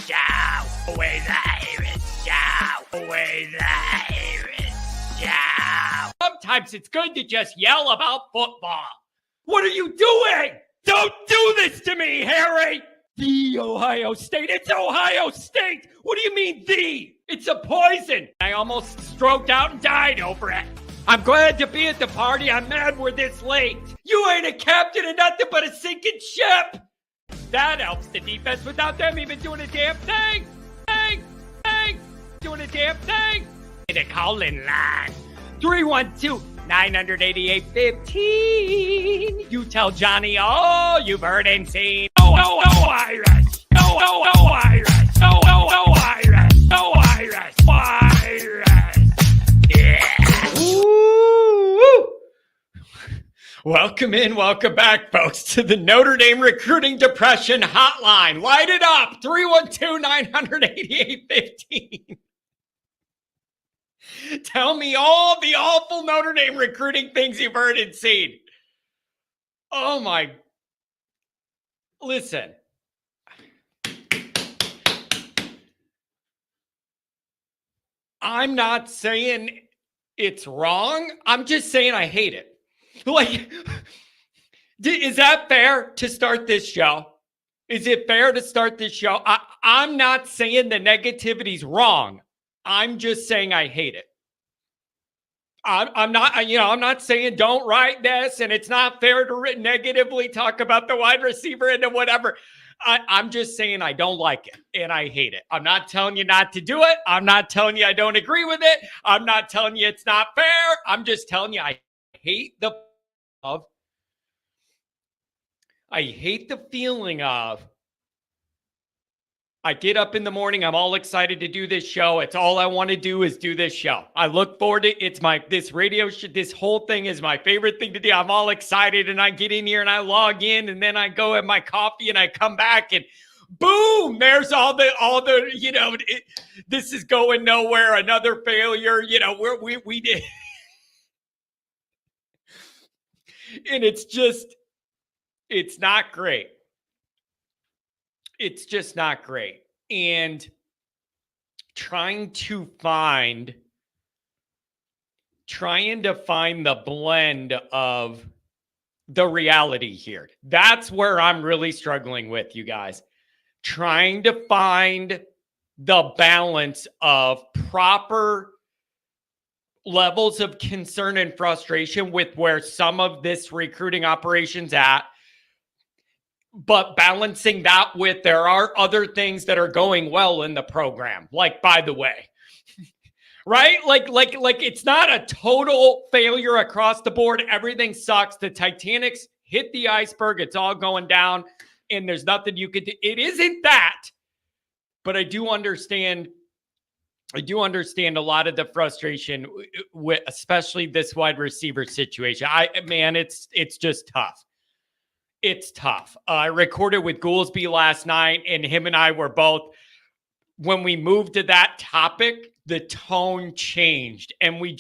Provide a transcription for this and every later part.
show. Always Irish show. Always Irish show. Sometimes it's good to just yell about football. What are you doing? Don't do this to me, Harry! The Ohio State. It's Ohio State! What do you mean, the? It's a poison! I almost stroked out and died over it. I'm glad to be at the party. I'm mad we're this late. You ain't a captain of nothing but a sinking ship! That helps the defense without them even doing a damn thing! Doing a damn thing! The call-in line. 312-988-15. You tell Johnny all you've heard and seen. Oh, Irish. Oh, Irish. Oh, Irish. Oh, Irish. Irish. Yeah. Woo. Welcome back, folks, to the Notre Dame Recruiting Depression Hotline. Light it up. 312-988-15. Tell me all the awful Notre Dame recruiting things you've heard and seen. Oh my. Listen. I'm not saying it's wrong. I'm just saying I hate it. Like, is that fair to start this show? Is it fair to start this show? I'm not saying the negativity's wrong. I'm just saying I hate it. I'm not saying don't write this and it's not fair to negatively talk about the wide receiver and whatever. I'm just saying I don't like it and I hate it. I'm not telling you not to do it. I'm not telling you I don't agree with it. I'm not telling you it's not fair. I'm just telling you I hate the feeling of I get up in the morning. I'm all excited to do this show. It's all I want to do is do this show. I look forward to it. This radio show. This whole thing is my favorite thing to do. I'm all excited and I get in here and I log in and then I go have my coffee and I come back and boom, there's all the, this is going nowhere. Another failure, we did. And it's not great. It's just not great. And trying to find the blend of the reality here. That's where I'm really struggling with, you guys. Trying to find the balance of proper levels of concern and frustration with where some of this recruiting operation's at, but balancing that with there are other things that are going well in the program. Like, by the way, right? Like it's not a total failure across the board. Everything sucks. The Titanic's hit the iceberg. It's all going down and there's nothing you could do. It isn't that, but I do understand a lot of the frustration with, especially this wide receiver situation. It's just tough. It's tough. I recorded with Goolsby last night, and him and I were both, when we moved to that topic, the tone changed. And we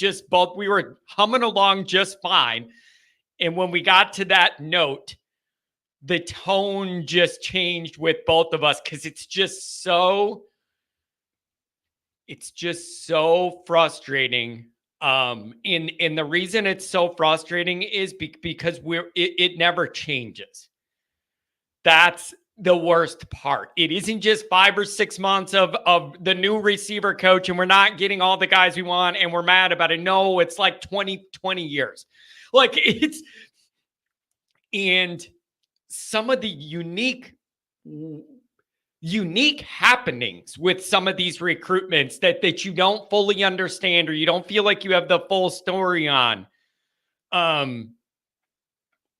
were humming along just fine. And when we got to that note, the tone just changed with both of us because it's just so frustrating. And the reason it's so frustrating is because it never changes. That's the worst part. It isn't just 5 or 6 months of the new receiver coach and we're not getting all the guys we want and we're mad about it. No, it's like 20 years. Like and some of the unique happenings with some of these recruitments that you don't fully understand or you don't feel like you have the full story on.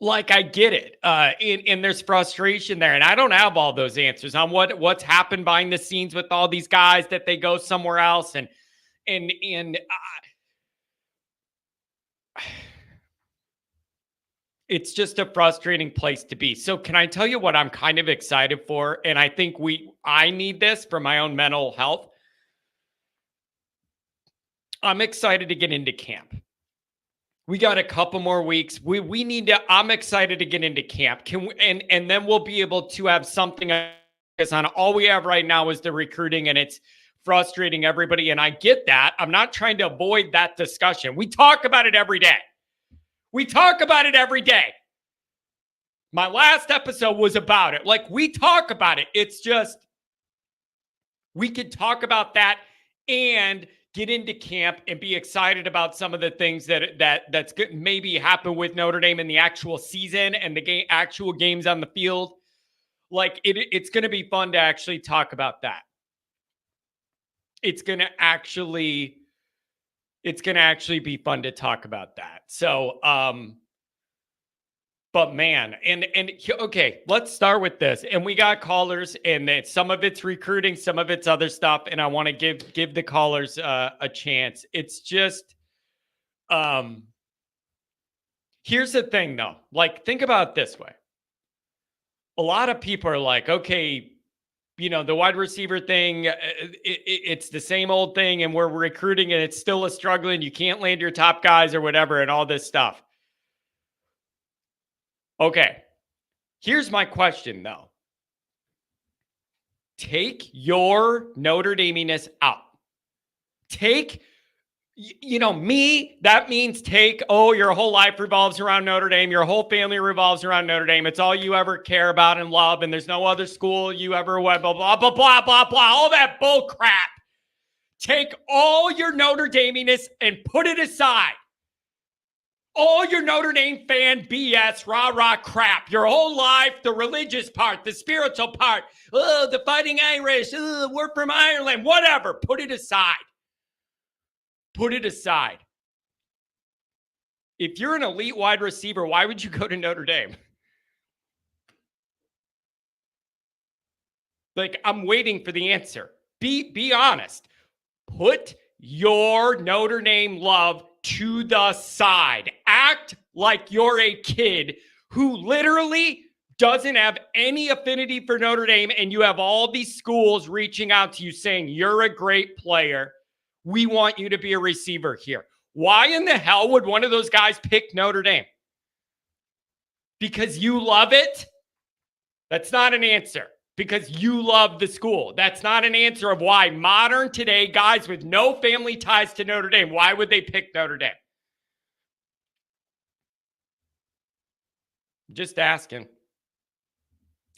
Like I get it. And there's frustration there. And I don't have all those answers on what's happened behind the scenes with all these guys that they go somewhere else. And it's just a frustrating place to be. So can I tell you what I'm kind of excited for? And I think I need this for my own mental health. I'm excited to get into camp. We got a couple more weeks. I'm excited to get into camp. And then we'll be able to have something on. All we have right now is the recruiting, and it's frustrating everybody. And I get that. I'm not trying to avoid that discussion. We talk about it every day. We talk about it every day. My last episode was about it. Like, we talk about it. It's just, we could talk about that and get into camp and be excited about some of the things that's good, maybe happen with Notre Dame in the actual season and the actual games on the field. Like, it's going to be fun to actually talk about that. It's going to actually be fun to talk about that. So, but man, and okay, let's start with this. And we got callers, and some of it's recruiting, some of it's other stuff. And I want to give the callers a chance. It's just, here's the thing though. Like, think about it this way. A lot of people are like, okay, the wide receiver thing, it's the same old thing, and we're recruiting and it's still a struggle, and you can't land your top guys or whatever, and all this stuff. Okay, here's my question, though. Take your Notre Dameness out. Take, me, that means your whole life revolves around Notre Dame. Your whole family revolves around Notre Dame. It's all you ever care about and love, and there's no other school you ever went, blah, blah, blah, blah, blah, blah, all that bull crap. Take all your Notre Dameness and put it aside. All your Notre Dame fan BS, rah-rah crap. Your whole life, the religious part, the spiritual part, the Fighting Irish, we're from Ireland, whatever. Put it aside. Put it aside. If you're an elite wide receiver, why would you go to Notre Dame? Like, I'm waiting for the answer. Be honest. Put your Notre Dame love to the side. Act like you're a kid who literally doesn't have any affinity for Notre Dame, and you have all these schools reaching out to you saying, you're a great player. We want you to be a receiver here. Why in the hell would one of those guys pick Notre Dame? Because you love it? That's not an answer. Because you love the school. That's not an answer of why modern today guys with no family ties to Notre Dame, why would they pick Notre Dame? Just asking.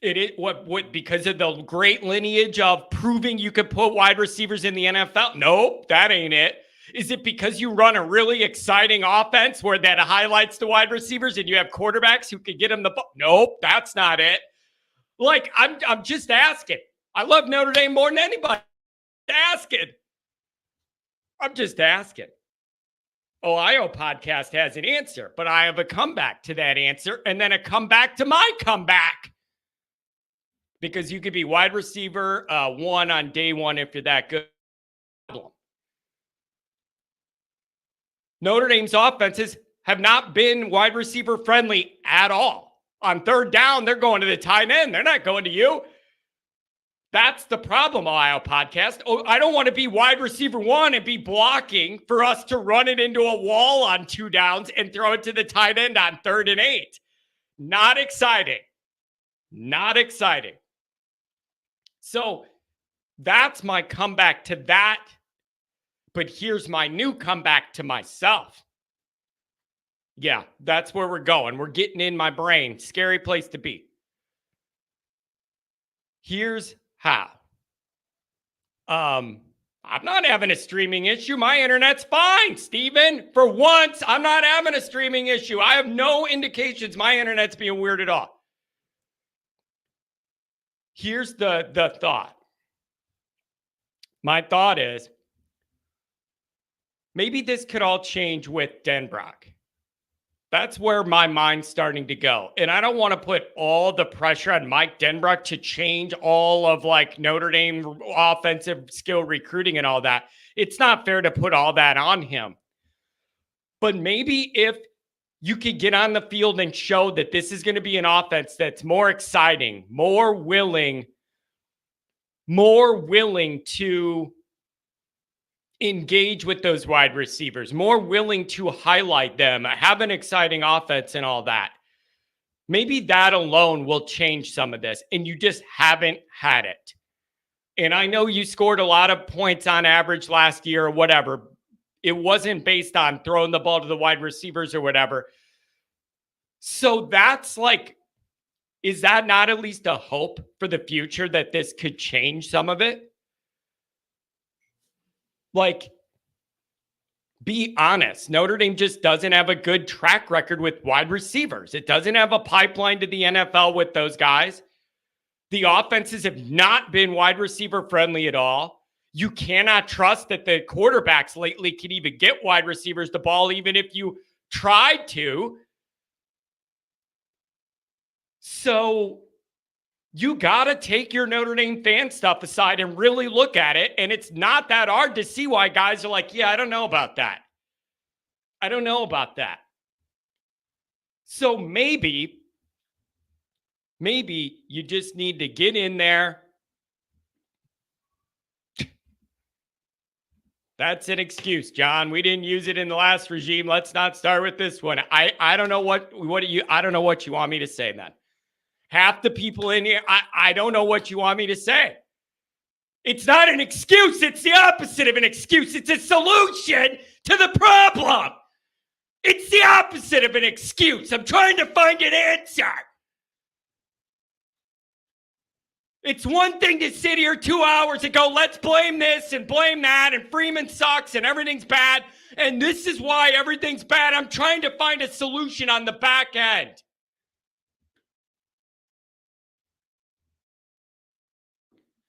It is what because of the great lineage of proving you could put wide receivers in the NFL? Nope, that ain't it. Is it because you run a really exciting offense where that highlights the wide receivers and you have quarterbacks who could get them the ball? Nope, that's not it. Like, I'm just asking. I love Notre Dame more than anybody. I'm just asking. Ohio podcast has an answer, but I have a comeback to that answer, and then a comeback to my comeback. Because you could be wide receiver one on day one if you're that good. Notre Dame's offenses have not been wide receiver friendly at all. On third down, they're going to the tight end. They're not going to you. That's the problem, Ohio podcast. Oh, I don't want to be wide receiver one and be blocking for us to run it into a wall on 2 downs and throw it to the tight end on 3rd and 8. Not exciting. Not exciting. So that's my comeback to that. But here's my new comeback to myself. Yeah, that's where we're going. We're getting in my brain. Scary place to be. Here's how. I'm not having a streaming issue. My internet's fine, Steven. For once, I'm not having a streaming issue. I have no indications my internet's being weird at all. Here's the thought. My thought is, maybe this could all change with Denbrock. That's where my mind's starting to go. And I don't want to put all the pressure on Mike Denbrock to change all of like Notre Dame offensive skill recruiting and all that. It's not fair to put all that on him. But maybe if you could get on the field and show that this is going to be an offense that's more exciting, more willing to engage with those wide receivers, more willing to highlight them, have an exciting offense and all that. Maybe that alone will change some of this, and you just haven't had it. And I know you scored a lot of points on average last year or whatever. It wasn't based on throwing the ball to the wide receivers or whatever. So that's like, is that not at least a hope for the future that this could change some of it? Like, be honest. Notre Dame just doesn't have a good track record with wide receivers. It doesn't have a pipeline to the NFL with those guys. The offenses have not been wide receiver friendly at all. You cannot trust that the quarterbacks lately can even get wide receivers the ball, even if you tried to. So you got to take your Notre Dame fan stuff aside and really look at it. And it's not that hard to see why guys are like, yeah, I don't know about that. I don't know about that. So maybe you just need to get in there. That's an excuse, John. We didn't use it in the last regime. Let's not start with this one. I don't know I don't know what you want me to say then. Half the people in here, I don't know what you want me to say. It's not an excuse. It's the opposite of an excuse. It's a solution to the problem. It's the opposite of an excuse. I'm trying to find an answer. It's one thing to sit here 2 hours and go, let's blame this and blame that, and Freeman sucks and everything's bad, and this is why everything's bad. I'm trying to find a solution on the back end.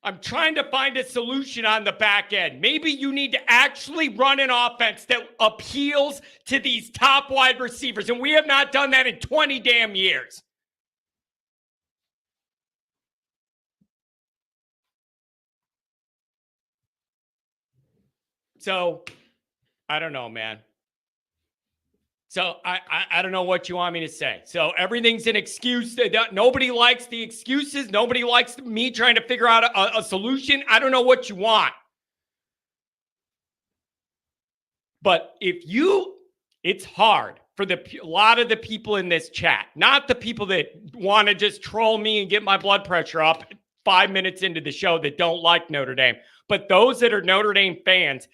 I'm trying to find a solution on the back end. Maybe you need to actually run an offense that appeals to these top wide receivers, and we have not done that in 20 damn years. So, I don't know, man. So, I don't know what you want me to say. So, everything's an excuse. Nobody likes the excuses. Nobody likes me trying to figure out a solution. I don't know what you want. But it's hard for a lot of the people in this chat, not the people that want to just troll me and get my blood pressure up 5 minutes into the show that don't like Notre Dame, but those that are Notre Dame fans.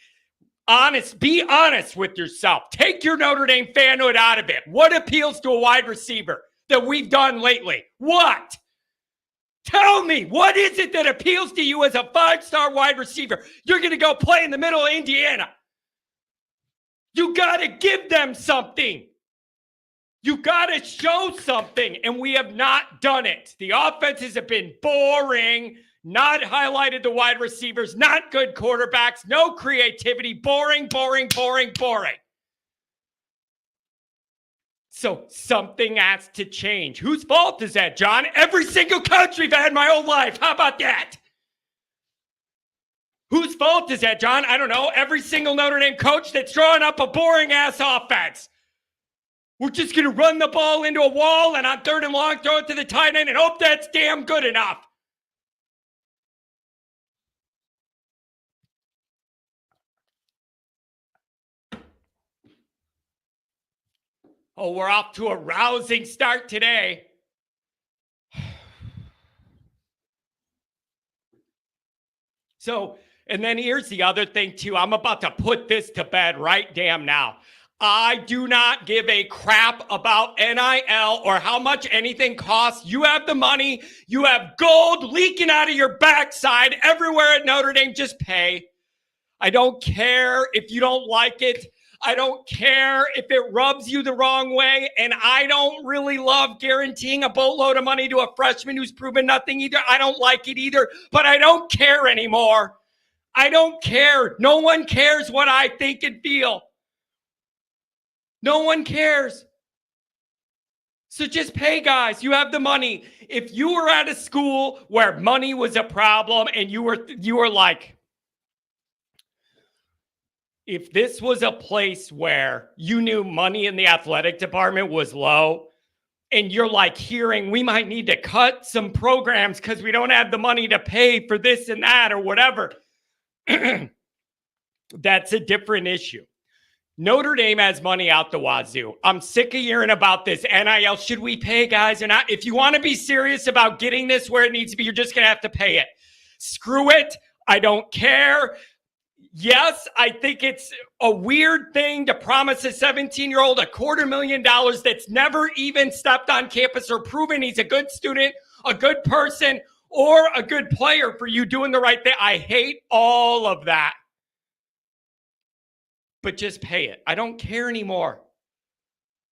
Be honest with yourself. Take your Notre Dame fanhood out of it. What appeals to a wide receiver that we've done lately? What? Tell me, what is it that appeals to you as a 5-star wide receiver? You're going to go play in the middle of Indiana. You got to give them something. You got to show something, and we have not done it. The offenses have been boring. Not highlighted the wide receivers, not good quarterbacks, no creativity, boring. So something has to change. Whose fault is that, John? Every single coach we've had my whole life. How about that? Whose fault is that, John? I don't know. Every single Notre Dame coach that's drawing up a boring-ass offense. We're just going to run the ball into a wall and on 3rd and long, throw it to the tight end and hope that's damn good enough. Oh, we're off to a rousing start today. So, and then here's the other thing, too. I'm about to put this to bed right damn now. I do not give a crap about NIL or how much anything costs. You have the money. You have gold leaking out of your backside everywhere at Notre Dame. Just pay. I don't care if you don't like it. I don't care if it rubs you the wrong way, and I don't really love guaranteeing a boatload of money to a freshman who's proven nothing either. I don't like it either, but I don't care anymore. I don't care. No one cares what I think and feel. No one cares. So just pay, guys. You have the money. If you were at a school where money was a problem and you were like, if this was a place where you knew money in the athletic department was low and you're like hearing we might need to cut some programs because we don't have the money to pay for this and that or whatever, that's a different issue. Notre Dame has money out the wazoo. I'm sick of hearing about this NIL. Should we pay guys or not? If you want to be serious about getting this where it needs to be, you're just going to have to pay it. Screw it. I don't care. Yes, I think it's a weird thing to promise a 17-year-old $250,000 that's never even stepped on campus or proven he's a good student, a good person, or a good player for you doing the right thing. I hate all of that. But just pay it. I don't care anymore.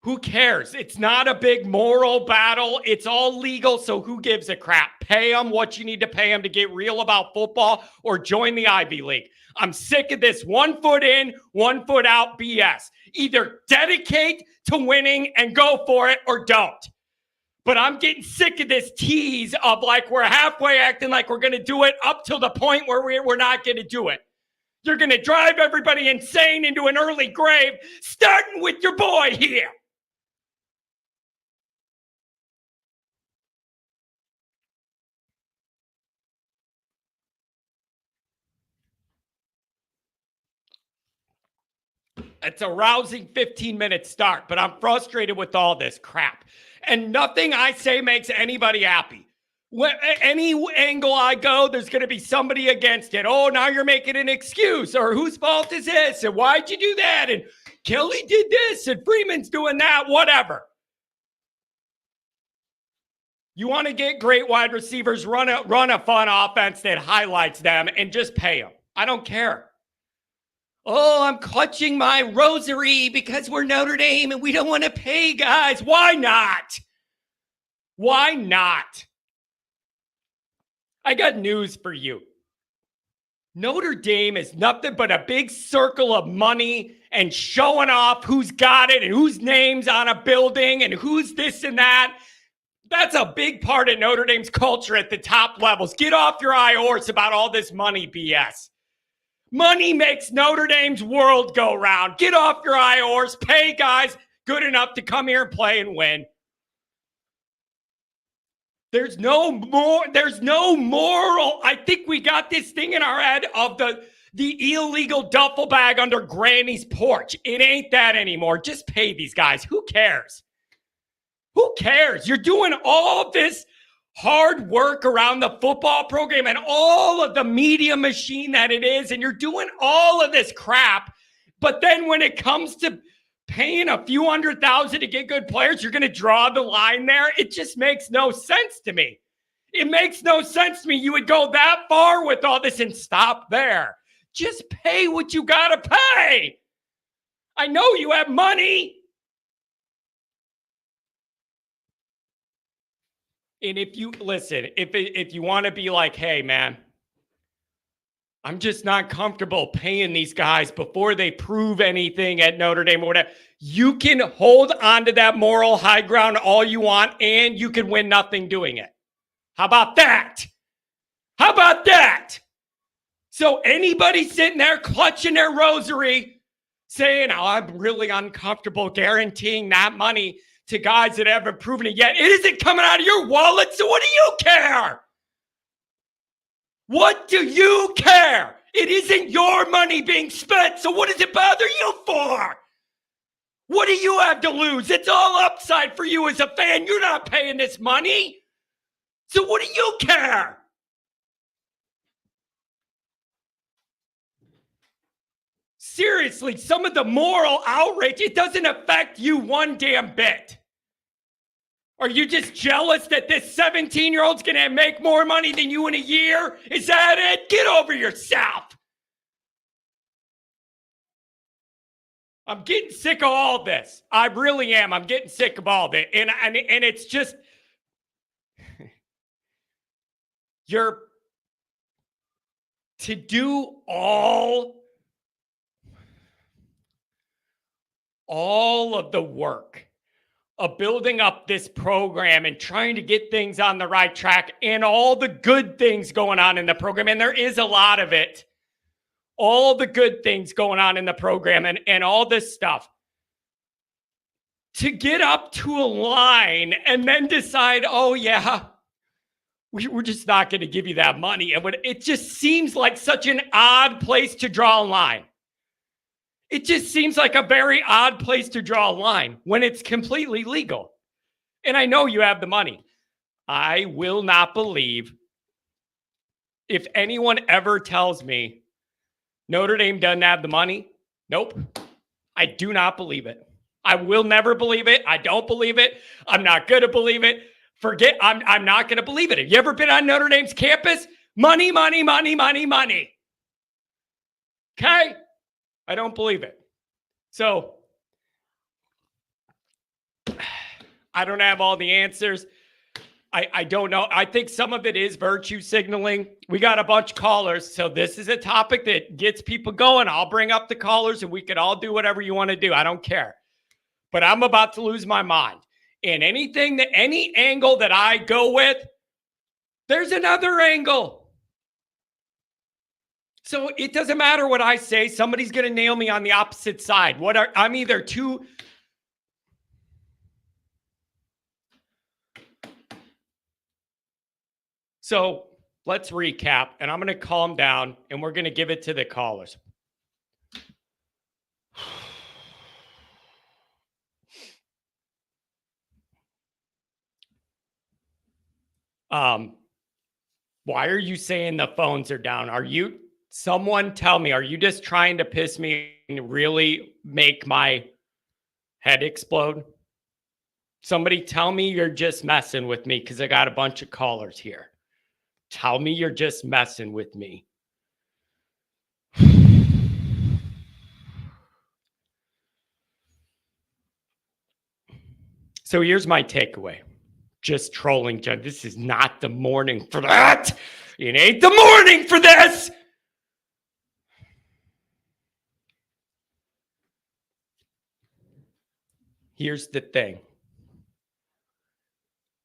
Who cares? It's not a big moral battle. It's all legal, so who gives a crap? Pay them what you need to pay them to get real about football or join the Ivy League. I'm sick of this 1 foot in, 1 foot out BS. Either dedicate to winning and go for it or don't. But I'm getting sick of this tease of like we're halfway acting like we're going to do it up till the point where we're not going to do it. You're going to drive everybody insane into an early grave, starting with your boy here. It's a rousing 15-minute start, but I'm frustrated with all this crap. And nothing I say makes anybody happy. Any angle I go, there's going to be somebody against it. Oh, now you're making an excuse. Or whose fault is this? And why'd you do that? And Kelly did this. And Freeman's doing that. Whatever. You want to get great wide receivers, run a fun offense that highlights them and just pay them. I don't care. Oh, I'm clutching my rosary because we're Notre Dame and we don't want to pay guys. Why not? Why not? I got news for you. Notre Dame is nothing but a big circle of money and showing off who's got it and whose name's on a building and who's this and that. That's a big part of Notre Dame's culture at the top levels. Get off your high horse about all this money BS. Money makes Notre Dame's world go round. Get off your high horse. Pay guys good enough to come here and play and win. There's no moral. I think we got this thing in our head of the illegal duffel bag under Granny's porch. It ain't that anymore. Just pay these guys. Who cares? Who cares? You're doing all this hard work around the football program and all of the media machine that it is, and you're doing all of this crap. But then when it comes to paying a few $100,000 to get good players, you're going to draw the line there. It just makes no sense to me. It makes no sense to me. You would go that far with all this and stop there. Just pay what you got to pay. I know you have money. And if you listen, if you want to be like, hey, man, I'm just not comfortable paying these guys before they prove anything at Notre Dame or whatever. You can hold on to that moral high ground all you want, and you can win nothing doing it. How about that? How about that? So anybody sitting there clutching their rosary saying, oh, I'm really uncomfortable guaranteeing that money to guys that haven't proven it yet. It isn't coming out of your wallet, so what do you care? What do you care? It isn't your money being spent, so what does it bother you for? What do you have to lose? It's all upside for you as a fan. You're not paying this money. So what do you care? Seriously, some of the moral outrage, it doesn't affect you one damn bit. Are you just jealous that this 17-year-old's going to make more money than you in a year? Is that it? Get over yourself. I'm getting sick of all this. I really am. I'm getting sick of all of it. And it's just, you're to do all of the work of building up this program and trying to get things on the right track and all the good things going on in the program. And there is a lot of it. All the good things going on in the program and all this stuff. To get up to a line and then decide, oh yeah, we're just not going to give you that money. And it just seems like such an odd place to draw a line. It just seems like a very odd place to draw a line when it's completely legal. And I know you have the money. I will not believe if anyone ever tells me Notre Dame doesn't have the money. Nope. I do not believe it. I will never believe it. I don't believe it. I'm not going to believe it. Forget, I'm not going to believe it. Have you ever been on Notre Dame's campus? Money, money, money, money, money. Okay? I don't believe it. So, I don't have all the answers. I don't know. I think some of it is virtue signaling. We got a bunch of callers, so this is a topic that gets people going. I'll bring up the callers, and we could all do whatever you want to do. I don't care. But I'm about to lose my mind. And any angle that I go with, there's another angle. So it doesn't matter what I say. Somebody's going to nail me on the opposite side. I'm either too... So let's recap, and I'm going to calm down, and we're going to give it to the callers. Why are you saying the phones are down? Someone tell me, are you just trying to piss me and really make my head explode? Somebody tell me you're just messing with me because I got a bunch of callers here. Tell me you're just messing with me. So here's my takeaway. Just trolling, John. This is not the morning for that. It ain't the morning for this. Here's the thing.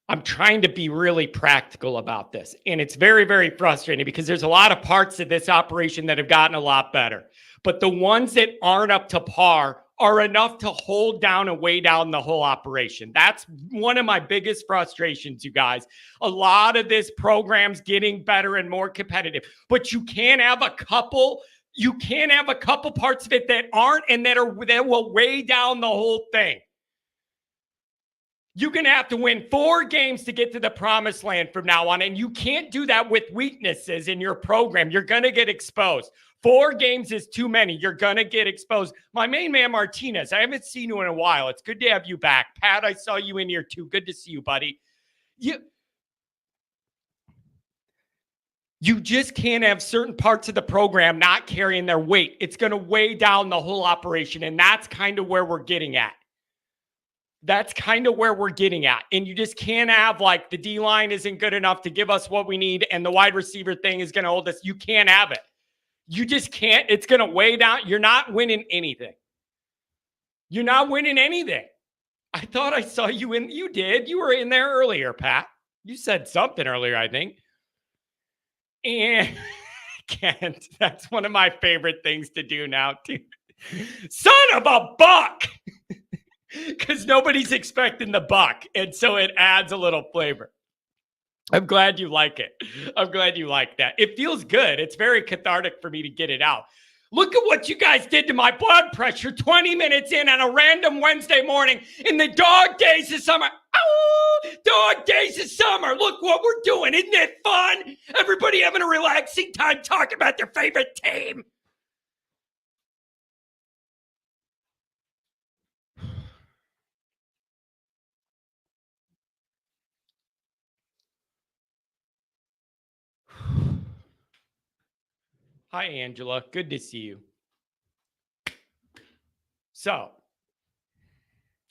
I'm trying to be really practical about this. And it's very, very frustrating because there's a lot of parts of this operation that have gotten a lot better. But the ones that aren't up to par are enough to hold down and weigh down the whole operation. That's one of my biggest frustrations, you guys. A lot of this program's getting better and more competitive. But you can't have a couple parts of it that aren't and that will weigh down the whole thing. You're going to have to win 4 games to get to the promised land from now on, and you can't do that with weaknesses in your program. You're going to get exposed. 4 games is too many. You're going to get exposed. My main man, Martinez, I haven't seen you in a while. It's good to have you back. Pat, I saw you in here too. Good to see you, buddy. You just can't have certain parts of the program not carrying their weight. It's going to weigh down the whole operation, and that's kind of where we're getting at. And you just can't have like the D-line isn't good enough to give us what we need and the wide receiver thing is going to hold us. You can't have it. You just can't. It's going to weigh down. You're not winning anything. I thought I saw you in. You did. You were in there earlier, Pat. You said something earlier, I think. And Kent, that's one of my favorite things to do now, too. Son of a buck. Because nobody's expecting the buck. And so it adds a little flavor. I'm glad you like it. I'm glad you like that. It feels good. It's very cathartic for me to get it out. Look at what you guys did to my blood pressure 20 minutes in on a random Wednesday morning in the dog days of summer. Oh, dog days of summer. Look what we're doing. Isn't it fun? Everybody having a relaxing time talking about their favorite team. Hi, Angela. Good to see you. So,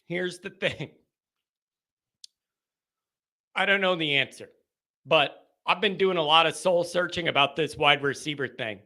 here's the thing. I don't know the answer, but I've been doing a lot of soul searching about this wide receiver thing.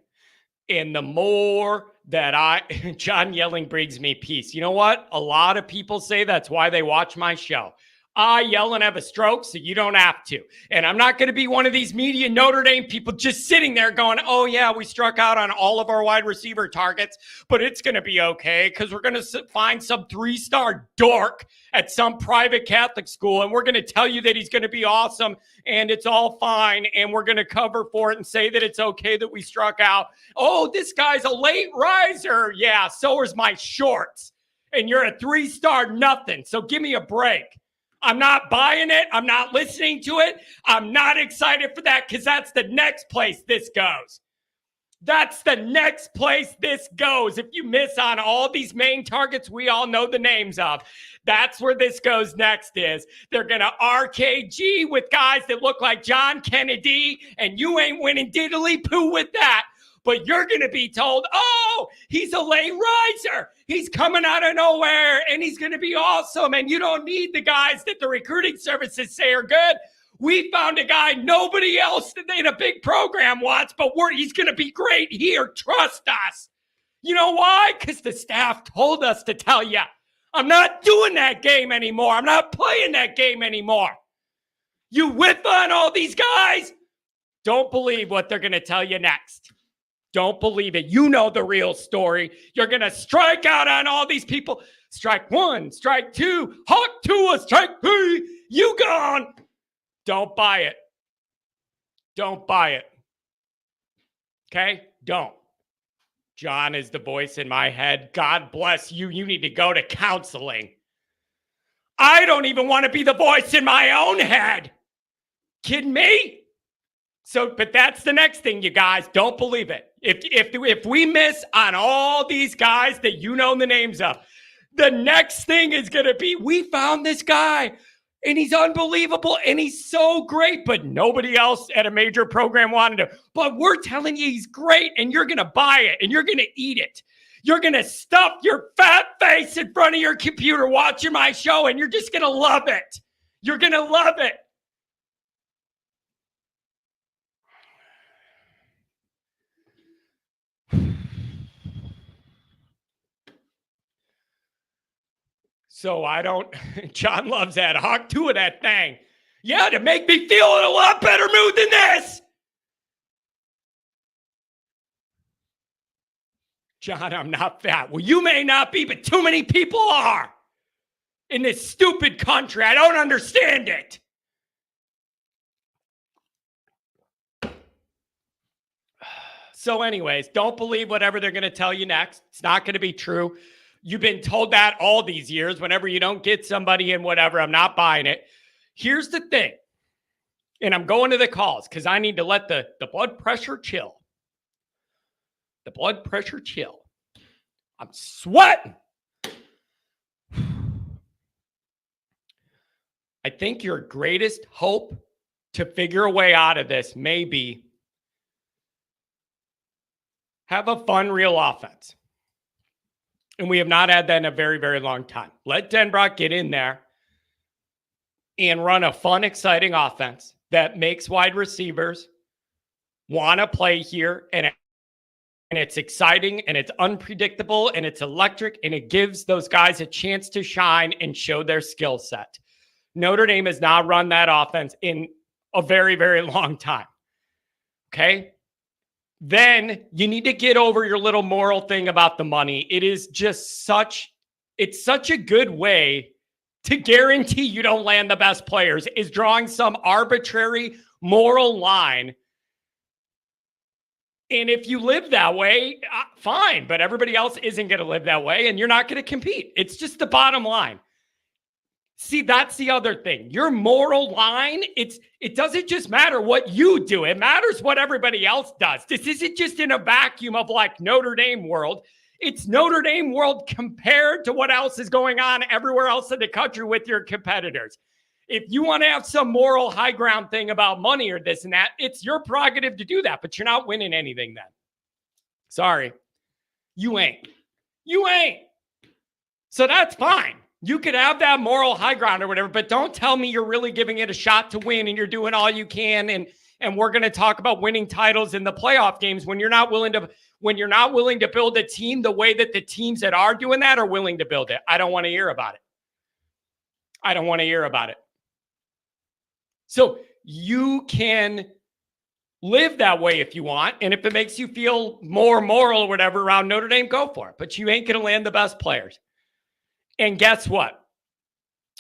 And the more that John Yelling brings me peace. You know what? A lot of people say that's why they watch my show. I yell and have a stroke, so you don't have to. And I'm not going to be one of these media Notre Dame people just sitting there going, oh, yeah, we struck out on all of our wide receiver targets, but it's going to be okay because we're going to find some 3-star dork at some private Catholic school, and we're going to tell you that he's going to be awesome, and it's all fine, and we're going to cover for it and say that it's okay that we struck out. Oh, this guy's a late riser. Yeah, so is my shorts. And you're a 3-star nothing, so give me a break. I'm not buying it. I'm not listening to it. I'm not excited for that because that's the next place this goes. That's the next place this goes. If you miss on all these main targets we all know the names of, that's where this goes next is. They're going to RKG with guys that look like John Kennedy, and you ain't winning diddly poo with that. But you're going to be told, oh, he's a late riser. He's coming out of nowhere, and he's going to be awesome. And you don't need the guys that the recruiting services say are good. We found a guy nobody else in a big program wants, but he's going to be great here. Trust us. You know why? Because the staff told us to tell you. I'm not doing that game anymore. I'm not playing that game anymore. You whiff on all these guys. Don't believe what they're going to tell you next. Don't believe it. You know the real story. You're going to strike out on all these people. Strike 1, strike 2, hawk 2, strike 3. You gone. Don't buy it. Don't buy it. Okay? Don't. John is the voice in my head. God bless you. You need to go to counseling. I don't even want to be the voice in my own head. Kidding me? So, but that's the next thing, you guys. Don't believe it. If we miss on all these guys that you know the names of, the next thing is going to be, we found this guy, and he's unbelievable, and he's so great, but nobody else at a major program wanted him. But we're telling you he's great, and you're going to buy it, and you're going to eat it. You're going to stuff your fat face in front of your computer watching my show, and you're just going to love it. You're going to love it. So John loves that. Hawk 2 of that thing. Yeah, to make me feel in a lot better mood than this. John, I'm not fat. Well, you may not be, but too many people are in this stupid country. I don't understand it. So anyways, don't believe whatever they're going to tell you next. It's not going to be true. You've been told that all these years. Whenever you don't get somebody in whatever, I'm not buying it. Here's the thing. And I'm going to the calls because I need to let the blood pressure chill. The blood pressure chill. I'm sweating. I think your greatest hope to figure a way out of this may be have a fun, real offense. And we have not had that in a very, very long time. Let Denbrock get in there and run a fun, exciting offense that makes wide receivers want to play here. And it's exciting and it's unpredictable and it's electric and it gives those guys a chance to shine and show their skill set. Notre Dame has not run that offense in a very, very long time. Okay? Then you need to get over your little moral thing about the money. It is just it's such a good way to guarantee you don't land the best players, is drawing some arbitrary moral line. And if you live that way, fine, but everybody else isn't going to live that way and you're not going to compete. It's just the bottom line. See, that's the other thing. Your moral line, it doesn't just matter what you do. It matters what everybody else does. This isn't just in a vacuum of like Notre Dame world. It's Notre Dame world compared to what else is going on everywhere else in the country with your competitors. If you want to have some moral high ground thing about money or this and that, it's your prerogative to do that, but you're not winning anything then. Sorry. You ain't. You ain't. So that's fine. You could have that moral high ground or whatever, but don't tell me you're really giving it a shot to win and you're doing all you can and we're going to talk about winning titles in the playoff games when you're not willing to build a team the way that the teams that are doing that are willing to build it. I don't want to hear about it. I don't want to hear about it. So you can live that way if you want. And if it makes you feel more moral or whatever around Notre Dame, go for it. But you ain't going to land the best players. And guess what?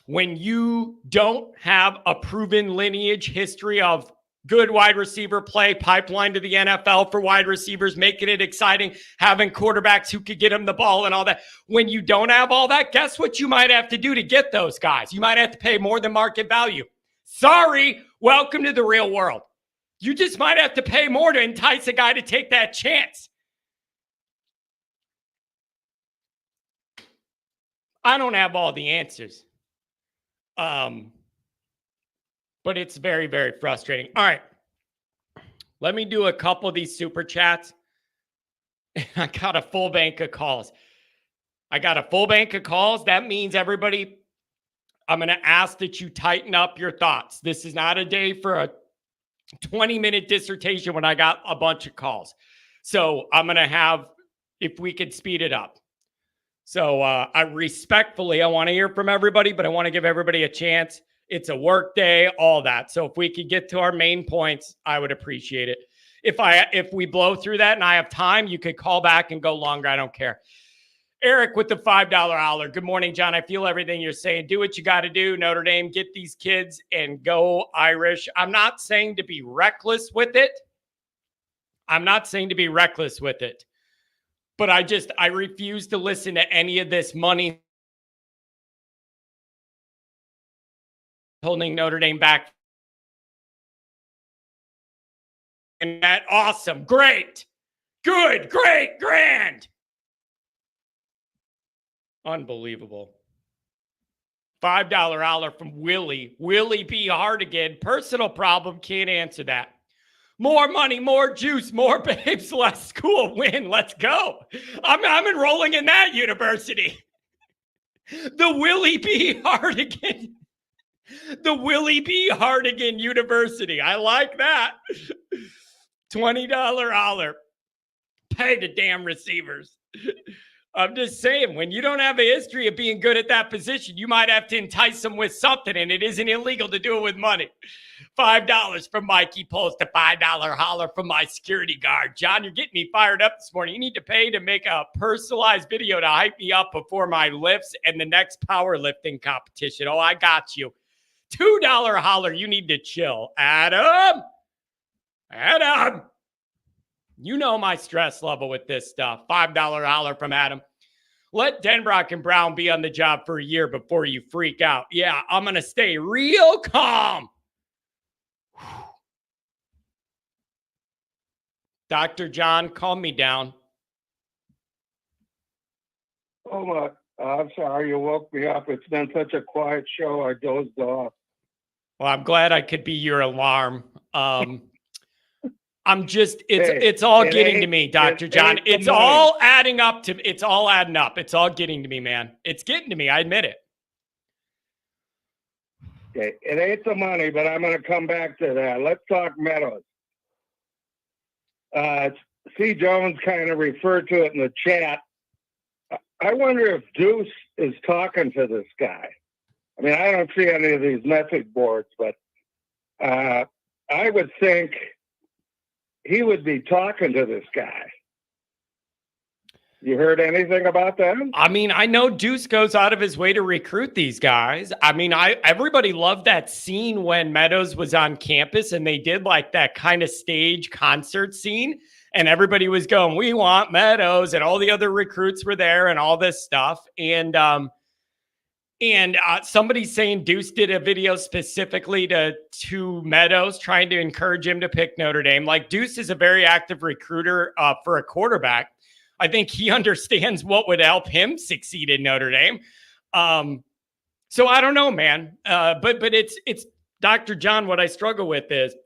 When you don't have a proven lineage history of good wide receiver play, pipeline to the NFL for wide receivers, making it exciting, having quarterbacks who could get them the ball and all that. When you don't have all that, guess what you might have to do to get those guys? You might have to pay more than market value. Sorry, welcome to the real world. You just might have to pay more to entice a guy to take that chance. I don't have all the answers. But it's very, very frustrating. All right. Let me do a couple of these super chats. I got a full bank of calls. That means everybody, I'm going to ask that you tighten up your thoughts. This is not a day for a 20-minute dissertation when I got a bunch of calls. So I'm going to have, if we could speed it up. So I want to hear from everybody, but I want to give everybody a chance. It's a work day, all that. So if we could get to our main points, I would appreciate it. If we blow through that and I have time, you could call back and go longer. I don't care. Eric with the $5 holler. Good morning, John. I feel everything you're saying. Do what you got to do, Notre Dame. Get these kids and go Irish. I'm not saying to be reckless with it. But I refuse to listen to any of this money holding Notre Dame back. And that awesome, great, good, great, grand. Unbelievable. $5 holler from Willie B. Hardigan. Personal problem, can't answer that. More money, more juice, more babes, less school. Win. Let's go. I'm enrolling in that university. The Willie B. Hardigan. The Willie B. Hardigan University. I like that. $20 holler. Pay the damn receivers. I'm just saying, when you don't have a history of being good at that position, you might have to entice them with something, and it isn't illegal to do it with money. $5 from Mikey Post, a $5 holler from my security guard. John, you're getting me fired up this morning. You need to pay to make a personalized video to hype me up before my lifts and the next powerlifting competition. Oh, I got you. $2 holler. You need to chill. Adam. You know my stress level with this stuff. $5 holler from Adam. Let Denbrock and Brown be on the job for a year before you freak out. Yeah, I'm going to stay real calm. Dr. John, calm me down. Oh, my. I'm sorry you woke me up. It's been such a quiet show. I dozed off. Well, I'm glad I could be your alarm. It's all getting to me, Dr. John. It's all adding up. It's all getting to me, man. It's getting to me. I admit it. Okay. It ain't the money, but I'm going to come back to that. Let's talk Meadows. C. Jones kind of referred to it in the chat. I wonder if Deuce is talking to this guy. I mean, I don't see any of these message boards, but I would think he would be talking to this guy. You heard anything about that? I mean, I know Deuce goes out of his way to recruit these guys. I mean, everybody loved that scene when Meadows was on campus and they did like that kind of stage concert scene. And everybody was going, we want Meadows, and all the other recruits were there and all this stuff. And somebody's saying Deuce did a video specifically to Meadows, trying to encourage him to pick Notre Dame. Like, Deuce is a very active recruiter for a quarterback. I think he understands what would help him succeed in Notre Dame. So I don't know, man. But it's Dr. John. What I struggle with is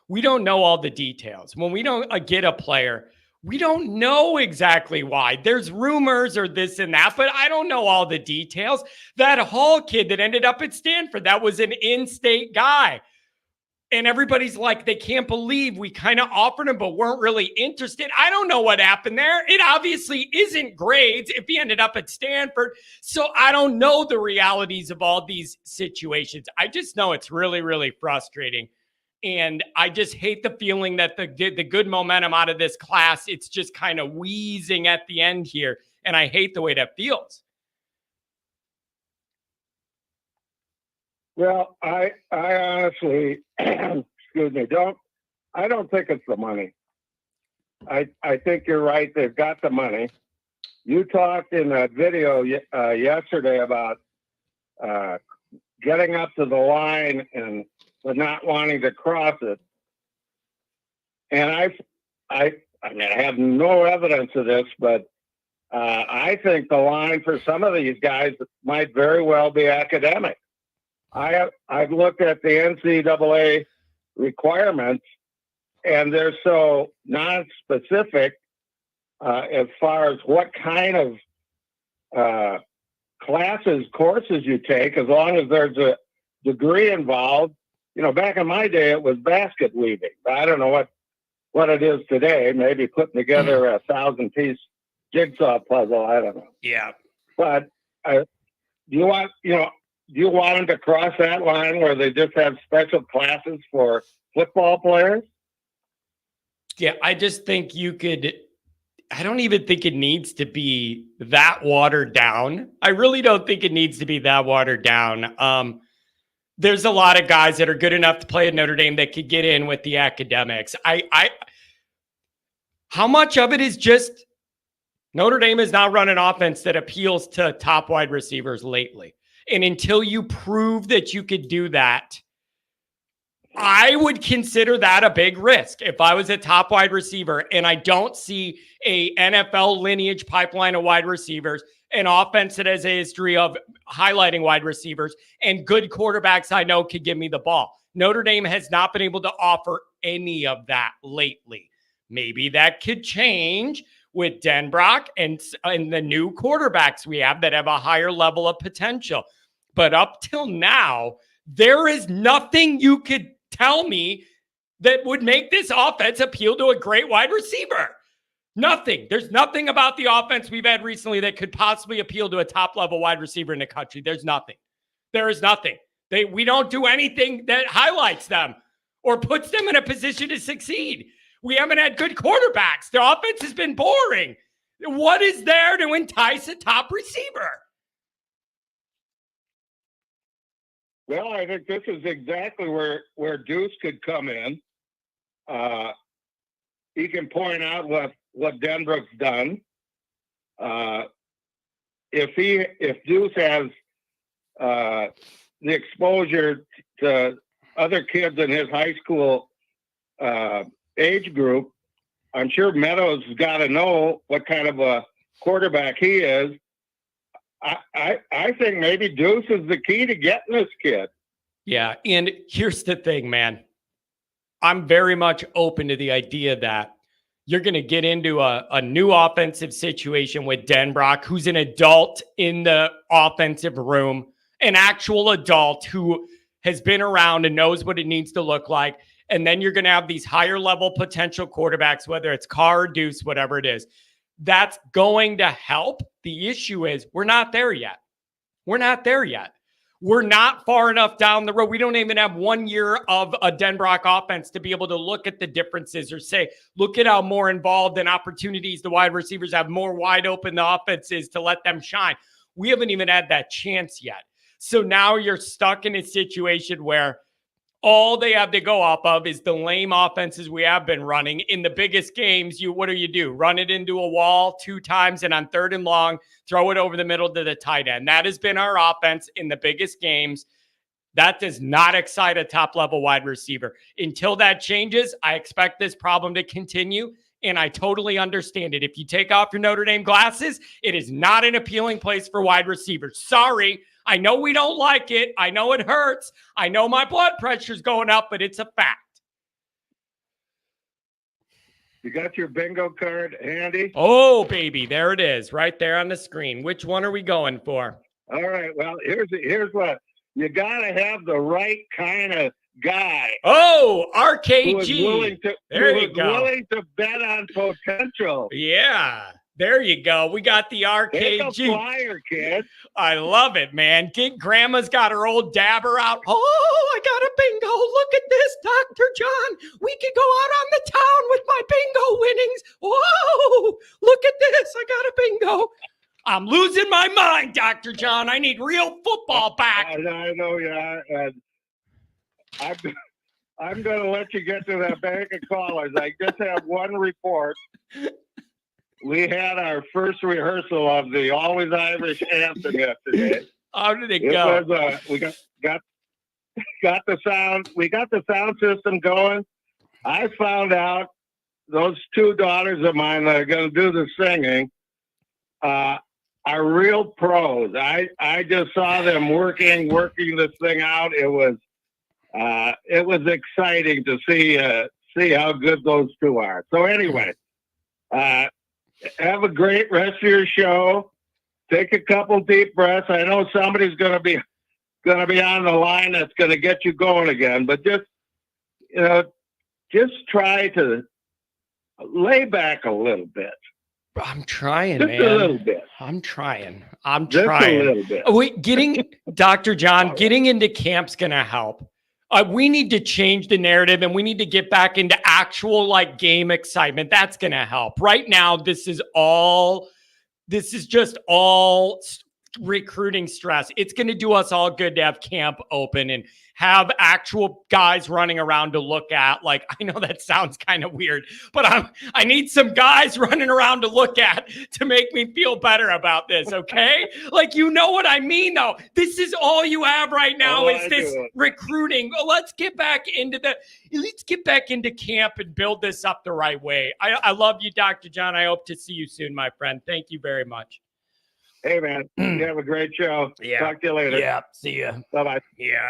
we don't know all the details. When we don't get a player, we don't know exactly why. There's rumors or this and that, but I don't know all the details. That Hall kid that ended up at Stanford, that was an in-state guy. And everybody's like, they can't believe we kind of offered him, but weren't really interested. I don't know what happened there. It obviously isn't grades if he ended up at Stanford. So I don't know the realities of all these situations. I just know it's really, really frustrating. And I just hate the feeling that the good momentum out of this class, it's just kind of wheezing at the end here. And I hate the way that feels. Well, I honestly, excuse me, I don't think it's the money. I think you're right. They've got the money. You talked in that video yesterday about getting up to the line but not wanting to cross it. And I mean, I have no evidence of this, but I think the line for some of these guys might very well be academic. I've looked at the NCAA requirements, and they're so non-specific as far as what kind of courses you take, as long as there's a degree involved. You know, back in my day, it was basket weaving. I don't know what it is today. Maybe putting together a 1,000-piece jigsaw puzzle. I don't know. Yeah. But do you want them to cross that line where they just have special classes for football players? Yeah, I just think I don't even think it needs to be that watered down. I really don't think it needs to be that watered down. There's a lot of guys that are good enough to play at Notre Dame that could get in with the academics. How much of it is just Notre Dame has not run an offense that appeals to top wide receivers lately. And until you prove that you could do that, I would consider that a big risk if I was a top wide receiver and I don't see a NFL lineage pipeline of wide receivers, an offense that has a history of highlighting wide receivers, and good quarterbacks I know could give me the ball. Notre Dame has not been able to offer any of that lately. Maybe that could change with Denbrock and the new quarterbacks we have that have a higher level of potential. But up till now, there is nothing you could tell me that would make this offense appeal to a great wide receiver. Nothing. There's nothing about the offense we've had recently that could possibly appeal to a top-level wide receiver in the country. There's nothing. There is nothing. We don't do anything that highlights them or puts them in a position to succeed. We haven't had good quarterbacks. Their offense has been boring. What is there to entice a top receiver? Well, I think this is exactly where Deuce could come in. He can point out what Denbrock's done. If Deuce has the exposure to other kids in his high school age group, I'm sure Meadows has got to know what kind of a quarterback he is. I think maybe Deuce is the key to getting this kid. Yeah, and here's the thing, man. I'm very much open to the idea that you're going to get into a new offensive situation with Denbrock, who's an adult in the offensive room, an actual adult who has been around and knows what it needs to look like. And then you're going to have these higher level potential quarterbacks, whether it's Carr or Deuce, whatever it is. That's going to help. The issue is we're not there yet. We're not there yet. We're not far enough down the road. We don't even have 1 year of a Denbrock offense to be able to look at the differences or say, look at how more involved and opportunities the wide receivers have, more wide open the offense is to let them shine. We haven't even had that chance yet. So now you're stuck in a situation where all they have to go off of is the lame offenses we have been running. In the biggest games, what do? Run it into a wall 2 times, and on 3rd and long, throw it over the middle to the tight end. That has been our offense in the biggest games. That does not excite a top-level wide receiver. Until that changes, I expect this problem to continue, and I totally understand it. If you take off your Notre Dame glasses, it is not an appealing place for wide receivers. Sorry. I know we don't like it. I know it hurts. I know my blood pressure's going up, but it's a fact. You got your bingo card handy? Oh, baby. There it is, right there on the screen. Which one are we going for? All right. Well, here's what. You got to have the right kind of guy Oh, who was RKG. willing to willing to bet on potential. Yeah. There you go. We got the Take a RKG. flyer, kid. I love it, man. Grandma's got her old dabber out. Oh, I got a bingo. Look at this, Dr. John. We could go out on the town with my bingo winnings. Whoa, look at this. I got a bingo. I'm losing my mind, Dr. John. I need real football back. I know, yeah. And I'm going to let you get to that bank of callers. I just have one report. We had our first rehearsal of the Always Irish anthem yesterday. How did it go? We got the sound. We got the sound system going. I found out those two daughters of mine that are going to do the singing are real pros. I just saw them working this thing out. It was exciting to see how good those two are. So anyway, have a great rest of your show. Take a couple deep breaths. I know somebody's going to be on the line that's going to get you going again, but just try to lay back a little bit. I'm trying, just man. A little bit. I'm trying. Just a little bit. Wait, Dr. John, getting into camp's going to help. We need to change the narrative and we need to get back into actual game excitement. That's going to help. Right now, this is just all recruiting stress. It's going to do us all good to have camp open and have actual guys running around to look at. I know that sounds kind of weird, but I need some guys running around to look at to make me feel better about this. Okay. You know what I mean though. This is all you have right now is this recruiting. Let's get back into camp and build this up the right way. I love you, Dr. John. I hope to see you soon, my friend. Thank you very much. Hey, man, you have a great show. Yeah. Talk to you later. Yeah. See ya. Bye-bye. Yeah.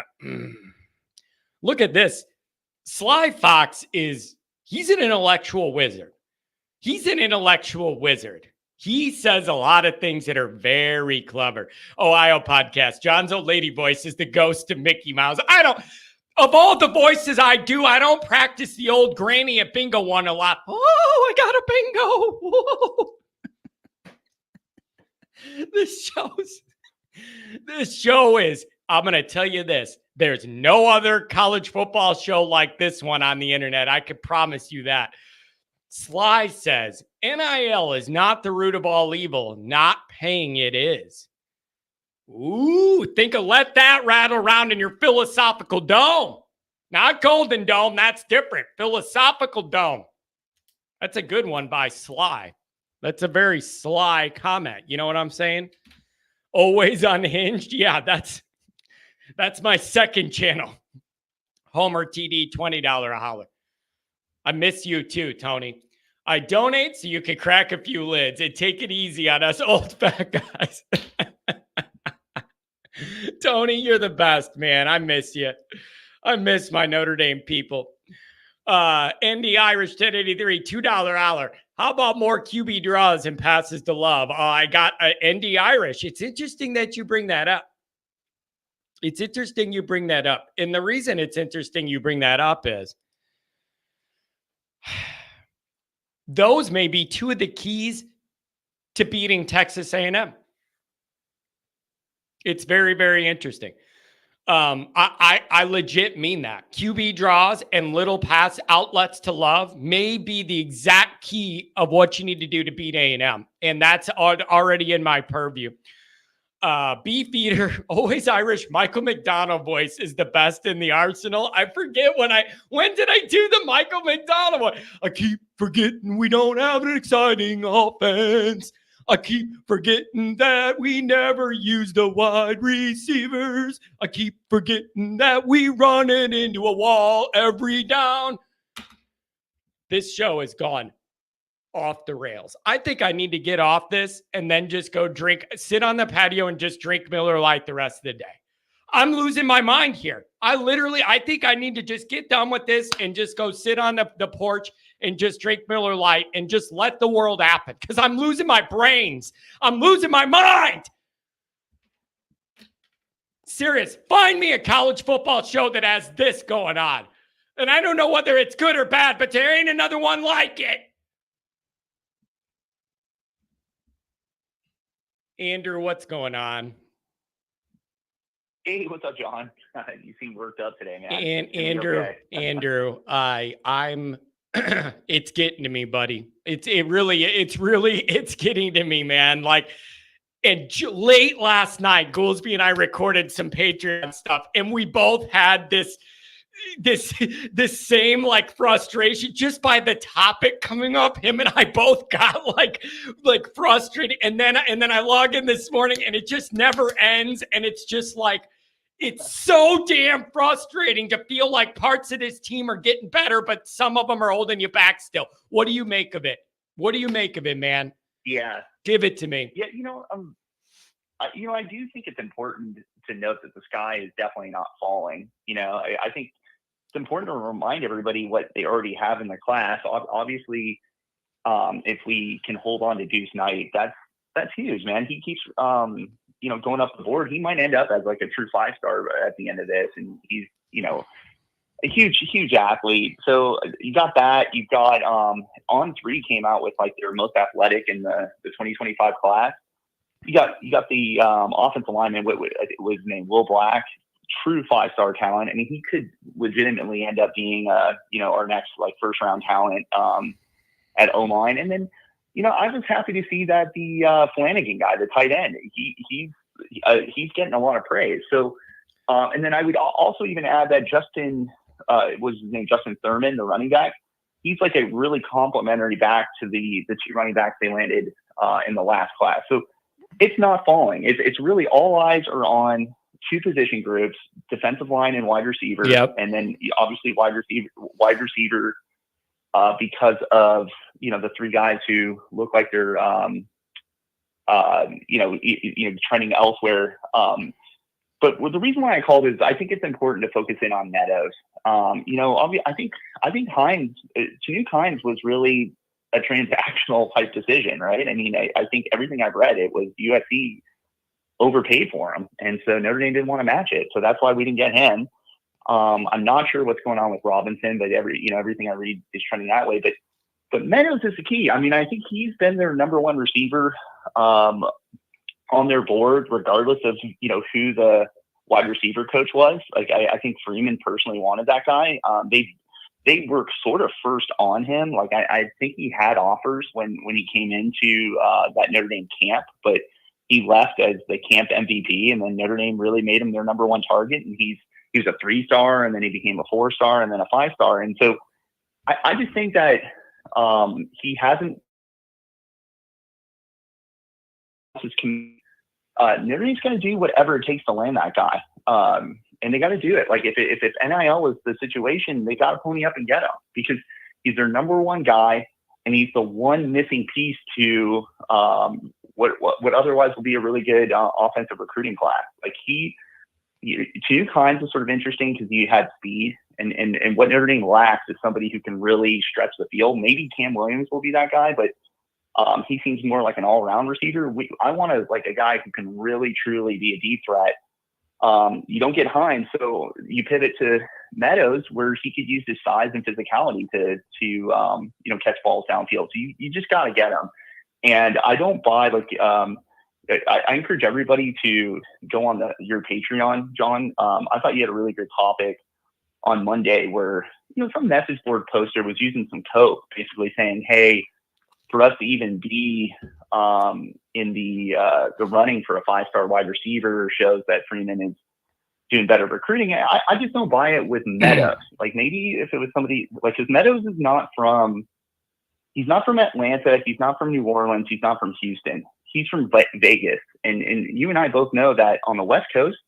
Look at this. Sly Fox he's an intellectual wizard. He says a lot of things that are very clever. Ohio podcast. John's old lady voice is the ghost of Mickey Mouse. Of all the voices I do, I don't practice the old granny at bingo one a lot. Oh, I got a bingo. Whoa. This show is, I'm going to tell you this. There's no other college football show like this one on the internet. I can promise you that. Sly says, NIL is not the root of all evil. Not paying it is. Ooh, let that rattle around in your philosophical dome. Not Golden Dome. That's different. Philosophical dome. That's a good one by Sly. That's a very sly comment. You know what I'm saying? Always Unhinged. Yeah, that's my second channel. Homer TD, $20 a holler. I miss you too, Tony. I donate so you can crack a few lids and take it easy on us old fat guys. Tony, you're the best, man. I miss you. I miss my Notre Dame people. ND Irish 1083, $2 holler. How about more QB draws and passes to love? I got ND Irish. It's interesting that you bring that up. And the reason it's interesting you bring that up is those may be two of the keys to beating Texas A&M. It's very, very interesting. I legit mean that. QB draws and little pass outlets to love may be the exact key of what you need to do to beat A&M. And that's already in my purview. Beefeater, always Irish, Michael McDonald voice is the best in the arsenal. I forget when did I do the Michael McDonald voice? I keep forgetting we don't have an exciting offense. I keep forgetting that we never use the wide receivers. I keep forgetting that we run it into a wall every down. This show has gone off the rails. I think I need to get off this and then just go sit on the patio and just drink Miller Lite the rest of the day. I'm losing my mind here. I think I need to just get done with this and just go sit on the porch and just drink Miller Lite and just let the world happen because I'm losing my brains. I'm losing my mind. serious. Find me a college football show that has this going on. And I don't know whether it's good or bad, but there ain't another one like it. Andrew, what's going on? Hey, what's up, John? You seem worked up today, man. And Andrew, I'm it's getting to me, buddy. It's getting to me, man. Like, and late last night, Goolsby and I recorded some Patreon stuff, and we both had this same like frustration just by the topic coming up. Him and I both got like frustrated, and then I log in this morning, and it just never ends, and it's just like, it's so damn frustrating to feel like parts of this team are getting better, but some of them are holding you back still. What do you make of it? What do you make of it, man? Yeah, give it to me. Yeah, I do think it's important to note that the sky is definitely not falling. I think it's important to remind everybody what they already have in the class. Obviously, if we can hold on to Deuce Knight, that's huge, man. He keeps going up the board. He might end up as like a true 5-star at the end of this, and he's a huge athlete. So you got that. You've got On3 came out with like their most athletic in the 2025 class. You got the offensive lineman, what was his name, Will Black, true 5-star talent. I mean, he could legitimately end up being our next like first round talent at O-line. And then I was happy to see that the Flanagan guy, the tight end, he's getting a lot of praise. So and then I would also even add that Justin was his name, Justin Thurman, the running back. He's like a really complimentary back to the two running backs they landed in the last class. So it's not falling. It's really all eyes are on two position groups, defensive line and wide receiver. Yep. And then obviously wide receiver because of, the three guys who look like they're, trending elsewhere. But the reason why I called is I think it's important to focus in on Meadows. I think Hines, Chanute Hines was really a transactional type decision, right? I mean, I think everything I've read, it was USC overpaid for him. And so Notre Dame didn't want to match it. So that's why we didn't get him. I'm not sure what's going on with Robinson, but everything I read is trending that way. But Meadows is the key. I mean, I think he's been their number one receiver on their board, regardless of, who the wide receiver coach was. Like, I think Freeman personally wanted that guy. They were sort of first on him. Like, I think he had offers when he came into that Notre Dame camp, but he left as the camp MVP, and then Notre Dame really made him their number one target. And he was a 3-star, and then he became a 4-star, and then a 5-star. And so I just think that he hasn't. Notre Dame's going to do whatever it takes to land that guy, and they got to do it. Like if NIL is the situation, they got to pony up and get him because he's their number one guy, and he's the one missing piece to what otherwise will be a really good offensive recruiting class. Like two kinds of sort of interesting because you had speed, and what Notre Dame lacks is somebody who can really stretch the field. Maybe Cam Williams will be that guy, but he seems more like an all-around receiver. I want a guy who can really, truly be a deep threat. You don't get Hines, so you pivot to Meadows, where he could use his size and physicality to catch balls downfield. So you just got to get him. And I don't buy I encourage everybody to go on your Patreon, John. I thought you had a really good topic on Monday where some message board poster was using some code, basically saying, hey, for us to even be in the running for a 5-star wide receiver shows that Freeman is doing better recruiting. I just don't buy it with Meadows. Like maybe if it was somebody like, because Meadows is he's not from Atlanta, he's not from New Orleans, he's not from Houston, he's from Vegas, and you and I both know that on the West Coast,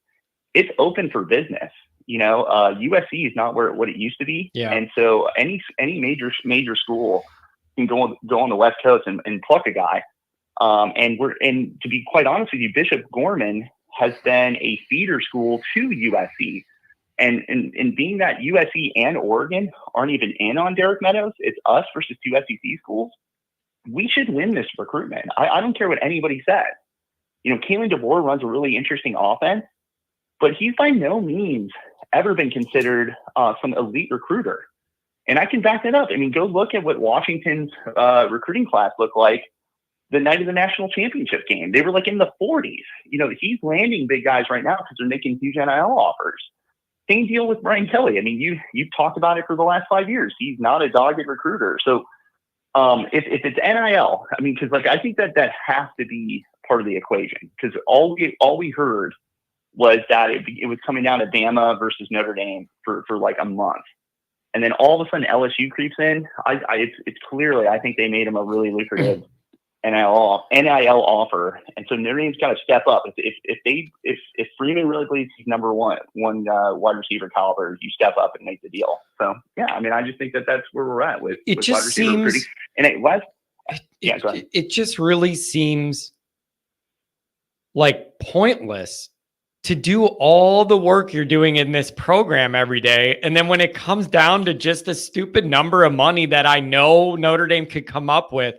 it's open for business. USC is not what it used to be, and so any major school can go on the West Coast and pluck a guy. And to be quite honest with you, Bishop Gorman has been a feeder school to USC. And being that USC and Oregon aren't even in on Derek Meadows, it's us versus two SEC schools. We should win this recruitment. I don't care what anybody says. Kalen DeBoer runs a really interesting offense, but he's by no means ever been considered some elite recruiter. And I can back that up. I mean, go look at what Washington's recruiting class looked like the night of the national championship game. They were like in the 40s. You know, he's landing big guys right now because they're making huge NIL offers. Same deal with Brian Kelly. I mean, you've talked about it for the last 5 years. He's not a dogged recruiter. So if it's NIL, I mean, because like I think that has to be part of the equation, because all we heard was that it was coming down to Bama versus Notre Dame for like a month. And then all of a sudden LSU creeps in. It's clearly, I think they made him a really lucrative NIL offer. And so Notre Dame's got to step up. If Freeman really believes he's number one wide receiver caliber, you step up and make the deal. So yeah, I mean, I just think that that's where we're at with it. Just wide receiver recruiting. And go ahead. It just really seems like pointless to do all the work you're doing in this program every day. And then when it comes down to just a stupid number of money that I know Notre Dame could come up with,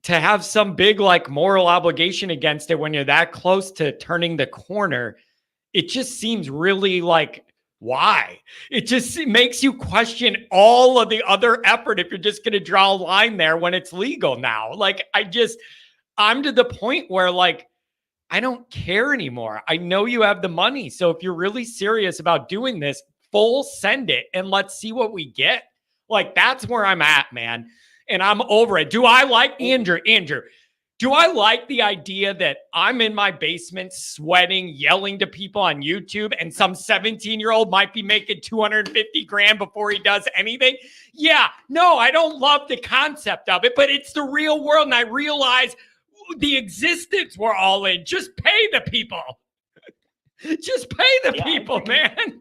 to have some big like moral obligation against it when you're that close to turning the corner, it just seems really like, why? It just makes you question all of the other effort if you're just going to draw a line there when it's legal now. Like, I'm to the point where like, I don't care anymore. I know you have the money. So if you're really serious about doing this, full send it and let's see what we get. Like, that's where I'm at, man. And I'm over it. Do I like Andrew? Do I like the idea that I'm in my basement sweating, yelling to people on YouTube, and some 17-year-old might be making $250,000 before he does anything? Yeah, no, I don't love the concept of it, but it's the real world. And I realize the existence we're all in. Just pay the people. Just pay the people, man.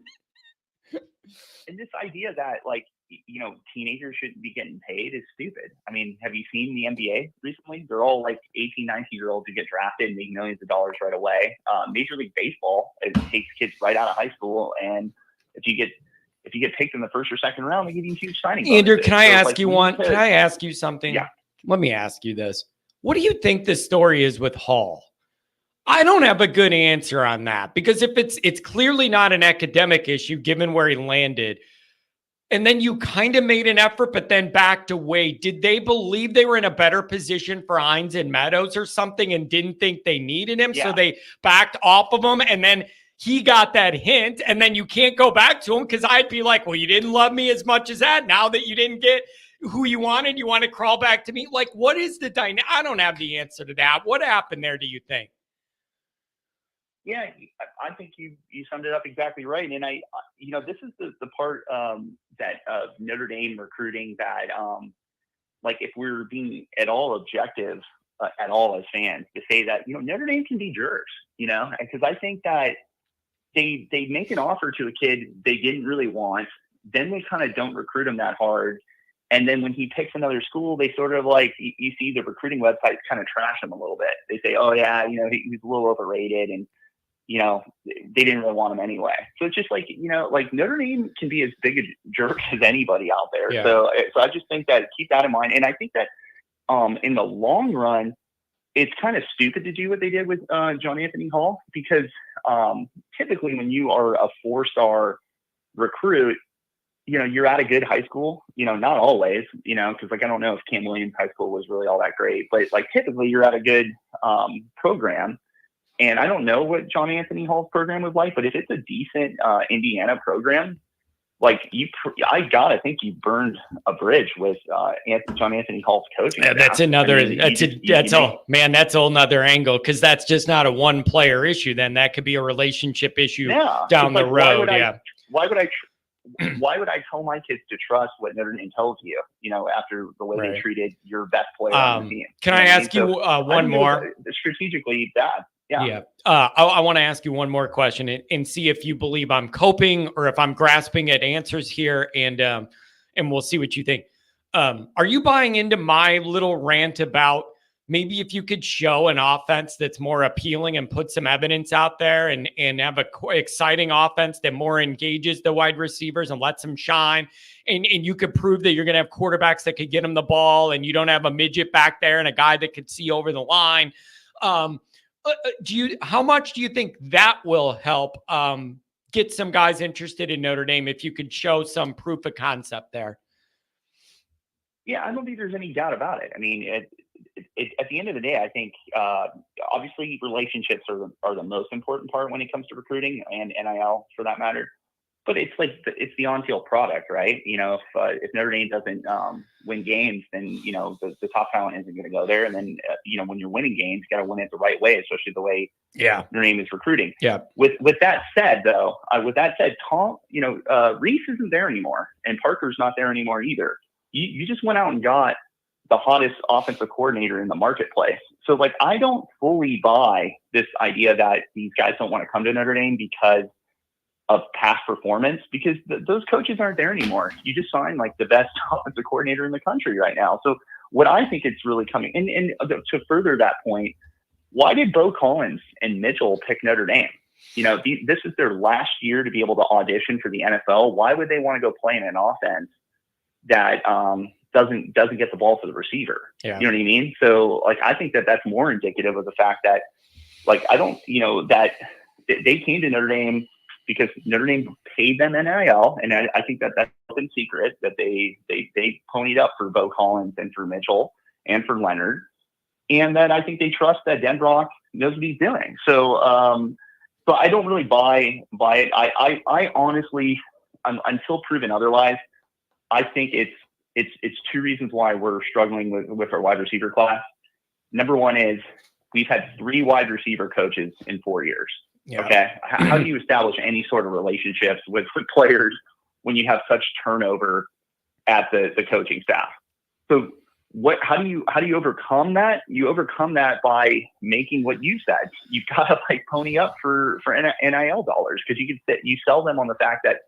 And this idea that, like, you know, teenagers shouldn't be getting paid is stupid. I mean, have you seen the NBA recently? They're all like 18, 19-year-olds who get drafted and make millions of dollars right away. Major League Baseball, it takes kids right out of high school, and if you get picked in the first or second round, they give you huge signing bonuses. Andrew, can I ask you one? Can I ask you something? Yeah. Let me ask you this. What do you think the story is with Hall? I don't have a good answer on that, because if it's clearly not an academic issue given where he landed, and then you kind of made an effort but then backed away. Did they believe they were in a better position for Hines and Meadows or something and didn't think they needed him? Yeah. So they backed off of him, and then he got that hint, and then you can't go back to him, because I'd be like, well, you didn't love me as much as that. Now that you didn't get who you wanted, you want to crawl back to me? Like, what is the dynamic? I don't have the answer to that. What happened there, do you think? Yeah, I think you summed it up exactly right. And this is the part that Notre Dame recruiting that, like, if we're being at all objective at all as fans, to say that, you know, Notre Dame can be jerks, you know, because I think that they make an offer to a kid they didn't really want, then they kind of don't recruit him that hard. And then when he picks another school, they sort of like, you see the recruiting websites kind of trash him a little bit. They say, oh yeah, you know, he's a little overrated, and, you know, they didn't really want him anyway. So it's just like, you know, like Notre Dame can be as big a jerk as anybody out there. Yeah. So I just think that, keep that in mind. And I think that in the long run, it's kind of stupid to do what they did with John Anthony Hall, because typically when you are a 4-star recruit, you know, you're at a good high school, you know, not always, you know, because like, I don't know if Cam Williams High School was really all that great, but like typically you're at a good program. And I don't know what John Anthony Hall's program was like, but if it's a decent Indiana program, like I gotta think you burned a bridge with John Anthony Hall's coaching. Yeah, that's another. I mean, that's a whole nother angle, because that's just not a one player issue. Then that could be a relationship issue down the road. Why would I tell my kids to trust what Notre Dame tells you? You know, after the way they treated your best player on the team. Can I ask you one more? Strategically bad. Yeah. I want to ask you one more question and see if you believe I'm coping or if I'm grasping at answers here, and we'll see what you think. Are you buying into my little rant about maybe if you could show an offense that's more appealing and put some evidence out there and have a exciting offense that more engages the wide receivers and lets them shine, and you could prove that you're going to have quarterbacks that could get them the ball, and you don't have a midget back there and a guy that could see over the line. how much do you think that will help get some guys interested in Notre Dame if you could show some proof of concept there? Yeah, I don't think there's any doubt about it. I mean, at the end of the day, I think obviously relationships are the most important part when it comes to recruiting and NIL for that matter. But it's like it's the on-field product, right? You know, if Notre Dame doesn't win games, then you know the top talent isn't going to go there. And then you know when you're winning games, you got to win it the right way, especially the way Notre Dame is recruiting. Yeah. With that said, though, Tom, you know, Reese isn't there anymore, and Parker's not there anymore either. You just went out and got the hottest offensive coordinator in the marketplace. So like I don't fully buy this idea that these guys don't want to come to Notre Dame because of past performance, because those coaches aren't there anymore. You just signed like the best offensive coordinator in the country right now. So what I think it's really coming and to further that point, why did Bo Collins and Mitchell pick Notre Dame? You know, this is their last year to be able to audition for the NFL. Why would they want to go play in an offense that doesn't get the ball to the receiver? Yeah. You know what I mean? So like, I think that's more indicative of the fact that like, I don't, you know, that they came to Notre Dame because Notre Dame paid them NIL. And I think that's open secret that they ponied up for Bo Collins and for Mitchell and for Leonard. And that I think they trust that Denbrock knows what he's doing. So, so I don't really buy it. I honestly, until proven otherwise, I think it's two reasons why we're struggling with our wide receiver class. Number one is we've had 3 wide receiver coaches in 4 years. Yeah. Okay. How do you establish any sort of relationships with players when you have such turnover at the coaching staff? So how do you overcome that? You overcome that by making what you said. You've got to like pony up for NIL dollars, because you sell them on the fact that,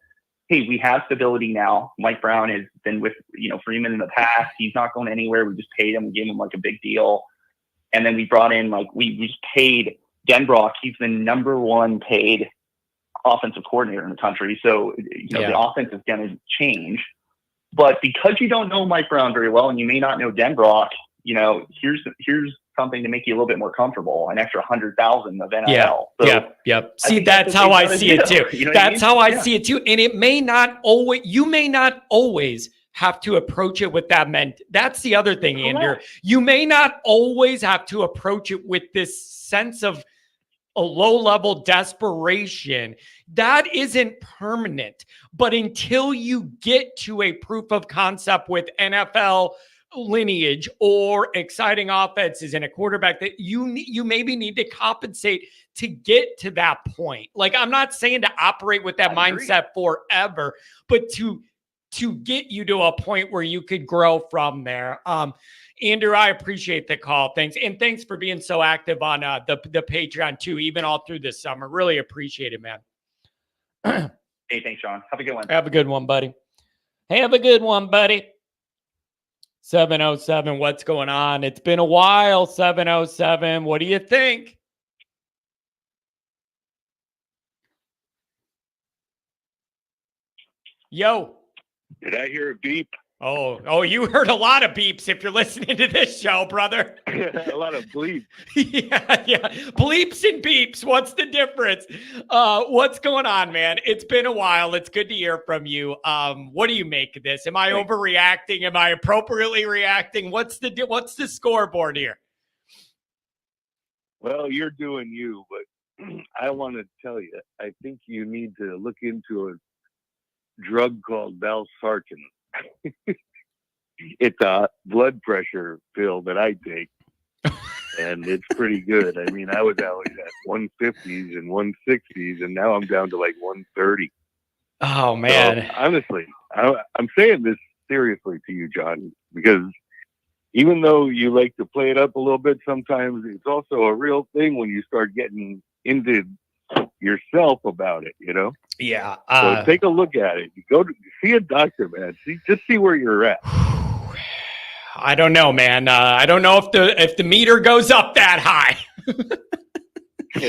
hey, we have stability now. Mike Brown has been with, you know, Freeman in the past. He's not going anywhere. We just paid him. We gave him like a big deal. And then we brought in, like, we just paid Denbrock. He's the number 1 paid offensive coordinator in the country. So, you know, the offense is going to change. But because you don't know Mike Brown very well, and you may not know Denbrock, you know, here's something to make you a little bit more comfortable, an extra 100,000 of NIL. Yeah. So yep. See, that's how I see it too. You know that's how I see it too. And you may not always have to approach it with that that's the other thing, Andrew. You may not always have to approach it with this sense of a low-level desperation. That isn't permanent. But until you get to a proof of concept with NFL lineage or exciting offenses and a quarterback, that you maybe need to compensate to get to that point. Like, I'm not saying to operate with that mindset forever, but to get you to a point where you could grow from there. Andrew, I appreciate the call. Thanks. And thanks for being so active on the Patreon too, even all through this summer. Really appreciate it, man. Hey, thanks, Sean. Have a good one. Have a good one, buddy. Have a good one, buddy. 707, what's going on? It's been a while, 707. What do you think? Yo. Did I hear a beep? Oh, you heard a lot of beeps if you're listening to this show, brother. A lot of bleeps. Yeah. Bleeps and beeps. What's the difference? What's going on, man? It's been a while. It's good to hear from you. What do you make of this? Am I overreacting? Am I appropriately reacting? What's the scoreboard here? Well, you're doing you, but I want to tell you, I think you need to look into a drug called valsartan. It's a blood pressure pill that I take, and it's pretty good. I mean, I was always at 150s and 160s, and now I'm down to like 130. Oh, man. So, honestly, I'm saying this seriously to you, John, because even though you like to play it up a little bit sometimes, it's also a real thing when you start getting into yourself about it, you know? Yeah. So take a look at it. You go to see a doctor, man. Just see where you're at. I don't know, man. I don't know if the meter goes up that high.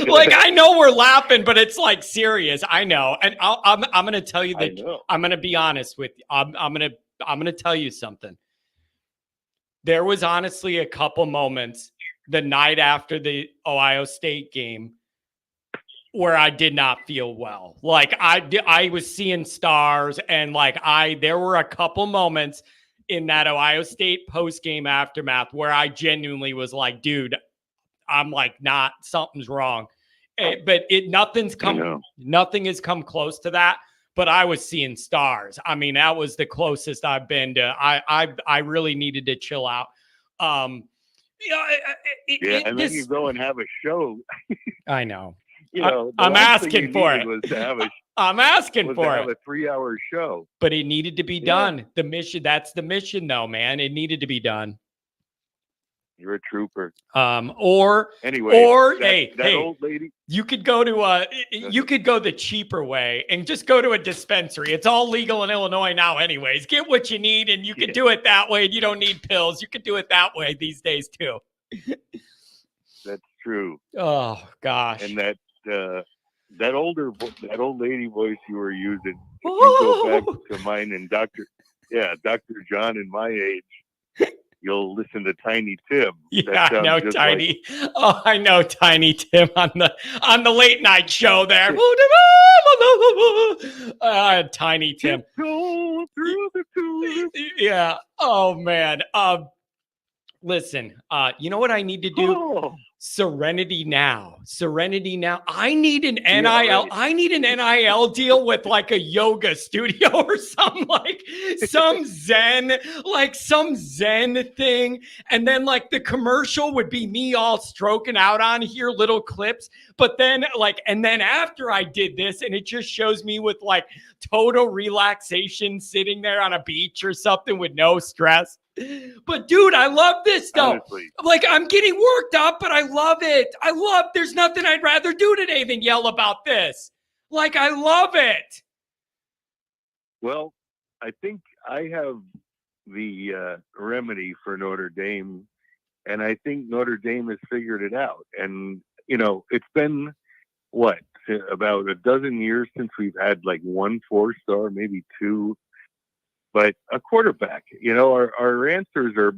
Like, I know we're laughing, but it's like serious. I know. And I'm going to tell you that I'm going to be honest with you. I'm going to tell you something. There was honestly a couple moments the night after the Ohio State game where I did not feel well. Like I was seeing stars, and like there were a couple moments in that Ohio State post-game aftermath where I genuinely was like, dude, I'm like, something's wrong. But nothing has come close to that. But I was seeing stars. I mean, that was the closest I've been to. I really needed to chill out. And then you go and have a show. I know. I'm asking for it. I'm asking for it. A 3-hour show. But it needed to be done. The mission. That's the mission, though, man. It needed to be done. You're a trooper. Hey, old lady. You could go to you could go the cheaper way and just go to a dispensary. It's all legal in Illinois now, anyways. Get what you need, and you can do it that way. You don't need pills. You can do it that way these days too. That's true. Oh gosh. And that old lady voice you were using. If you go back to mine and Dr. John and my age. You'll listen to Tiny Tim. Yeah, I know Tiny. I know Tiny Tim on the late night show there. Tiny Tim. Yeah. Oh man. Listen. You know what I need to do? Serenity now. I need an NIL. I need an NIL deal with like a yoga studio or something, like some Zen thing. And then like the commercial would be me all stroking out on here, little clips. But then and then after I did this, and it just shows me with like total relaxation sitting there on a beach or something with no stress. But dude, I love this stuff. Honestly. Like I'm getting worked up, but I love it. There's nothing I'd rather do today than yell about this. Like I love it. Well, I think I have the remedy for Notre Dame, and I think Notre Dame has figured it out. And it's been about a dozen years since we've had like 1 4-star, maybe 2. But a quarterback, our answers are,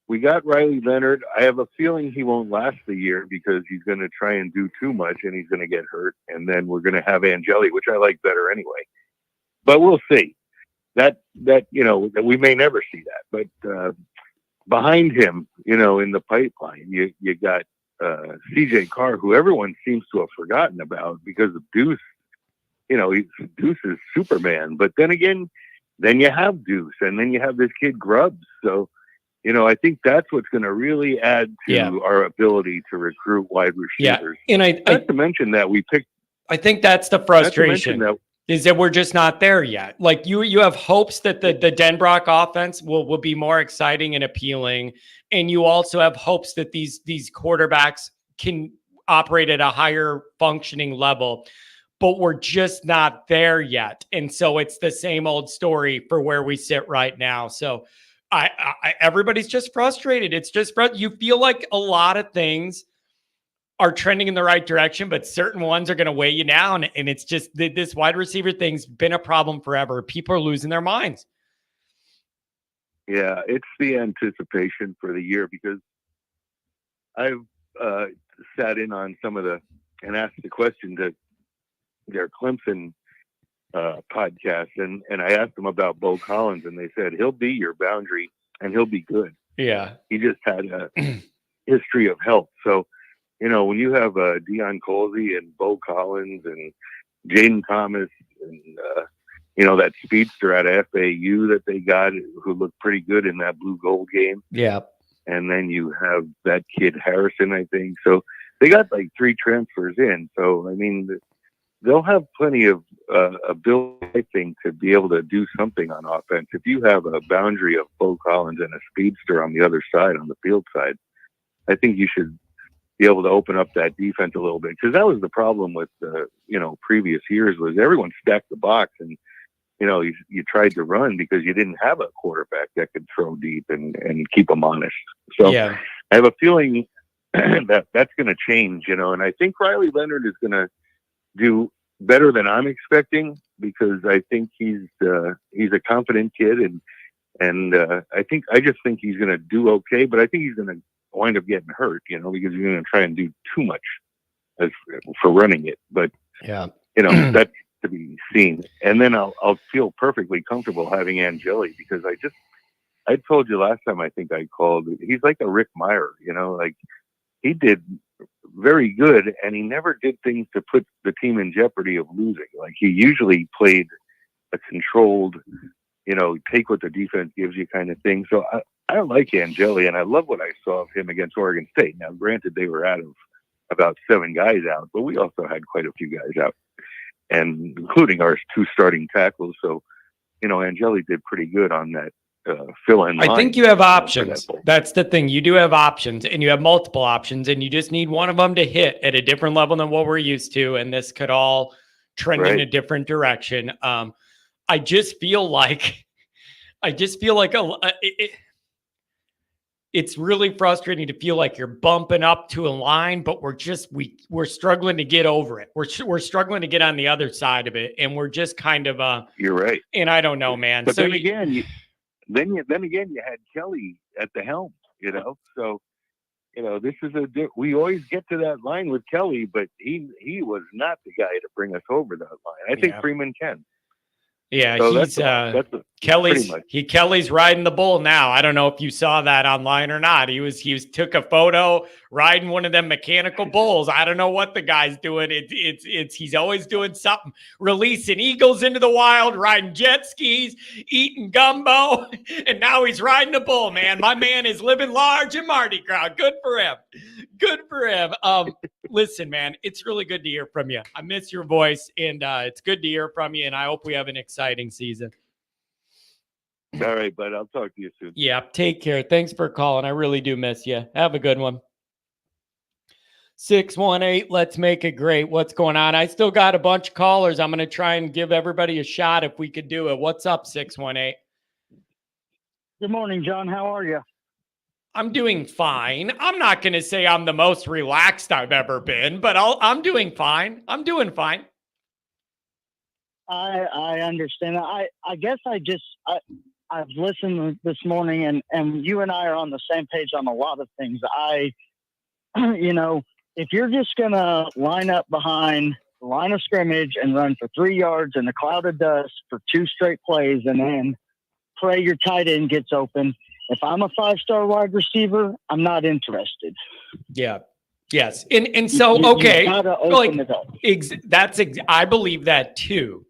we got Riley Leonard. I have a feeling he won't last the year because he's going to try and do too much and he's going to get hurt. And then we're going to have Angeli, which I like better anyway. But we'll see. That we may never see that. But behind him, in the pipeline, you got CJ Carr, who everyone seems to have forgotten about because of Deuce. Deuce is Superman. But then again, then you have Deuce, and then you have this kid Grubbs. So, I think that's what's going to really add to our ability to recruit wide receivers. Yeah, and not to mention that we picked. I think that's the frustration. Is that we're just not there yet. Like you have hopes that the Denbrock offense will be more exciting and appealing, and you also have hopes that these quarterbacks can operate at a higher functioning level. But we're just not there yet. And so it's the same old story for where we sit right now. So everybody's just frustrated. It's just, you feel like a lot of things are trending in the right direction, but certain ones are going to weigh you down. And it's just this wide receiver thing's been a problem forever. People are losing their minds. Yeah, it's the anticipation for the year because I've sat in on some of and asked the question to their Clemson podcast, and I asked them about Bo Collins, and they said he'll be your boundary and he'll be good. Yeah, he just had a history of health. So, when you have Deion Colsey and Bo Collins and Jaden Thomas and that speedster out of FAU that they got who looked pretty good in that blue gold game. Yeah, and then you have that kid Harrison, I think. So they got like 3 transfers in. So I mean, they'll have plenty of ability, I think, to be able to do something on offense. If you have a boundary of Bo Collins and a speedster on the other side, on the field side, I think you should be able to open up that defense a little bit. Because that was the problem with, previous years was everyone stacked the box and, you tried to run because you didn't have a quarterback that could throw deep and keep them honest. So I have a feeling that that's going to change, and I think Riley Leonard is going to do better than I'm expecting because I think he's a confident kid and I just think he's going to do okay, but I think he's going to wind up getting hurt, you know, because you're going to try and do too much for running it. But, Yeah. you know, that's to be seen. And then I'll feel perfectly comfortable having Angeli, because I told you last time, I think I called, he's like a Rick Meyer, you know, like he did very good, and he never did things to put the team in jeopardy of losing. Like he usually played a controlled, you know, take what the defense gives you kind of thing. So I like Angeli, and I love what I saw of him against Oregon State. Now, granted, they were out of about 7 guys out, but we also had quite a few guys out, and including our 2 starting tackles. So, you know, Angeli did pretty good on that fill-in line. I think you have options. That's the thing. You do have options, and you have multiple options, and you just need one of them to hit at a different level than what we're used to, and this could all trend in a different direction. I just feel like it's really frustrating to feel like you're bumping up to a line, but we're struggling to get over it. We're struggling to get on the other side of it, and we're just kind of You're right. And I don't know, man. But so then again, you had Kelly at the helm, you know. So, you know, this is we always get to that line with Kelly, but he was not the guy to bring us over that line. I think Freeman can. Yeah, so he's Kelly's riding the bull now. I don't know if you saw that online or not. He took a photo riding one of them mechanical bulls. I don't know what the guy's doing. He's always doing something, releasing eagles into the wild, riding jet skis, eating gumbo, and now he's riding a bull, man. My man is living large in Mardi Gras. Good for him. Good for him. Listen, man, it's really good to hear from you. I miss your voice, and it's good to hear from you, and I hope we have an exciting season. All right, bud. I'll talk to you soon. Yeah, take care. Thanks for calling. I really do miss you. Have a good one. 618, let's make it great. What's going on? I still got a bunch of callers. I'm going to try and give everybody a shot if we could do it. What's up, 618? Good morning, John. How are you? I'm doing fine. I'm not going to say I'm the most relaxed I've ever been, but I'm doing fine. I'm doing fine. I understand. I guess I've listened this morning, and you and I are on the same page on a lot of things. You know, if you're just going to line up behind the line of scrimmage and run for 3 yards in a cloud of dust for 2 straight plays and then pray your tight end gets open, if I'm a 5-star wide receiver, I'm not interested. Yeah. Yes. And so, okay. I believe that too.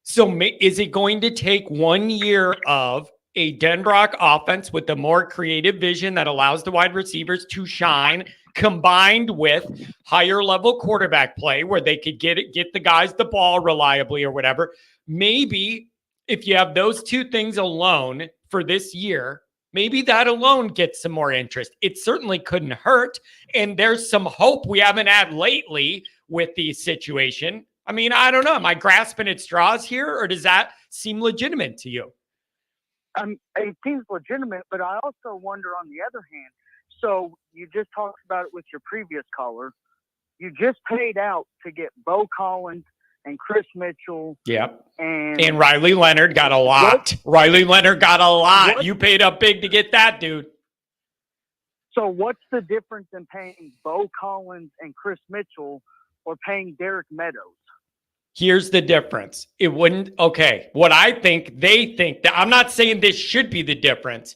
So is it going to take 1 year of a Denbrock offense with a more creative vision that allows the wide receivers to shine, combined with higher level quarterback play where they could get the guys the ball reliably or whatever? Maybe if you have those 2 things alone for this year, maybe that alone gets some more interest. It certainly couldn't hurt. And there's some hope we haven't had lately with the situation. I mean, I don't know. Am I grasping at straws here, or does that seem legitimate to you? It seems legitimate, but I also wonder on the other hand, so you just talked about it with your previous caller. You just paid out to get Bo Collins and Chris Mitchell. Yep. And Riley Leonard got a lot. Riley Leonard got a lot. You paid up big to get that, dude. So what's the difference in paying Bo Collins and Chris Mitchell or paying Derek Meadows? Here's the difference. It wouldn't, okay. What I think, they think that, I'm not saying this should be the difference,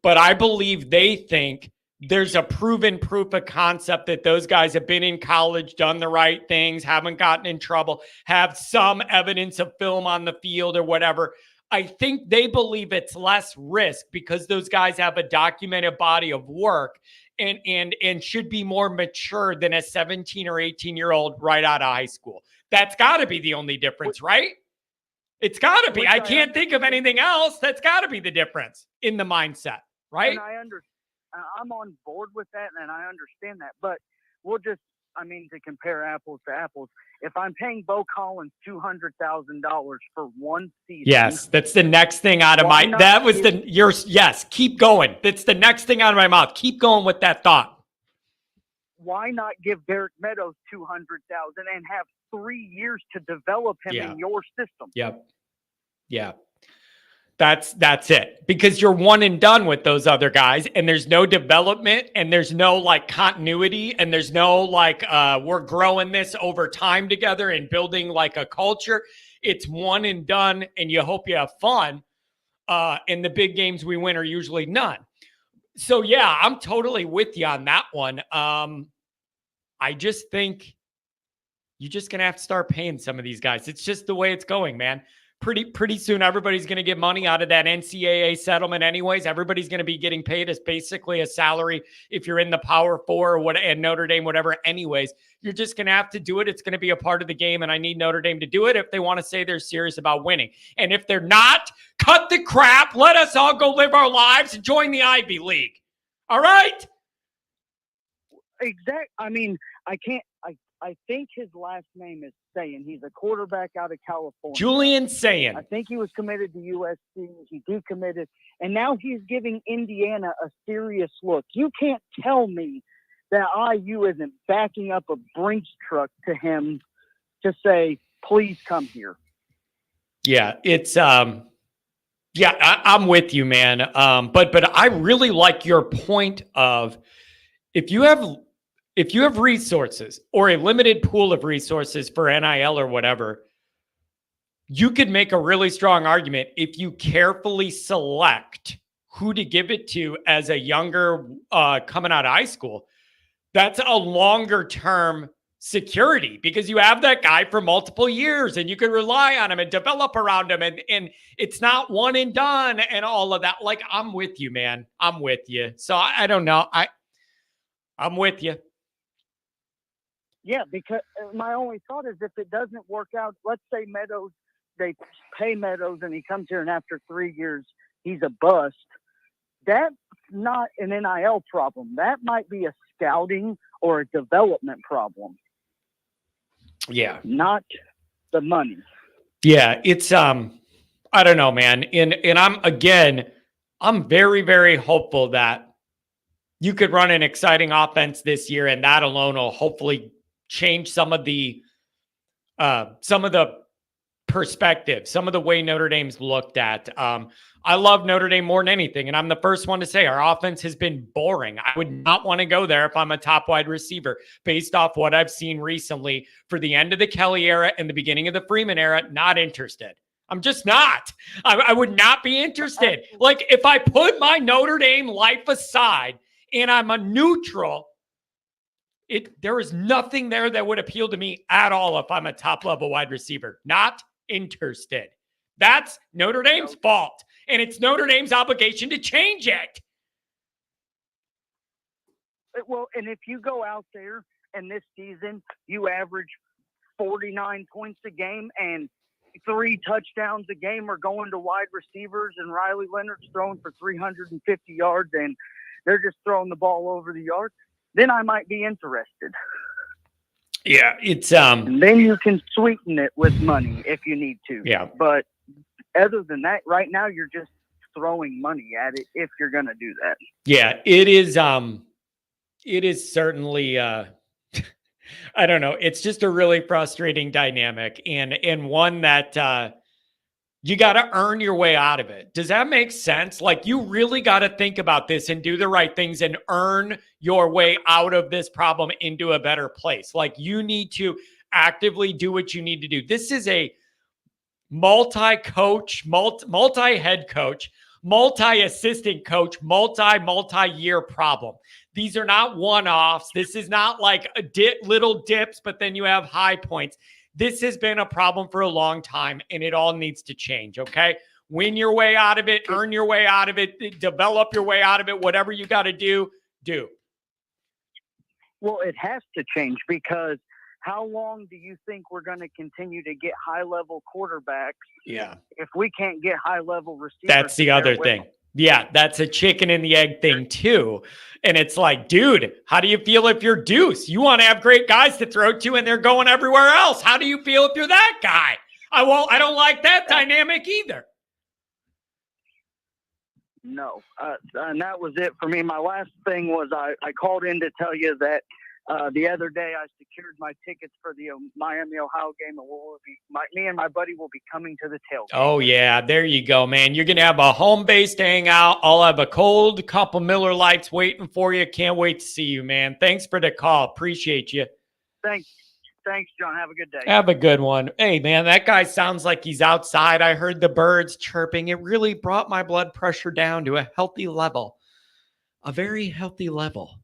but I believe they think there's a proven proof of concept that those guys have been in college, done the right things, haven't gotten in trouble, have some evidence of film on the field or whatever. I think they believe it's less risk because those guys have a documented body of work and should be more mature than a 17 or 18-year-old right out of high school. That's got to be the only difference, right? It's got to be. I can't think of anything else. That's got to be the difference in the mindset, right? And I'm on board with that, and I understand that. But we'll just, to compare apples to apples, if I'm paying Bo Collins $200,000 for one season. Yes, that's the next thing out of my, yes, keep going. That's the next thing out of my mouth. Keep going with that thought. Why not give Derek Meadows $200,000 and have 3 years to develop him in your system? Yep. Yeah. That's it. Because you're one and done with those other guys, and there's no development, and there's no like continuity, and there's no like we're growing this over time together and building like a culture. It's one and done, and you hope you have fun. And the big games we win are usually none. So yeah, I'm totally with you on that one. I just think you're just gonna have to start paying some of these guys. It's just the way it's going, man. Pretty soon, everybody's going to get money out of that NCAA settlement anyways. Everybody's going to be getting paid as basically a salary if you're in the Power Four or what, and Notre Dame, whatever. Anyways, you're just going to have to do it. It's going to be a part of the game, and I need Notre Dame to do it if they want to say they're serious about winning. And if they're not, cut the crap. Let us all go live our lives and join the Ivy League. All right? Exactly. I mean, I think his last name is Sayin. He's a quarterback out of California. Julian Sayin. I think he was committed to USC. He decommitted. And now he's giving Indiana a serious look. You can't tell me that IU isn't backing up a Brinks truck to him to say, please come here. Yeah, it's I'm with you, man. But I really like your point of if you have resources or a limited pool of resources for NIL or whatever, you could make a really strong argument if you carefully select who to give it to as a younger coming out of high school. That's a longer term security because you have that guy for multiple years and you can rely on him and develop around him. And it's not one and done and all of that. Like, I'm with you, man. I'm with you. So I don't know. I'm with you. Yeah, because my only thought is if it doesn't work out, let's say Meadows, they pay Meadows and he comes here and after 3 years, he's a bust. That's not an NIL problem. That might be a scouting or a development problem. Yeah. Not the money. Yeah. It's, I don't know, man. And I'm very, very hopeful that you could run an exciting offense this year, and that alone will hopefully change some of the perspective, some of the way Notre Dame's looked at. I love Notre Dame more than anything, and I'm the first one to say our offense has been boring. I would not want to go there if I'm a top wide receiver based off what I've seen recently for the end of the Kelly era and the beginning of the Freeman era. Not interested. I'm just not. I would not be interested. Like, if I put my Notre Dame life aside and I'm a neutral, there is nothing there that would appeal to me at all if I'm a top-level wide receiver. Not interested. That's Notre Dame's fault, and it's Notre Dame's obligation to change it. Well, and if you go out there and this season you average 49 points a game and 3 touchdowns a game are going to wide receivers and Riley Leonard's throwing for 350 yards and they're just throwing the ball over the yard, then I might be interested. Yeah, it's and then you can sweeten it with money if you need to. Yeah. But other than that, right now you're just throwing money at it if you're gonna do that. Yeah, it is certainly I don't know. It's just a really frustrating dynamic and one that you got to earn your way out of it. Does that make sense? Like, you really got to think about this and do the right things and earn your way out of this problem into a better place. Like, you need to actively do what you need to do. This is a multi-coach, multi-head coach, multi-assistant coach, multi-year problem. These are not one-offs. This is not like little dips, but then you have high points. This has been a problem for a long time, and it all needs to change, okay? Win your way out of it, earn your way out of it, develop your way out of it, whatever you got to do. Well, it has to change because how long do you think we're going to continue to get high-level quarterbacks? Yeah. If we can't get high-level receivers. That's the other thing. Yeah, that's a chicken and the egg thing too. And it's like, dude, how do you feel if you're Deuce? You want to have great guys to throw to and they're going everywhere else. How do you feel if you're that guy? I don't like that dynamic either. No. And that was it for me. My last thing was I called in to tell you that the other day I secured my tickets for the Miami, Ohio game, and me and my buddy will be coming to the tailgate. Oh, yeah. There you go, man. You're going to have a home base to hang out. I'll have a cold cup of Miller Lights waiting for you. Can't wait to see you, man. Thanks for the call. Appreciate you. Thanks, John. Have a good day. Have a good one. Hey, man, that guy sounds like he's outside. I heard the birds chirping. It really brought my blood pressure down to a healthy level, a very healthy level.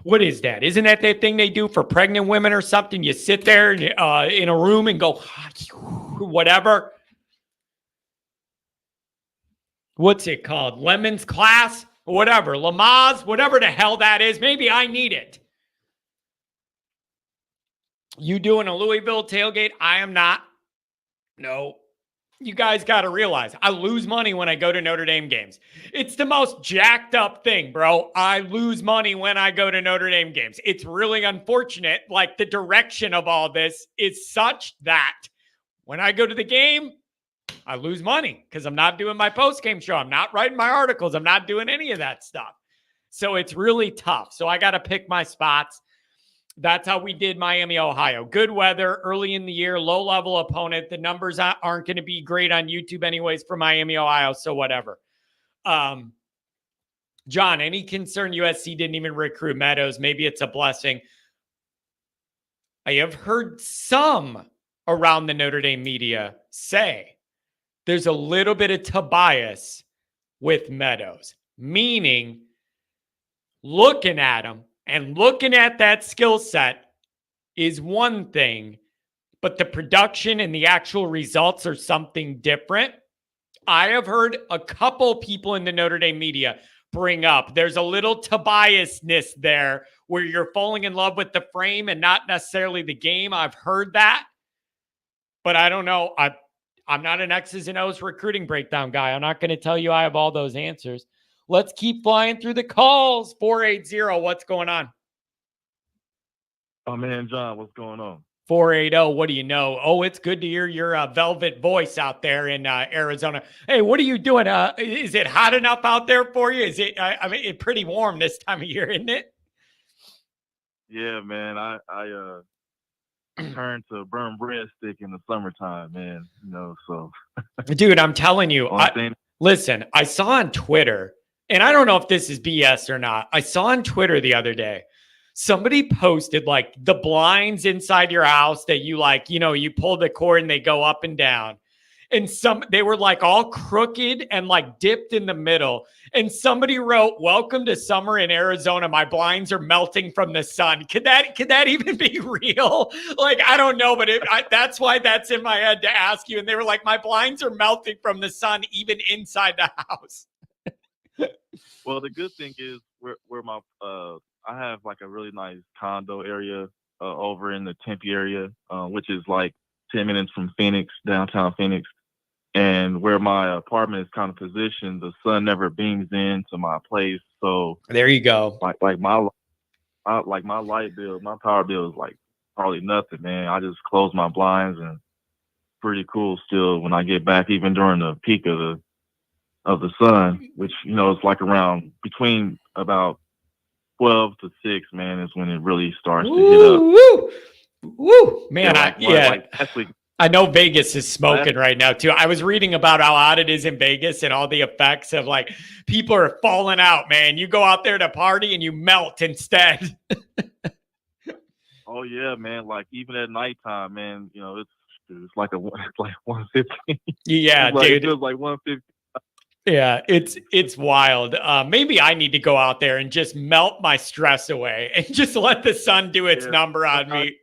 What is that? Isn't that thing they do for pregnant women or something? You sit there in a room and go, whatever. What's it called? Lemon's class? Whatever. Lamaze? Whatever the hell that is. Maybe I need it. You doing a Louisville tailgate? I am not. No. You guys got to realize I lose money when I go to Notre Dame games. It's the most jacked up thing, bro. I lose money when I go to Notre Dame games. It's really unfortunate. Like, the direction of all this is such that when I go to the game, I lose money because I'm not doing my post-game show. I'm not writing my articles. I'm not doing any of that stuff. So it's really tough. So I got to pick my spots. That's how we did Miami, Ohio. Good weather early in the year, low-level opponent. The numbers aren't going to be great on YouTube anyways for Miami, Ohio, so whatever. John, any concern USC didn't even recruit Meadows? Maybe it's a blessing. I have heard some around the Notre Dame media say there's a little bit of Tobias with Meadows, meaning looking at him, and looking at that skill set is one thing, but the production and the actual results are something different. I have heard a couple people in the Notre Dame media bring up there's a little Tobias-ness there where you're falling in love with the frame and not necessarily the game. I've heard that, but I don't know. I'm not an X's and O's recruiting breakdown guy. I'm not going to tell you I have all those answers. Let's keep flying through the calls. 480, what's going on? Oh, man, John, what's going on? 480, what do you know? Oh, it's good to hear your velvet voice out there in Arizona. Hey, what are you doing? Is it hot enough out there for you? Is it, I mean, it's pretty warm this time of year, isn't it? Yeah, man, I turned to burn breadstick in the summertime, man, you know, so. Dude, I'm telling you, listen, I saw on Twitter, and I don't know if this is BS or not. I saw on Twitter the other day, somebody posted like the blinds inside your house that you like, you know, you pull the cord and they go up and down. And they were like all crooked and like dipped in the middle. And somebody wrote, "Welcome to summer in Arizona. My blinds are melting from the sun." Could that even be real? Like, I don't know, but that's why that's in my head to ask you. And they were like, "My blinds are melting from the sun, even inside the house." Well, the good thing is where my I have like a really nice condo area over in the Tempe area, which is like 10 minutes from Phoenix, downtown Phoenix. And where my apartment is kind of positioned, the sun never beams into my place. So there you go. Like my light bill, my power bill is like hardly nothing, man. I just close my blinds and pretty cool still when I get back, even during the peak of the sun, which, you know, it's like around between about 12 to 6, man, is when it really starts to hit up. Woo, man. Yeah, I know Vegas is smoking right now too. I was reading about how hot it is in Vegas and all the effects of like people are falling out, man. You go out there to party and you melt instead. Oh yeah, man. Like even at nighttime, man, you know, it's like 150. Yeah, dude. It feels like 150. Yeah, it's wild. Maybe I need to go out there and just melt my stress away and just let the sun do its number on me.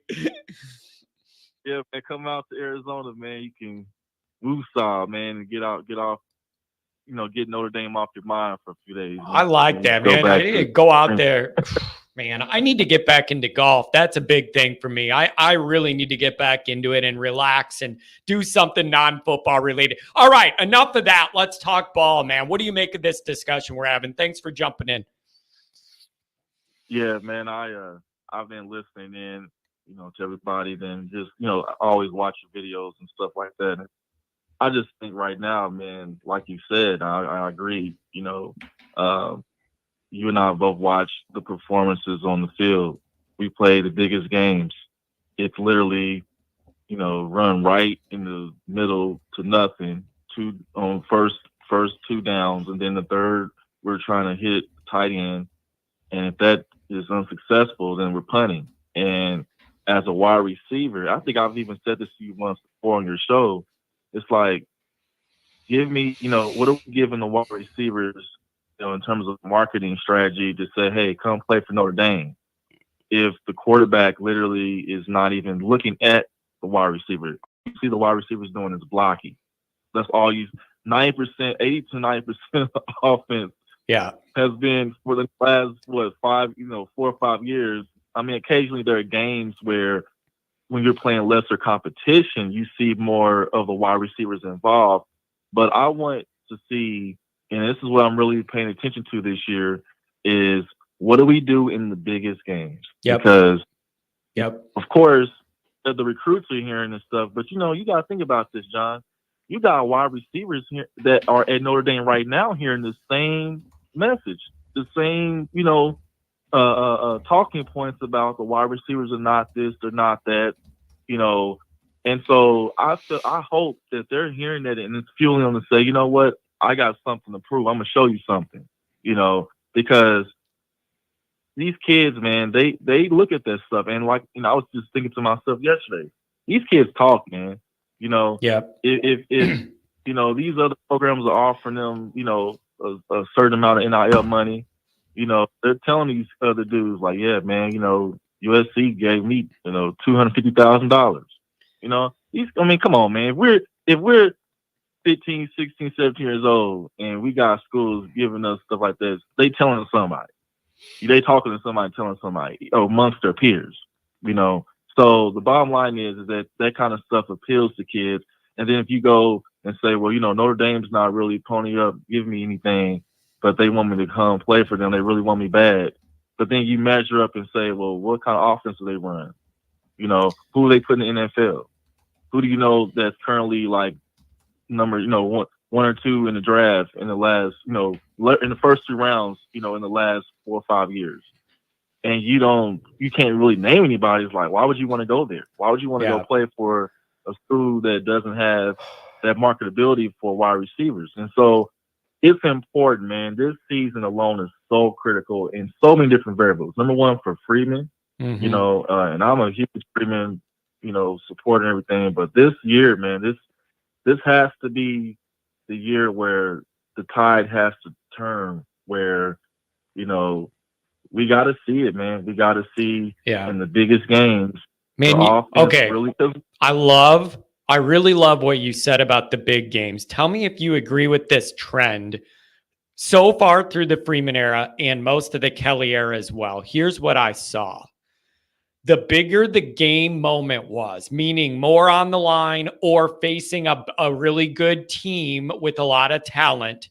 Yeah, man, come out to Arizona, man. You can woosah, man, and get off, you know, get Notre Dame off your mind for a few days. I like that, man. I need to go out there. Man, I need to get back into golf. That's a big thing for me. I really need to get back into it and relax and do something non-football related. All right, enough of that. Let's talk ball, man. What do you make of this discussion we're having? Thanks for jumping in. Yeah, man, I've been listening in, you know, to everybody. Then just, you know, I always watch your videos and stuff like that. I just think right now, man, like you said, I agree. Uh, you and I both watched the performances on the field. We play the biggest games. It's literally, run right in the middle to nothing, two on first two downs, and then the third we're trying to hit tight end. And if that is unsuccessful, then we're punting. And as a wide receiver, I think I've even said this to you once before on your show. It's like, give me, what are we giving the wide receivers, in terms of marketing strategy to say, hey, come play for Notre Dame, if the quarterback literally is not even looking at the wide receiver. You see the wide receivers doing is blocking. That's all 90%, 80 to 90% of the offense has been for the last, 4 or 5 years. I mean, occasionally there are games where when you're playing lesser competition, you see more of the wide receivers involved. But I want to see, and this is what I'm really paying attention to this year, is what do we do in the biggest games? Because, of course, the recruits are hearing this stuff, but, you got to think about this, John. You got wide receivers here that are at Notre Dame right now hearing the same message, the same, talking points about the wide receivers are not this, they're not that, And so I hope that they're hearing that and it's fueling them to say, you know what, I got something to prove. I'm going to show you something, because these kids, man, they look at this stuff. And I was just thinking to myself yesterday, these kids talk, man. If these other programs are offering them, a certain amount of NIL money, they're telling these other dudes like, yeah, man, USC gave me, $250,000. Come on, man. If we're 15, 16, 17 years old and we got schools giving us stuff like this, they telling somebody. They talking to somebody, telling somebody, amongst their peers, So the bottom line is that kind of stuff appeals to kids. And then if you go and say, well, Notre Dame's not really pony up, give me anything, but they want me to come play for them. They really want me bad. But then you measure up and say, well, what kind of offense do they run? Who are they putting in the NFL? Who do you know that's currently like number, one or two in the draft in the last, in the first 2 rounds, in the last 4 or 5 years? And you can't really name anybody. It's like, why would you want to go there? Why would you want to go play for a school that doesn't have that marketability for wide receivers? And so it's important, man. This season alone is so critical in so many different variables. Number one, for Freeman, and I'm a huge Freeman, supporter and everything. But this year, man, this has to be the year where the tide has to turn, where, we got to see it, man. We got to see in the biggest games. Man, I really love what you said about the big games. Tell me if you agree with this trend so far through the Freeman era and most of the Kelly era as well. Here's what I saw. The bigger the game moment was, meaning more on the line or facing a really good team with a lot of talent,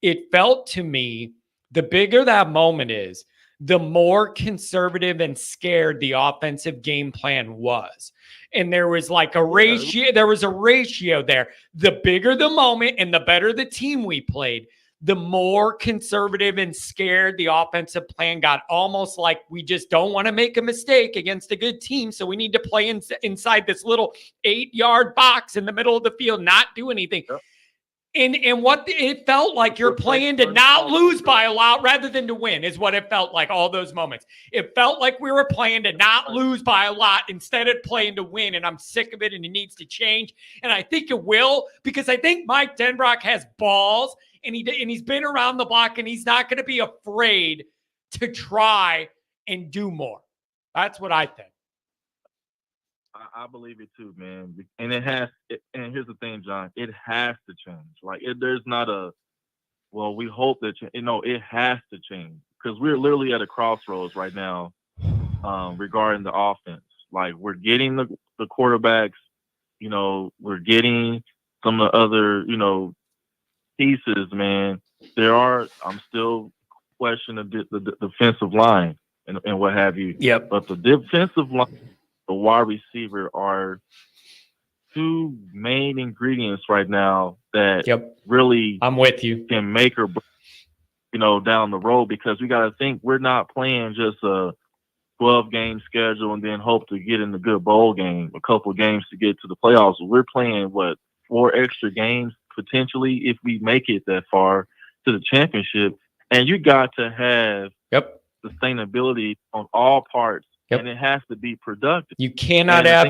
it felt to me the bigger that moment is, the more conservative and scared the offensive game plan was. And there was like a ratio. There was a ratio there. The bigger the moment and the better the team we played, the more conservative and scared the offensive plan got. Almost like we just don't want to make a mistake against a good team. So we need to play inside this little 8-yard box in the middle of the field, not do anything. Yep. And what it felt like, you're playing to not lose by a lot rather than to win, is what it felt like all those moments. It felt like we were playing to not lose by a lot instead of playing to win. And I'm sick of it, and it needs to change. And I think it will, because I think Mike Denbrock has balls, and he's been around the block, and he's not going to be afraid to try and do more. That's what I think. I believe it too, man. And and here's the thing, John, it has to change. Like, there's not we hope that, it has to change, because we're literally at a crossroads right now regarding the offense. Like, we're getting the quarterbacks, we're getting some of the other, pieces, man. I'm still questioning the defensive line and what have you. Yep. But the defensive line, the wide receiver are two main ingredients right now that Yep. really I'm with you. can make or break, down the road, because we got to think we're not playing just a 12-game schedule and then hope to get in the good bowl game, a couple of games to get to the playoffs. We're playing, 4 extra games potentially if we make it that far to the championship. And you got to have sustainability on all parts, and it has to be productive. You cannot have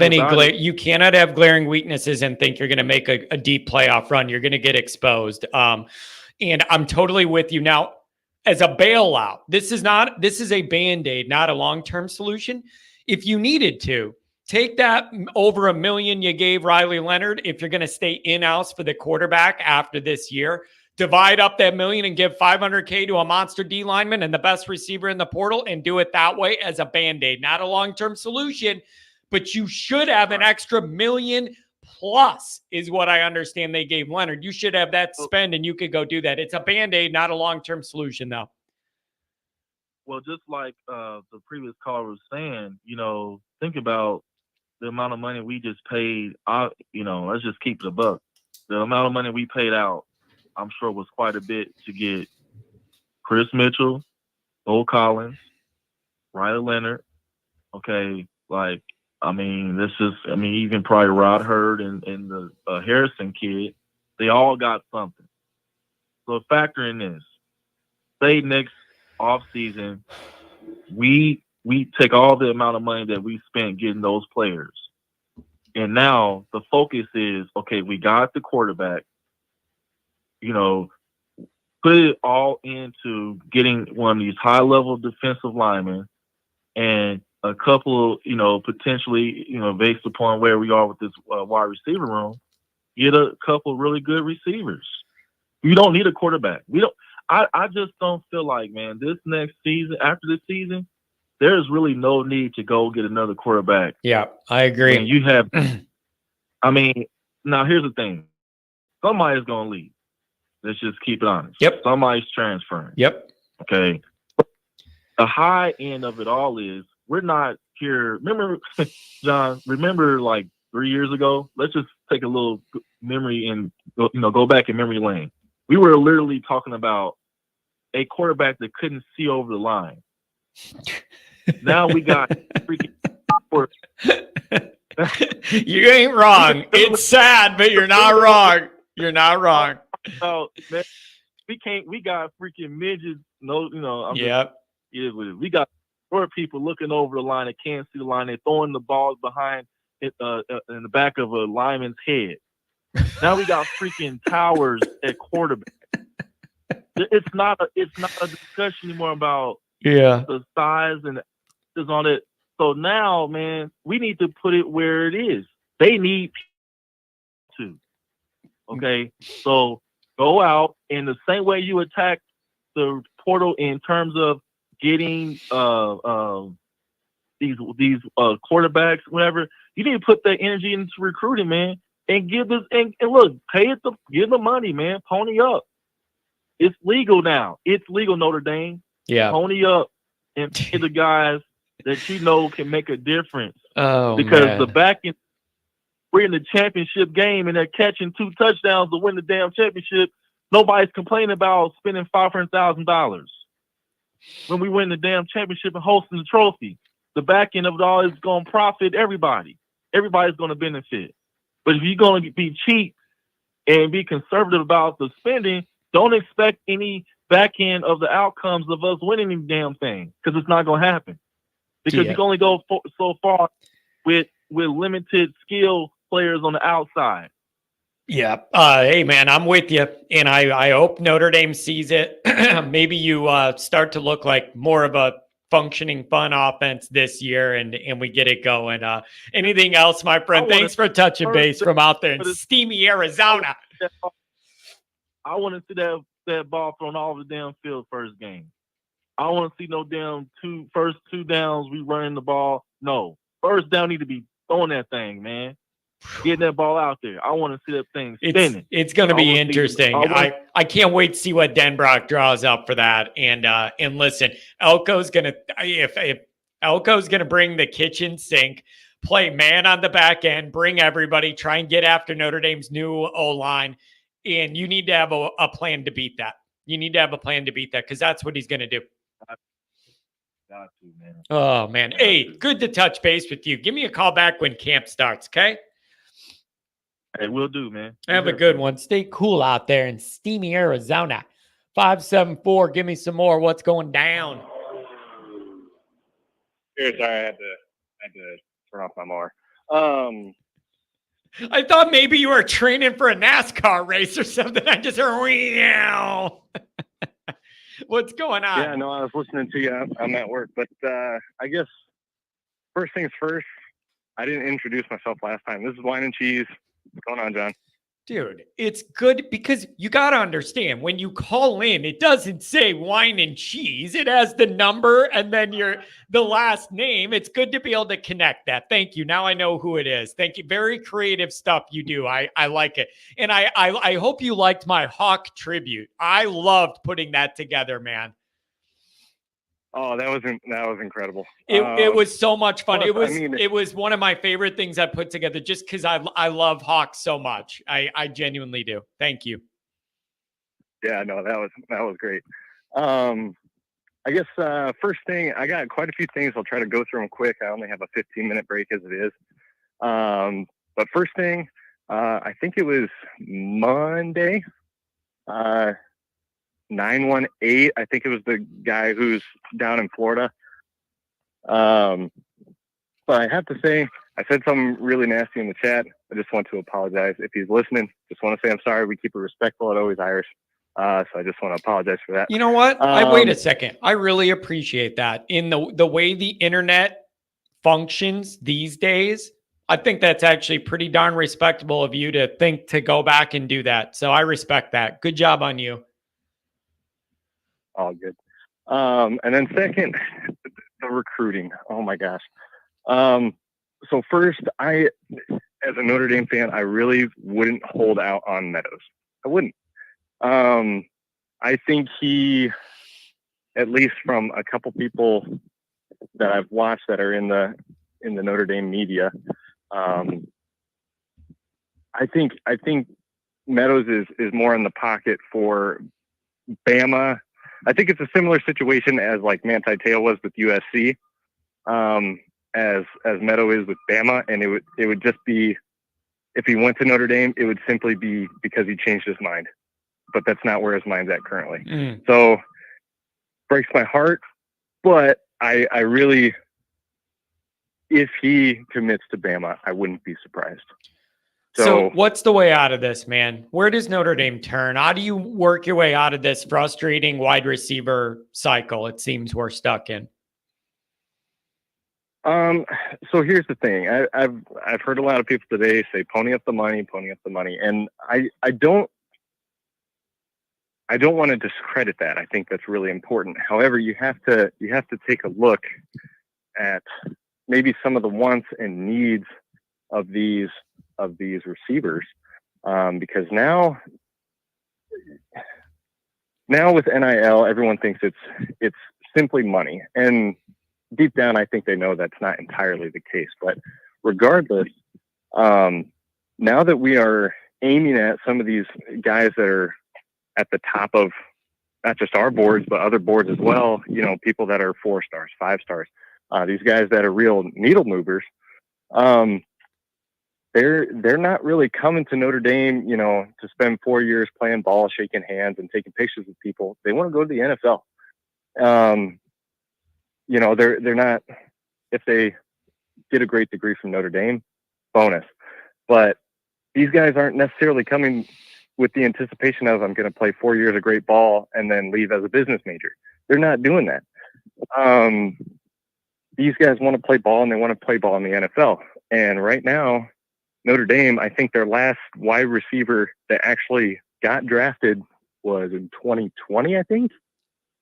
you cannot have glaring weaknesses and think you're going to make a deep playoff run. You're going to get exposed. And I'm totally with you. Now, as a bailout, this is a Band-Aid, not a long-term solution. If you needed to, take that over $1 million you gave Riley Leonard, if you're going to stay in-house for the quarterback after this year, divide up that $1 million and give $500K to a monster D lineman and the best receiver in the portal, and do it that way as a Band-Aid, not a long-term solution. But you should have an extra $1 million plus, is what I understand they gave Leonard. You should have that spend, and you could go do that. It's a Band-Aid, not a long-term solution, though. Well, just like the previous caller was saying, think about the amount of money we just paid out. Let's just keep it a buck. The amount of money we paid out, I'm sure, was quite a bit to get Chris Mitchell, Bo Collins, Riley Leonard. Okay, even probably Rod Hurd and the Harrison kid. They all got something. So factor in this. Say next off season, we take all the amount of money that we spent getting those players, and now the focus is, okay, we got the quarterback. Put it all into getting one of these high-level defensive linemen and a couple of, potentially, based upon where we are with this wide receiver room, get a couple really good receivers. You don't need a quarterback. I just don't feel like, man, this next season, after this season, there's really no need to go get another quarterback. Yeah, I agree. And you have, now here's the thing. Somebody's going to leave. Let's just keep it honest. Yep. Somebody's transferring. Yep. Okay. The high end of it all is, we're not here. Remember, John, like 3 years ago? Let's just take a little memory and go back in memory lane. We were literally talking about a quarterback that couldn't see over the line. Now we got freaking. You ain't wrong. It's sad, but you're not wrong. You're not wrong. Oh, man, we got freaking midgets. We got short people looking over the line that can't see the line. They're throwing the balls behind it, in the back of a lineman's head. Now we got freaking towers at quarterback. It's not a discussion anymore about the size and all that. So now, man, we need to put it where it is. They need to. Okay, so go out in the same way you attack the portal in terms of getting these quarterbacks, whatever. You need to put that energy into recruiting, man, and give this and look, give the money, man. Pony up. It's legal now. It's legal, Notre Dame. Yeah. Pony up and pay the guys that can make a difference. Oh, because man. the back end, we're in the championship game and they're catching 2 touchdowns to win the damn championship. Nobody's complaining about spending $500,000 when we win the damn championship and hosting the trophy. The back end of it all is going to profit everybody. Everybody's going to benefit. But if you're going to be cheap and be conservative about the spending, don't expect any back end of the outcomes of us winning the damn thing, because it's not going to happen. Because you can only go so far with limited skill players on the outside. Yeah. Hey, man, I'm with you. And I hope Notre Dame sees it. Maybe you start to look like more of a functioning, fun offense this year, and we get it going. Anything else, my friend? Thanks for touching base from out there in steamy Arizona. I want to see that ball thrown all over the damn field first game. I don't want to see no damn first 2 downs we running the ball. No. First down need to be throwing that thing, man. Getting that ball out there. I want to see that thing spinning. It's going to be interesting. I can't wait to see what Denbrock draws up for that. And listen, Elko's going to if Elko's going to bring the kitchen sink, play man on the back end, bring everybody, try and get after Notre Dame's new O-line. And you need to have a plan to beat that. You need to have a plan to beat that because that's what he's going to do. Got to, man. Oh, man. Hey, good to touch base with you. Give me a call back when camp starts, okay? Hey, will do, man. Have a good one. Stay cool out there in steamy Arizona. 574, give me some more. What's going down? Sorry, I had to turn off my mower. I thought maybe you were training for a NASCAR race or something. I just heard, meow. What's going on? Yeah, no, I was listening to you. I'm at work, but I guess first things first. I didn't introduce myself last time. This is Wine and Cheese. What's going on, John? Dude, it's good because you got to understand when you call in, it doesn't say wine and cheese. It has the number and then the last name. It's good to be able to connect that. Thank you. Now I know who it is. Thank you. Very creative stuff you do. I like it. And I hope you liked my Hawk tribute. I loved putting that together, man. Oh, that was incredible. It was so much fun. Plus, It was one of my favorite things I put together just because I love Hawks so much. I genuinely do. Thank you. Yeah, no, that was great. I guess first thing, I got quite a few things. I'll try to go through them quick. I only have a 15-minute break as it is. But first thing, I think it was Monday. 918. I think it was the guy who's down in Florida. But I have to say, I said something really nasty in the chat. I just want to apologize. If he's listening, just want to say I'm sorry. We keep it respectful at Always Irish. So I just want to apologize for that. You know what? Wait a second. I really appreciate that. In the way the internet functions these days, I think that's actually pretty darn respectable of you to think to go back and do that. So I respect that. Good job on you. All good. And then second, the recruiting. Oh my gosh. So first, as a Notre Dame fan, I really wouldn't hold out on Meadows. I wouldn't. I think he, at least from a couple people that I've watched that are in the Notre Dame media, I think Meadows is more in the pocket for Bama. I think it's a similar situation as like Manti Te'o was with USC, as Meadow is with Bama, and it would just be, if he went to Notre Dame, it would simply be because he changed his mind, but that's not where his mind's at currently. So breaks my heart, but I really, if he commits to Bama, I wouldn't be surprised. So what's the way out of this, man? Where does Notre Dame turn? How do you work your way out of this frustrating wide receiver cycle it seems we're stuck in? So here's the thing. I've heard a lot of people today say, pony up the money. And I don't want to discredit that. I think that's really important. However, you have to take a look at maybe some of the wants and needs of these receivers, because now with NIL, everyone thinks it's simply money, and deep down, I think they know that's not entirely the case. But regardless, now that we are aiming at some of these guys that are at the top of not just our boards but other boards as well, people that are 4 stars, 5 stars, these guys that are real needle movers. They're not really coming to Notre Dame, to spend 4 years playing ball, shaking hands, and taking pictures with people. They want to go to the NFL. They're not. If they get a great degree from Notre Dame, bonus. But these guys aren't necessarily coming with the anticipation of, I'm going to play 4 years of great ball and then leave as a business major. They're not doing that. These guys want to play ball, and they want to play ball in the NFL. And right now, Notre Dame, I think their last wide receiver that actually got drafted was in 2020, I think,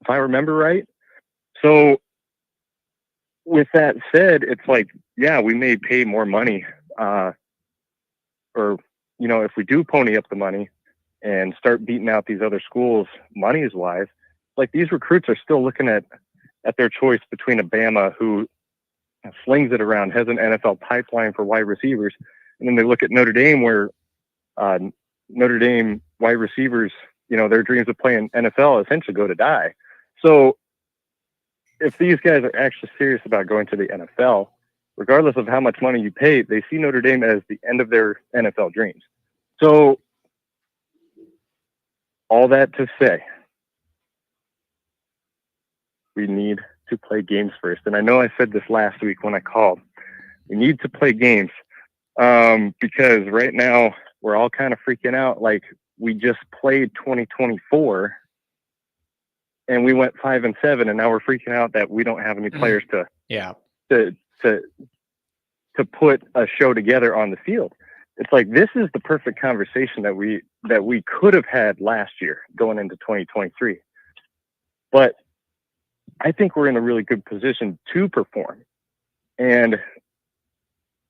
if I remember right. So with that said, it's like, yeah, we may pay more money, if we do pony up the money and start beating out these other schools monies wise, like these recruits are still looking at their choice between a Bama who slings it around, has an NFL pipeline for wide receivers. And then they look at Notre Dame, where Notre Dame wide receivers, their dreams of playing NFL essentially go to die. So if these guys are actually serious about going to the NFL, regardless of how much money you pay, they see Notre Dame as the end of their NFL dreams. So all that to say, we need to play games first. And I know I said this last week when I called. We need to play games because right now we're all kind of freaking out. Like, we just played 2024 and we went 5-7, and now we're freaking out that we don't have any players to put a show together on the field. It's like, this is the perfect conversation that we could have had last year going into 2023. But I think we're in a really good position to perform. And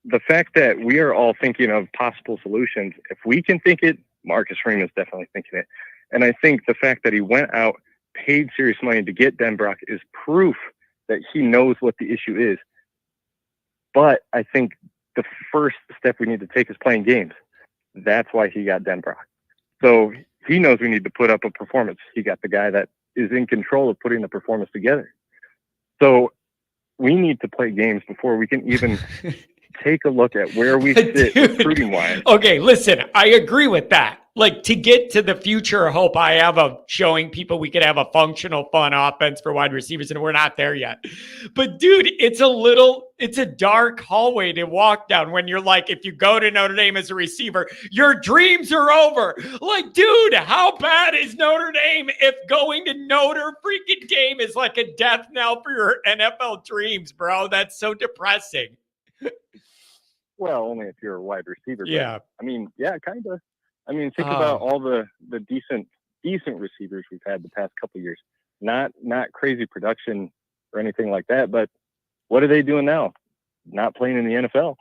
the fact that we are all thinking of possible solutions, if we can think it, Marcus Freeman's definitely thinking it. And I think the fact that he went out, paid serious money to get Denbrock is proof that he knows what the issue is. But I think the first step we need to take is playing games. That's why he got Denbrock. So he knows we need to put up a performance. He got the guy that is in control of putting the performance together. So we need to play games before we can even take a look at where we sit recruiting wise. Okay, listen, I agree with that. Like, to get to the future hope I have of showing people we could have a functional, fun offense for wide receivers, and we're not there yet. But dude, it's a dark hallway to walk down when you're like, if you go to Notre Dame as a receiver, your dreams are over. Like, dude, how bad is Notre Dame if going to Notre freaking Dame is like a death knell for your NFL dreams, bro? That's so depressing. Well, only if you're a wide receiver. Yeah. But, I mean, yeah, kind of. I mean, think about all the decent receivers we've had the past couple of years. Not crazy production or anything like that, but what are they doing now? Not playing in the NFL.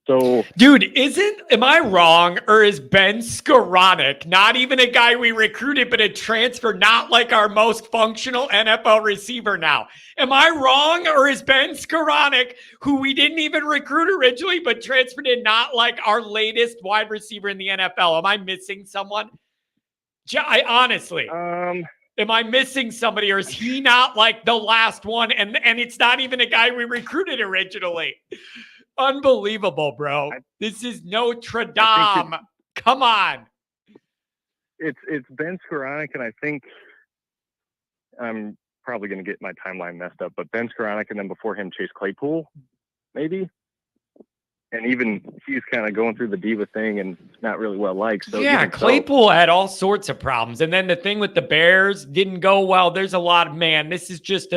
So, dude, am I wrong, or is Ben Skoranek not even a guy we recruited, but a transfer, not like our most functional NFL receiver now? Am I wrong, or is Ben Skoranek, who we didn't even recruit originally, but transferred in, not like our latest wide receiver in the NFL? Am I missing someone? Honestly, am I missing somebody, or is he not like the last one? And it's not even a guy we recruited originally. Unbelievable, bro. This is Notre Dame. Come on. It's Ben Skoranek, and I think I'm probably going to get my timeline messed up, but Ben Skoranek, and then before him, Chase Claypool, maybe. And even he's kind of going through the diva thing and not really well liked. So yeah, Claypool had all sorts of problems. And then the thing with the Bears didn't go well. There's a lot of, this is just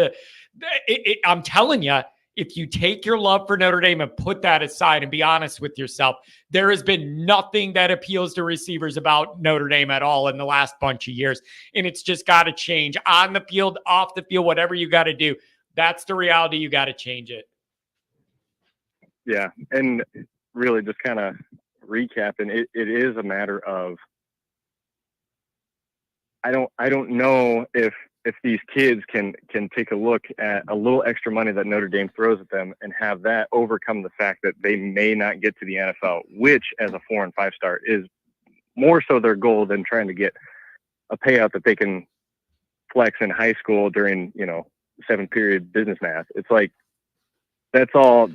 I'm telling you, if you take your love for Notre Dame and put that aside and be honest with yourself, there has been nothing that appeals to receivers about Notre Dame at all in the last bunch of years. And it's just got to change on the field, off the field, whatever you got to do. That's the reality. You got to change it. Yeah. And really just kind of recapping, it is a matter of, I don't know if these kids can take a look at a little extra money that Notre Dame throws at them and have that overcome the fact that they may not get to the NFL, which as a 4 and 5 star is more so their goal than trying to get a payout that they can flex in high school during, 7-period business math. It's like, that's all.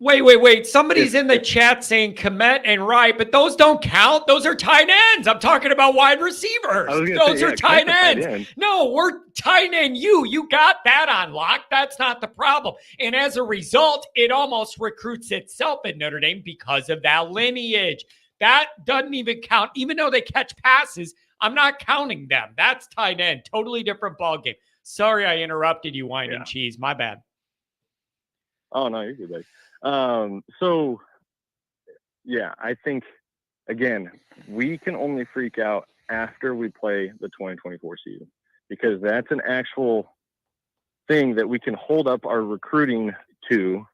Wait. Somebody's in the chat saying Komet and Wright, but those don't count. Those are tight ends. I'm talking about wide receivers. Those are tight ends. No, we're tight end. You got that on lock. That's not the problem. And as a result, it almost recruits itself at Notre Dame because of that lineage. That doesn't even count. Even though they catch passes, I'm not counting them. That's tight end. Totally different ballgame. Sorry I interrupted you, Wine and Cheese. My bad. Oh, no, you're good, buddy. So yeah, I think again, we can only freak out after we play the 2024 season, because that's an actual thing that we can hold up our recruiting to,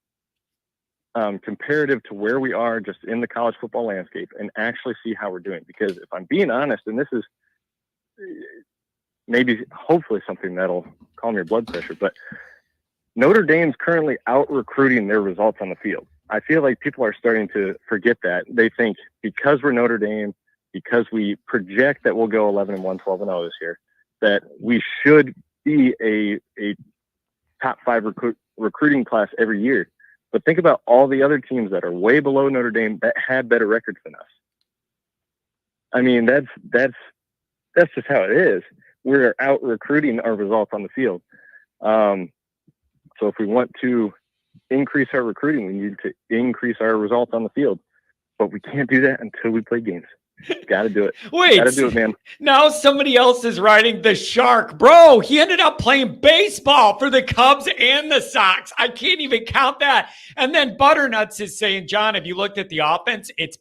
comparative to where we are just in the college football landscape, and actually see how we're doing. Because if I'm being honest, and this is maybe hopefully something that'll calm your blood pressure. But Notre Dame's currently out recruiting their results on the field. I feel like people are starting to forget that. They think because we're Notre Dame, because we project that we'll go 11-1, 12-0 this year, that we should be a top 5 recruiting class every year. But think about all the other teams that are way below Notre Dame that had better records than us. I mean, that's just how it is. We're out recruiting our results on the field. So if we want to increase our recruiting, we need to increase our results on the field. But we can't do that until we play games. Got to do it. Wait, got to do it, man. Now somebody else is riding the shark. Bro, he ended up playing baseball for the Cubs and the Sox. I can't even count that. And then Butternuts is saying, John, have you looked at the offense? It's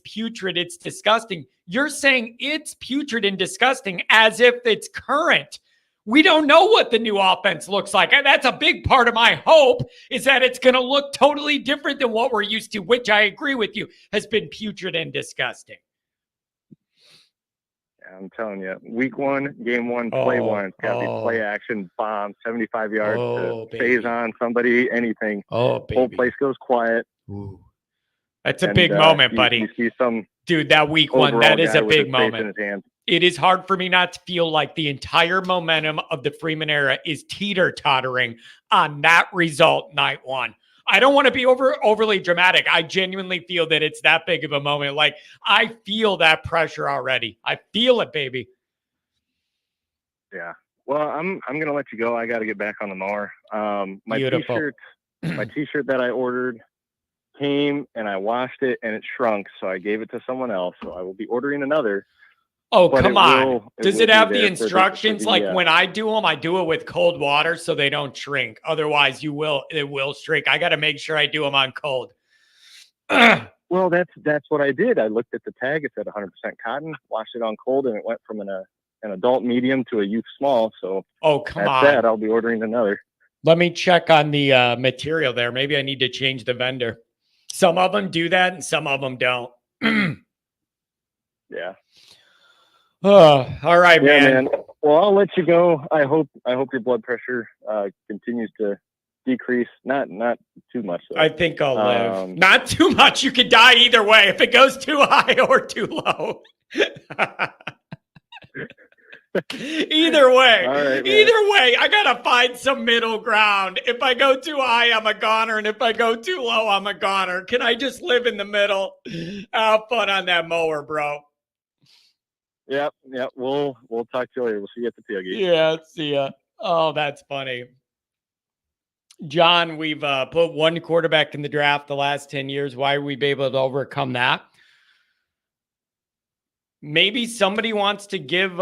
putrid. It's disgusting. You're saying it's putrid and disgusting as if it's current. We don't know what the new offense looks like. And that's a big part of my hope, is that it's going to look totally different than what we're used to, which I agree with you has been putrid and disgusting. I'm telling you, week 1, game 1, play 1. It's got to be play action, bomb, 75 yards to phase on somebody, anything. Oh, baby. Whole place goes quiet. Ooh. That's a big moment, buddy. You see some dude, that week 1, that is a big moment. In it is hard for me not to feel like the entire momentum of the Freeman era is teeter-tottering on that result night 1. I don't want to be overly dramatic. I genuinely feel that it's that big of a moment. Like, I feel that pressure already. I feel it, baby. Yeah. Well, I'm gonna let you go. I got to get back on the mower. My Beautiful. T-shirt that I ordered came and I washed it and it shrunk, so I gave it to someone else. So I will be ordering another. Oh, come on. Does it have the for instructions? the, Like when I do them, I do it with cold water so they don't shrink. Otherwise, it will shrink. I got to make sure I do them on cold. Well, that's what I did. I looked at the tag. It said 100% cotton, washed it on cold, and it went from an adult medium to a youth small. So come on. That. I'll be ordering another. Let me check on the material there. Maybe I need to change the vendor. Some of them do that and some of them don't. Yeah. Oh, all right, man. Well, I'll let you go. I hope your blood pressure continues to decrease. Not too much, though. I think I'll live. Not too much. You could die either way if it goes too high or too low. Either way. All right, either way, I gotta find some middle ground. If I go too high, I'm a goner, and if I go too low, I'm a goner. Can I just live in the middle? Have fun on that mower, bro. Yep. We'll talk to you later. We'll see you at the tailgate. Yeah, see ya. Oh, that's funny. John, we've put one quarterback in the draft the last 10 years. Why are we able to overcome that? Maybe somebody wants to give,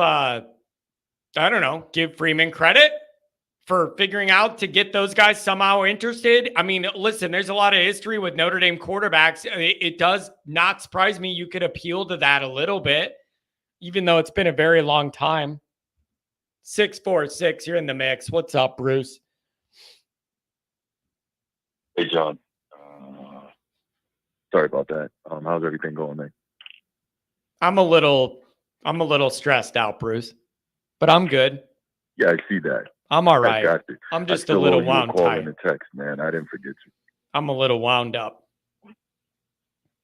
give Freeman credit for figuring out to get those guys somehow interested. I mean, listen, there's a lot of history with Notre Dame quarterbacks. It does not surprise me you could appeal to that a little bit, even though it's been a very long time. 646, you're in the mix. What's up, Bruce? Hey, John. Sorry about that. How's everything going, man? I'm a little stressed out, Bruce, but I'm good. Yeah, I see that. I'm all right. I got you. I'm just a little wound tight. tight. A text, man. I didn't forget you. I'm a little wound up.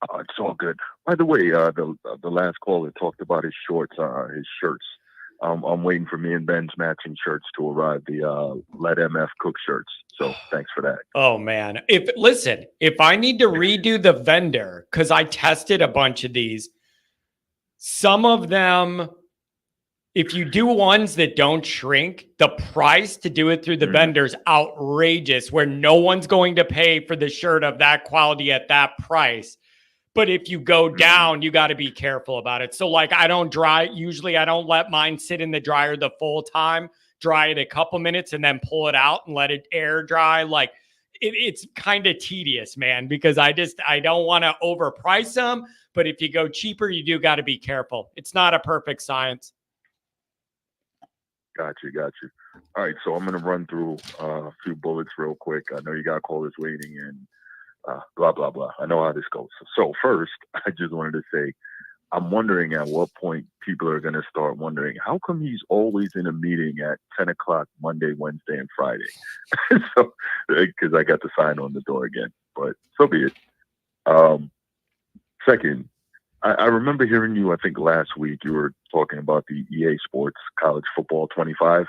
Oh, it's all good. By the way, the last caller talked about his shorts, his shirts. I'm waiting for me and Ben's matching shirts to arrive. The Let MF Cook shirts. So thanks for that. Oh man, if I need to redo the vendor because I tested a bunch of these, some of them, if you do ones that don't shrink, the price to do it through the vendor is outrageous. Where no one's going to pay for the shirt of that quality at that price. But if you go down, you got to be careful about it. So like usually I don't let mine sit in the dryer the full time, dry it a couple minutes and then pull it out and let it air dry. Like it's kind of tedious, man, because I don't want to overprice them. But if you go cheaper, you do got to be careful. It's not a perfect science. Got you. All right, so I'm going to run through a few bullets real quick. I know you got callers waiting and blah, blah, blah. I know how this goes. So first, I just wanted to say I'm wondering at what point people are going to start wondering, how come he's always in a meeting at 10 o'clock Monday, Wednesday, and Friday? So, because I got the sign on the door again, but so be it. Second, I remember hearing you, I think last week, you were talking about the EA Sports College Football 25.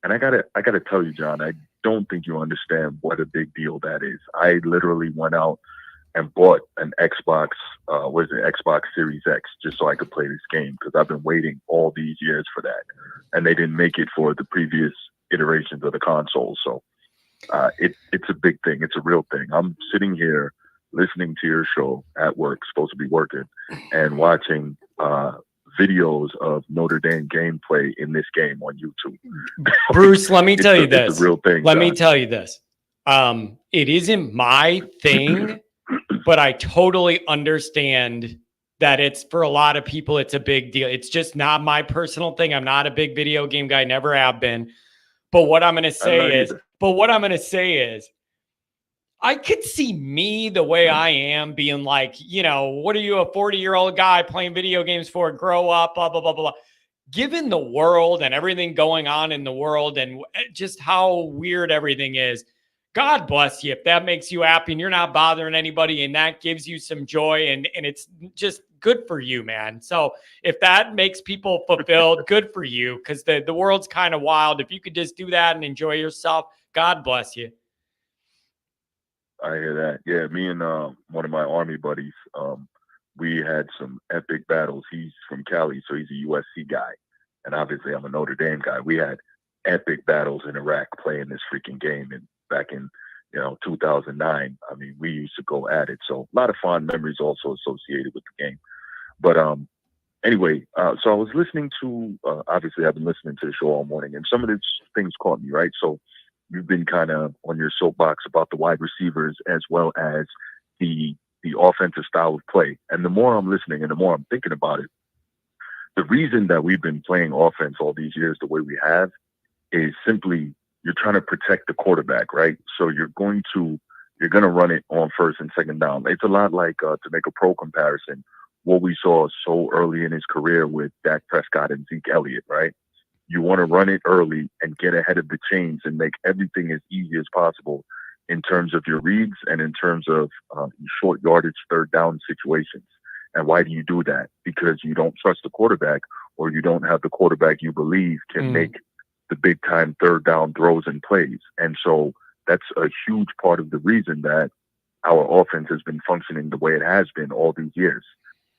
And I gotta tell you, John, I don't think you understand what a big deal that is. I literally went out and bought an Xbox, Xbox Series X, just so I could play this game, because I've been waiting all these years for that. And they didn't make it for the previous iterations of the console. So it's a big thing. It's a real thing. I'm sitting here listening to your show at work, supposed to be working, and watching videos of Notre Dame gameplay in this game on YouTube. Bruce, let me tell you this. It's a real thing. Let me tell you this. It isn't my thing, but I totally understand that it's, for a lot of people, it's a big deal. It's just not my personal thing. I'm not a big video game guy, never have been. But what I'm going to say is, I could see me the way I am being like, you know, what are you, a 40-year-old guy playing video games for? Grow up, blah, blah, blah, blah, blah. Given the world and everything going on in the world and just how weird everything is, God bless you if that makes you happy and you're not bothering anybody and that gives you some joy and it's just good for you, man. So if that makes people fulfilled, good for you, because the world's kind of wild. If you could just do that and enjoy yourself, God bless you. I hear that. Yeah, me and one of my Army buddies, we had some epic battles. He's from Cali, so he's a USC guy. And obviously I'm a Notre Dame guy. We had epic battles in Iraq playing this freaking game. And back in, 2009, I mean, we used to go at it. So a lot of fond memories also associated with the game. But anyway, so I was listening to, obviously I've been listening to the show all morning, and some of these things caught me, right? So you've been kind of on your soapbox about the wide receivers as well as the offensive style of play. And the more I'm listening and the more I'm thinking about it, the reason that we've been playing offense all these years the way we have is simply you're trying to protect the quarterback, right? So you're going to run it on first and second down. It's a lot like, to make a pro comparison, what we saw so early in his career with Dak Prescott and Zeke Elliott, right? You want to run it early and get ahead of the chains and make everything as easy as possible in terms of your reads and in terms of short yardage, third down situations. And why do you do that? Because you don't trust the quarterback, or you don't have the quarterback you believe can make the big time third down throws and plays. And so that's a huge part of the reason that our offense has been functioning the way it has been all these years.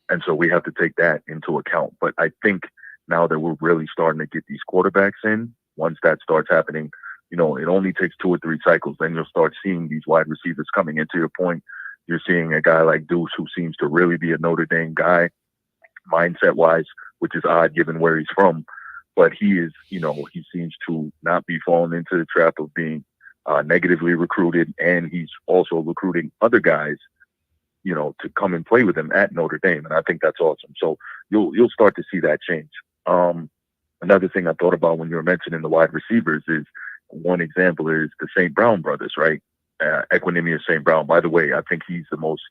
And so we have to take that into account. But I think now that we're really starting to get these quarterbacks in, once that starts happening, it only takes 2 or 3 cycles. Then you'll start seeing these wide receivers coming into your point. You're seeing a guy like Deuce, who seems to really be a Notre Dame guy, mindset-wise, which is odd given where he's from. But he is, he seems to not be falling into the trap of being negatively recruited. And he's also recruiting other guys, to come and play with him at Notre Dame. And I think that's awesome. So you'll start to see that change. Another thing I thought about when you were mentioning the wide receivers is, one example is the St. Brown brothers, right? Equanimous St. Brown. By the way, I think he's the most,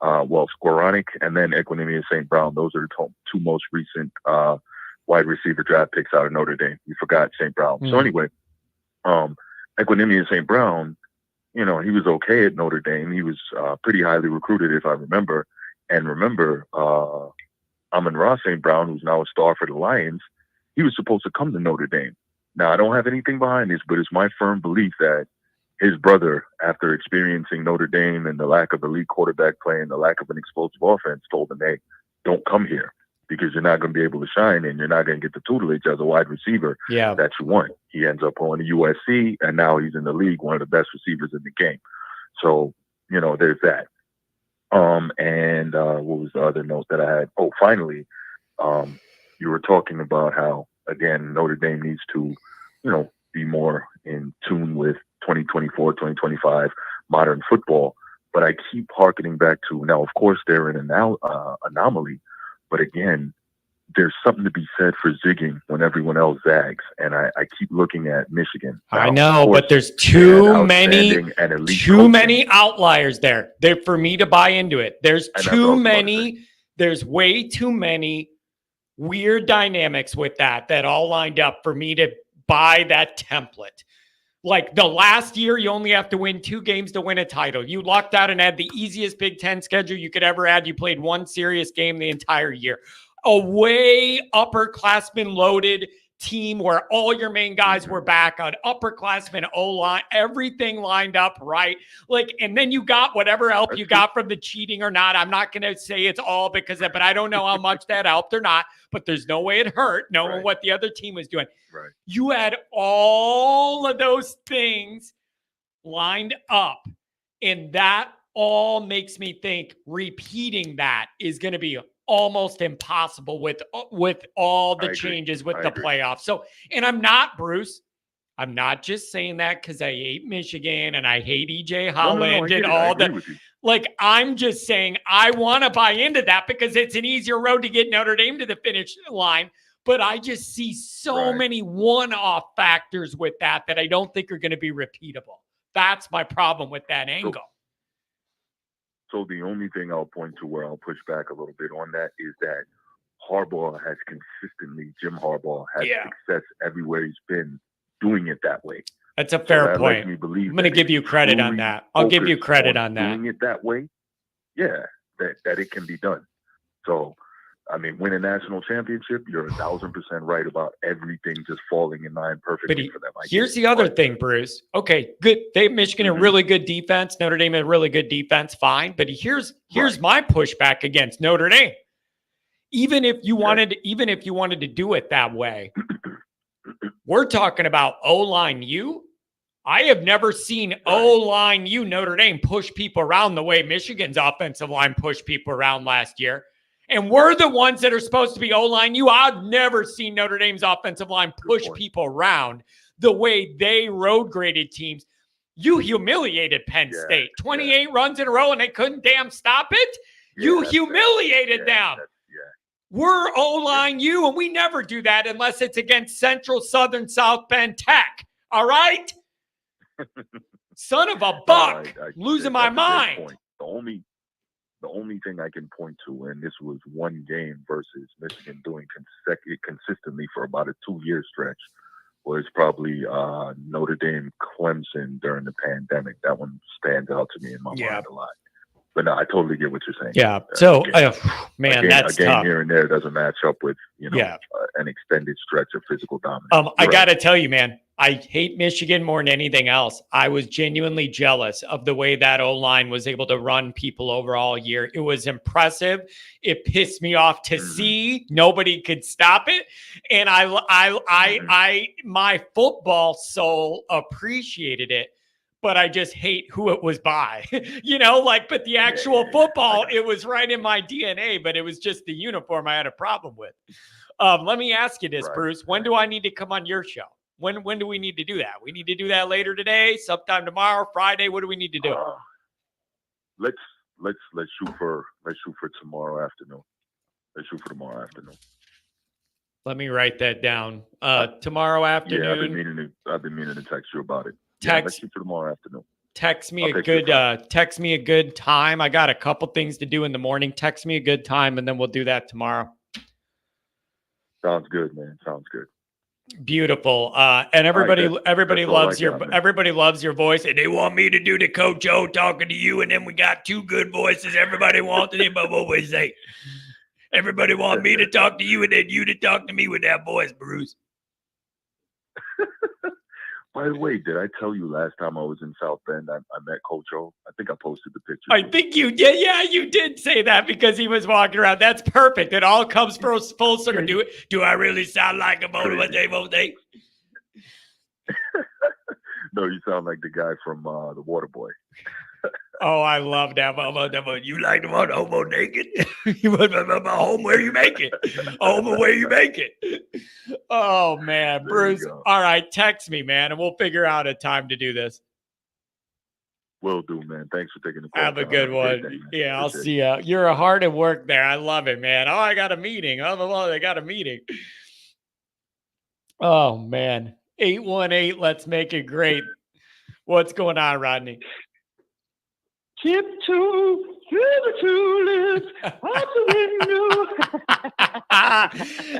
Skoronic and then Equanimous St. Brown. Those are the 2 most recent wide receiver draft picks out of Notre Dame. You forgot St. Brown. So anyway, Equanimous St. Brown, he was okay at Notre Dame. He was pretty highly recruited, if I remember. And remember, Amon-Ra St. Brown, who's now a star for the Lions, he was supposed to come to Notre Dame. Now, I don't have anything behind this, but it's my firm belief that his brother, after experiencing Notre Dame and the lack of elite quarterback play and the lack of an explosive offense, told him, hey, don't come here because you're not going to be able to shine and you're not going to get the tutelage as a wide receiver that you want. He ends up going to USC, and now he's in the league, one of the best receivers in the game. So, there's that. And what was the other note that I had? Oh, finally, you were talking about how, again, Notre Dame needs to, be more in tune with 2024, 2025 modern football. But I keep hearkening back to, now, of course, they're an anomaly. But again, there's something to be said for zigging when everyone else zags. And I keep looking at Michigan. Now, I know, but there's too many outliers there for me to buy into it. There's too many There's way too many weird dynamics with that all lined up for me to buy that template. Like the last year, you only have to win 2 games to win a title. You lucked out and had the easiest Big Ten schedule you could ever add. You played 1 serious game the entire year. A way upperclassmen loaded team where all your main guys were back, on upperclassmen O-line, everything lined up right. Like, and then you got whatever help you got from the cheating or not. I'm not going to say it's all because of, but I don't know how much that helped or not, but there's no way it hurt knowing what the other team was doing. Right. You had all of those things lined up, and that all makes me think repeating that is going to be almost impossible with all the changes with the playoffs. So, and I'm not just saying that because I hate Michigan and I hate EJ Holland and all the, like, I'm just saying I want to buy into that because it's an easier road to get Notre Dame to the finish line. But I just see so many one-off factors with that I don't think are going to be repeatable. That's my problem with that angle. So the only thing I'll point to where I'll push back a little bit on that is that Harbaugh has consistently, Jim Harbaugh has success everywhere he's been doing it that way. That's a fair point. I'm going to give you credit on that. I'll give you credit on that. Doing it that way, that it can be done. So, I mean, win a national championship, you're 1,000% right about everything just falling in line perfectly for them. Here's the other thing, Bruce. Okay, good. Michigan a really good defense. Notre Dame a really good defense. Fine. But here's my pushback against Notre Dame. Even if you wanted to do it that way, we're talking about O-line U. I have never seen O-line U Notre Dame push people around the way Michigan's offensive line pushed people around last year. And we're the ones that are supposed to be O-line U. I've never seen Notre Dame's offensive line push people around the way they road graded teams. You humiliated Penn State. 28 runs in a row and they couldn't damn stop it. You humiliated them. We're O-line U, and we never do that unless it's against Central, Southern, South Bend Tech. All right? Son of a buck. Losing my mind. The only thing I can point to, and this was one game versus Michigan doing consistently for about a 2-year stretch, was probably Notre Dame Clemson during the pandemic. That one stands out to me in my mind a lot. But no, I totally get what you're saying. Yeah. So, man, that's a game tough. Here and there doesn't match up with an extended stretch of physical dominance. I got to tell you, man, I hate Michigan more than anything else. I was genuinely jealous of the way that O-line was able to run people over all year. It was impressive. It pissed me off to see. Nobody could stop it. And my football soul appreciated it. But I just hate who it was by, but the actual football, it was right in my DNA, but it was just the uniform I had a problem with. Let me ask you this, Bruce. When do I need to come on your show? When do we need to do that? We need to do that later today, sometime tomorrow, Friday. What do we need to do? Let's shoot for tomorrow afternoon. Let's shoot for tomorrow afternoon. Let me write that down. Tomorrow afternoon. Yeah, I've been meaning to text you about it. Let's shoot for tomorrow afternoon. Text me a good time. I got a couple things to do in the morning. Text me a good time, and then we'll do that tomorrow. Sounds good, man. Sounds good. Beautiful. And everybody loves everybody loves your voice, and they want me to do the Coach O talking to you, and then we got 2 good voices. Everybody wants it, but what we say? Everybody want me to talk to you, and then you to talk to me with that voice, Bruce. By the way, did I tell you last time I was in South Bend, I met Coach O? I think I posted the picture. I think you did. Yeah, you did say that because he was walking around. That's perfect. It all comes full circle. Do I really sound like a motivated? No, you sound like the guy from The Waterboy. Oh, I love that. You like the one homo naked? Home where you make it. Home where you make it. Oh, man. Bruce. All right. Text me, man, and we'll figure out a time to do this. Will do, man. Thanks for taking the call. Have a good one. Yeah, I'll see you. You're hard at work there. I love it, man. Oh, I got a meeting. I got a meeting. Oh, man. 818, let's make it great. What's going on, Rodney? Tiptoe through the tulips, out the window.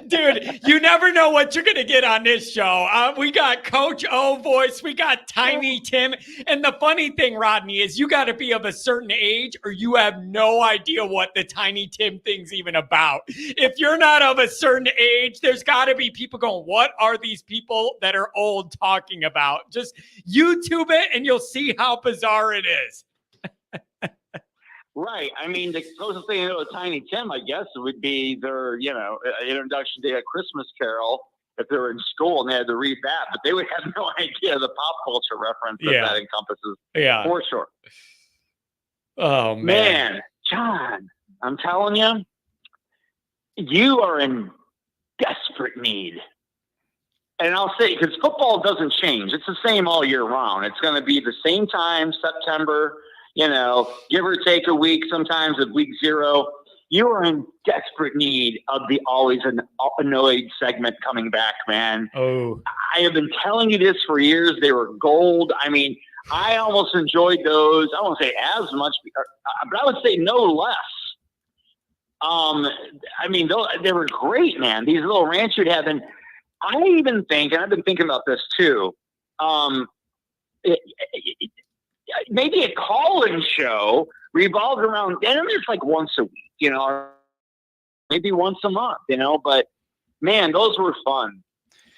Dude, you never know what you're going to get on this show. We got Coach O voice. We got Tiny Tim. And the funny thing, Rodney, is you got to be of a certain age or you have no idea what the Tiny Tim thing's even about. If you're not of a certain age, there's got to be people going, what are these people that are old talking about? Just YouTube it and you'll see how bizarre it is. Right. I mean, the closest thing to a Tiny Tim, I guess, would be their, introduction to A Christmas Carol if they were in school and they had to read that. But they would have no idea the pop culture reference that encompasses. Yeah. For sure. Oh, Man, John, I'm telling you, you are in desperate need. And I'll say, because football doesn't change. It's the same all year round. It's going to be the same time, September, give or take a week, sometimes at week 0. You are in desperate need of the Always Annoyed segment coming back, man. Oh, I have been telling you this for years. They were gold. I mean, I almost enjoyed those. I won't say as much, but I would say no less. I mean, they were great, man. These little rants you'd have. And I even think, and I've been thinking about this too, maybe a call-in show revolved around, and it's like once a week, or maybe once a month, but man, those were fun.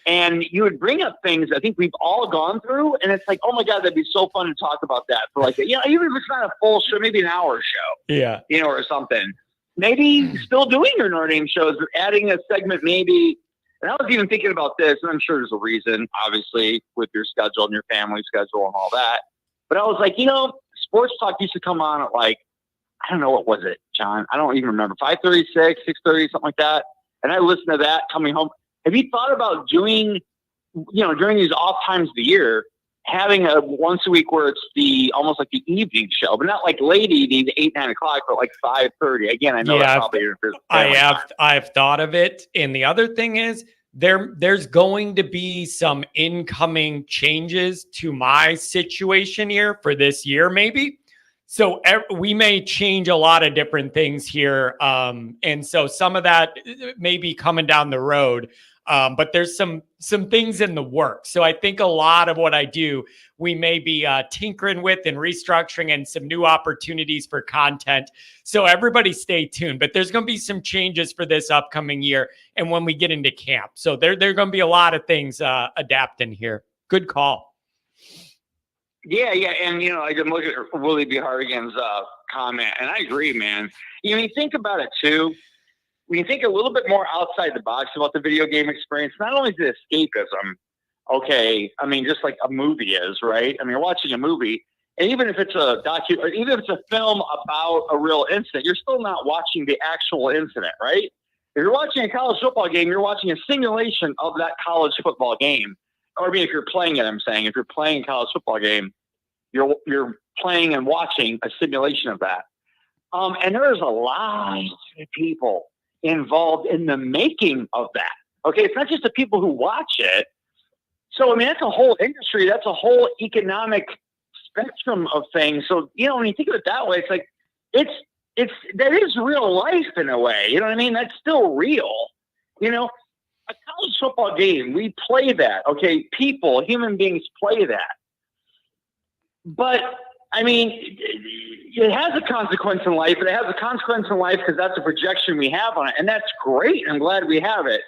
And you would bring up things I think we've all gone through, and it's like, oh my God, that'd be so fun to talk about that for even if it's not a full show, maybe an hour show, yeah, or something. Maybe still doing your Notre Dame shows, but adding a segment maybe. And I was even thinking about this, and I'm sure there's a reason, obviously, with your schedule and your family schedule and all that. But I was like, Sports Talk used to come on at I don't know, what was it, John? I don't even remember. 5:36, 6:30, something like that. And I listened to that coming home. Have you thought about doing, during these off times of the year, having a once a week where it's almost like the evening show, but not like late evening, 8, 9 o'clock, but like 5:30. Again, I know that's probably I've thought of it. And the other thing is, there's going to be some incoming changes to my situation here for this year, maybe. So we may change a lot of different things here. And so some of that may be coming down the road. But there's some things in the works. So I think a lot of what I do, we may be tinkering with and restructuring and some new opportunities for content. So everybody stay tuned. But there's going to be some changes for this upcoming year and when we get into camp. So there are going to be a lot of things adapting here. Good call. Yeah. And, I can look at Willie B. Hardigan's comment, and I agree, man. You think about it, too. When you think a little bit more outside the box about the video game experience, not only is it escapism, okay, I mean, just like a movie is, right? I mean, you're watching a movie, and even if it's a or even if it's a film about a real incident, you're still not watching the actual incident, right? If you're watching a college football game, you're watching a simulation of that college football game. Or I mean, if you're playing it, I'm saying, if you're playing a college football game, you're playing and watching a simulation of that. And there's a lot of people involved in the making of that. Okay, it's not just the people who watch it. So I mean, that's a whole industry. That's a whole economic spectrum of things. So when you think of it that way, it's like that is real life in a way. You know what I mean? That's still real. A college football game, we play that. Okay, human beings play that. But I mean, it has a consequence in life, and it has a consequence in life because that's a projection we have on it, and that's great. I'm glad we have it.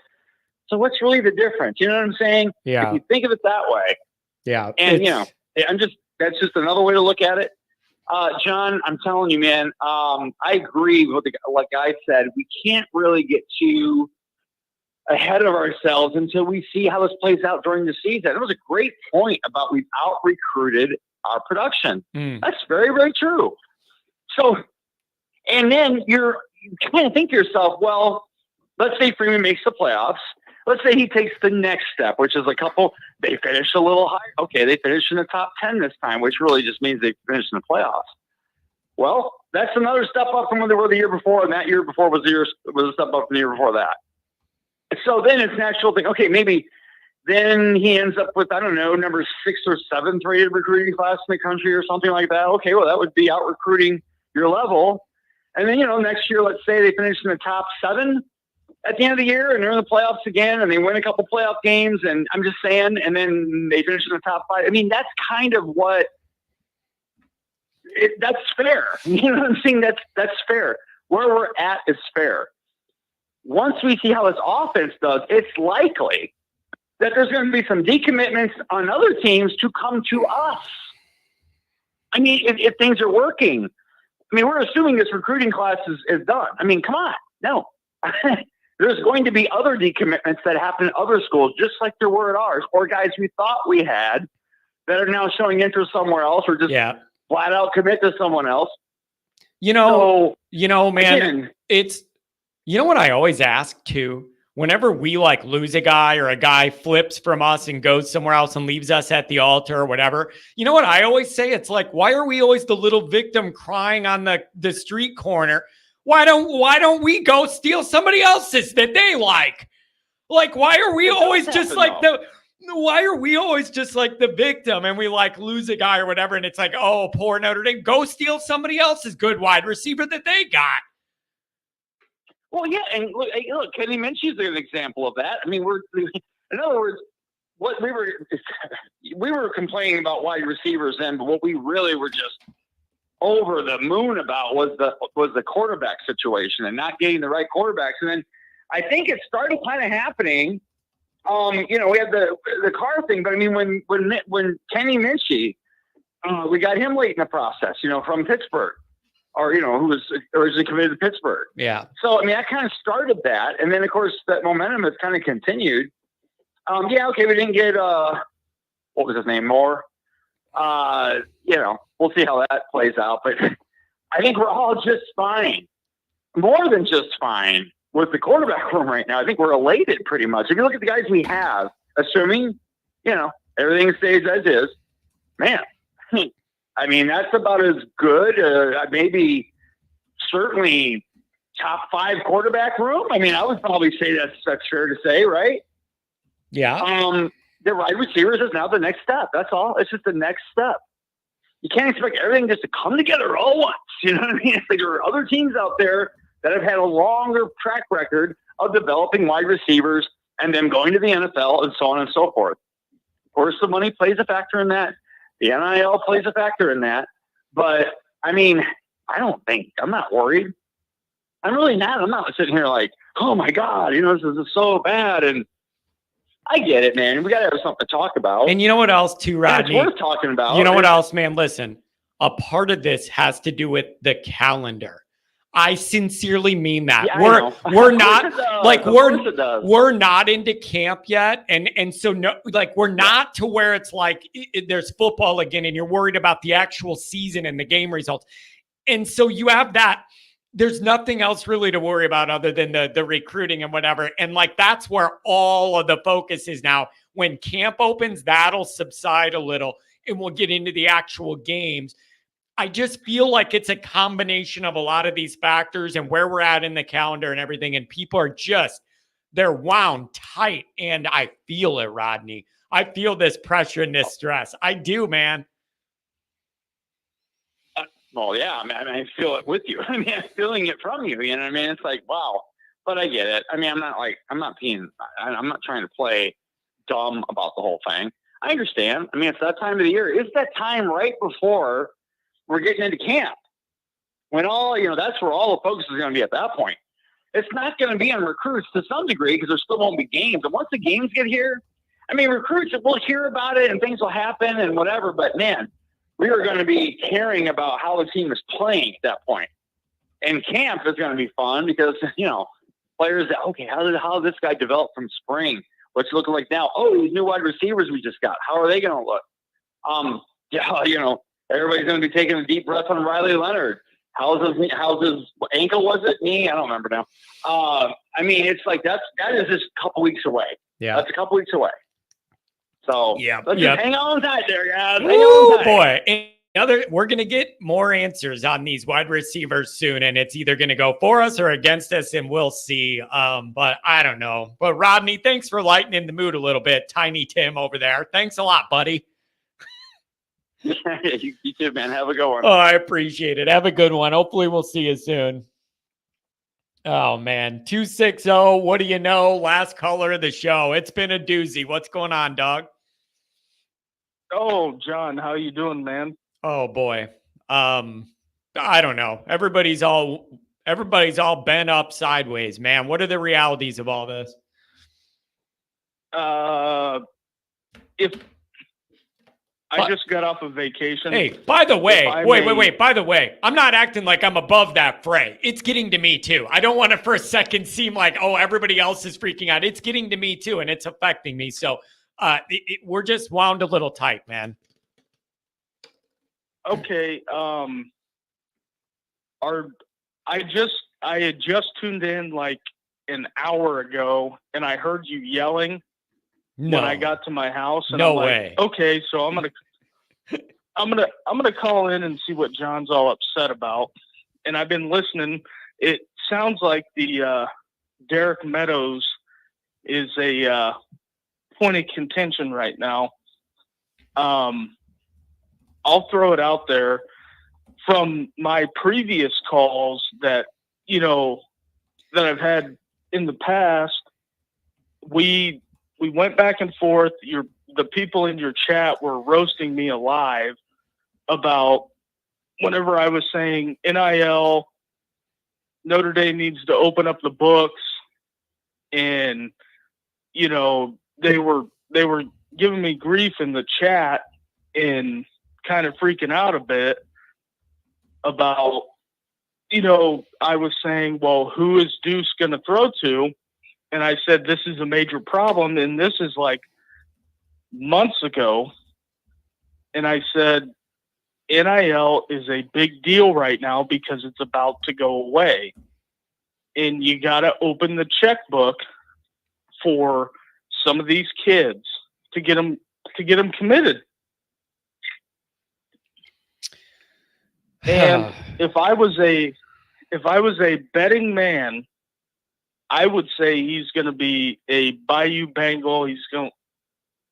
So what's really the difference? You know what I'm saying? Yeah. If you think of it that way. Yeah. And that's just another way to look at it. John, I'm telling you, man, I agree with what Guy said. We can't really get too ahead of ourselves until we see how this plays out during the season. It was a great point about we've out-recruited our production. That's very, very true. So, and then you kind of think to yourself, well, let's say Freeman makes the playoffs. Let's say he takes the next step, which is they finish a little higher. Okay, they finish in the top 10 this time, which really just means they finish in the playoffs. Well, that's another step up from when they were the year before, and that year before was a step up from the year before that. So then it's natural to think, okay, maybe Then he ends up with, I don't know, number 6th or 7th rated recruiting class in the country or something like that. Okay, well, that would be out recruiting your level. And then, next year, let's say they finish in the top 7 at the end of the year and they're in the playoffs again and they win a couple playoff games. And I'm just saying, and then they finish in the top 5. I mean, that's kind of what that's fair. You know what I'm saying? That's fair. Where we're at is fair. Once we see how this offense does, it's likely that there's going to be some decommitments on other teams to come to us. I mean, if things are working, I mean, we're assuming this recruiting class is done. I mean, come on. No. There's going to be other decommitments that happen in other schools, just like there were at ours, or guys we thought we had that are now showing interest somewhere else or just flat out commit to someone else. Man, again, it's, what I always ask too, whenever we like lose a guy or a guy flips from us and goes somewhere else and leaves us at the altar or whatever, you know what I always say? It's like, why are we always the little victim crying on the street corner? Why don't we go steal somebody else's that they like? Like, why are we always just like why are we always just like the victim and we like lose a guy or whatever? And it's like, oh, poor Notre Dame, go steal somebody else's good wide receiver that they got. Well, yeah. And look, Kenny Minchey's an example of that. I mean, in other words, what we were complaining about wide receivers then, but what we really were just over the moon about was the quarterback situation and not getting the right quarterbacks. And then I think it started kind of happening. We had the car thing, but I mean, when Kenny Minchey, we got him late in the process, from Pittsburgh, or who was originally committed to Pittsburgh. Yeah. So I mean, that kind of started that, and then of course that momentum has kind of continued. Okay, we didn't get what was his name, Moore. We'll see how that plays out, but I think we're all just fine, more than just fine with the quarterback room right now. I think we're elated pretty much. If you look at the guys we have, assuming, everything stays as is, man, I mean, that's about as good, maybe certainly top 5 quarterback room. I mean, I would probably say that's fair to say, right? Yeah. The wide receivers is now the next step. That's all. It's just the next step. You can't expect everything just to come together all once. You know what I mean? It's like there are other teams out there that have had a longer track record of developing wide receivers and them going to the NFL and so on and so forth. Of course, the money plays a factor in that. The NIL plays a factor in that. But, I mean, I'm not worried. I'm really not. I'm not sitting here like, oh, my God, this is so bad. And I get it, man. We got to have something to talk about. And you know what else too, Rodney? It's worth talking about. You know what else, man? Listen, a part of this has to do with the calendar. I sincerely mean that. Yeah, we're not like we're not into camp yet, and so no, like we're not to where it's like there's football again, and you're worried about the actual season and the game results, and so you have that. There's nothing else really to worry about other than the recruiting and whatever. And like, that's where all of the focus is now. When camp opens, that'll subside a little and we'll get into the actual games. I just feel like it's a combination of a lot of these factors and where we're at in the calendar and everything. And people are they're wound tight. And I feel it, Rodney. I feel this pressure and this stress. I do, man. Well, yeah, I mean, I feel it with you. I mean, I'm feeling it from you. You know what I mean? It's like, wow. But I get it. I mean, I'm not trying to play dumb about the whole thing. I understand. I mean, it's that time of the year. It's that time right before we're getting into camp. When that's where all the focus is going to be at that point. It's not going to be on recruits to some degree because there still won't be games. And once the games get here, I mean, recruits will hear about it and things will happen and whatever. But, man, we are going to be caring about how the team is playing at that point. And camp is going to be fun because, players that, okay, how did this guy develop from spring? What's it looking like now? Oh, these new wide receivers we just got. How are they going to look? Everybody's going to be taking a deep breath on Riley Leonard. How's his ankle, was it? Knee? I don't remember now. I mean, it's like that is just a couple weeks away. Yeah. That's a couple weeks away. So let's just hang on tight there, guys. Hang Oh on tight. boy. And we're going to get more answers on these wide receivers soon, and it's either going to go for us or against us, and we'll see. But I don't know. But Rodney, thanks for lightening the mood a little bit. Tiny Tim over there. Thanks a lot, buddy. You too, man. Have a good one. Oh, I appreciate it. Have a good one. Hopefully we'll see you soon. Oh, man. 260. What do you know? Last caller of the show. It's been a doozy. What's going on, dog? Oh, John, how you doing, man? Oh, boy. I don't know. Everybody's all bent up sideways, man. What are the realities of all this? If I just got off of vacation. Hey, by the way, wait. By the way, I'm not acting like I'm above that fray. It's getting to me too. I don't want to for a second seem like, oh, everybody else is freaking out. It's getting to me too, and it's affecting me. So we're just wound a little tight, man. Okay. I had just tuned in like an hour ago, and I heard you yelling. No. When I got to my house. And No I'm like, way. Okay, so I'm gonna call in and see what John's all upset about. And I've been listening. It sounds like the Derek Meadows is a point of contention right now. I'll throw it out there from my previous calls that that I've had in the past. We went back and forth. The people in your chat were roasting me alive about whenever I was saying NIL, Notre Dame needs to open up the books, and they were giving me grief in the chat and kind of freaking out a bit about I was saying, well, who is Deuce going to throw to? And I said, this is a major problem. And this is like months ago. And I said, NIL is a big deal right now because it's about to go away. And you got to open the checkbook for some of these kids to get them committed. And if I was a betting man, I would say he's going to be a Bayou Bengal. He's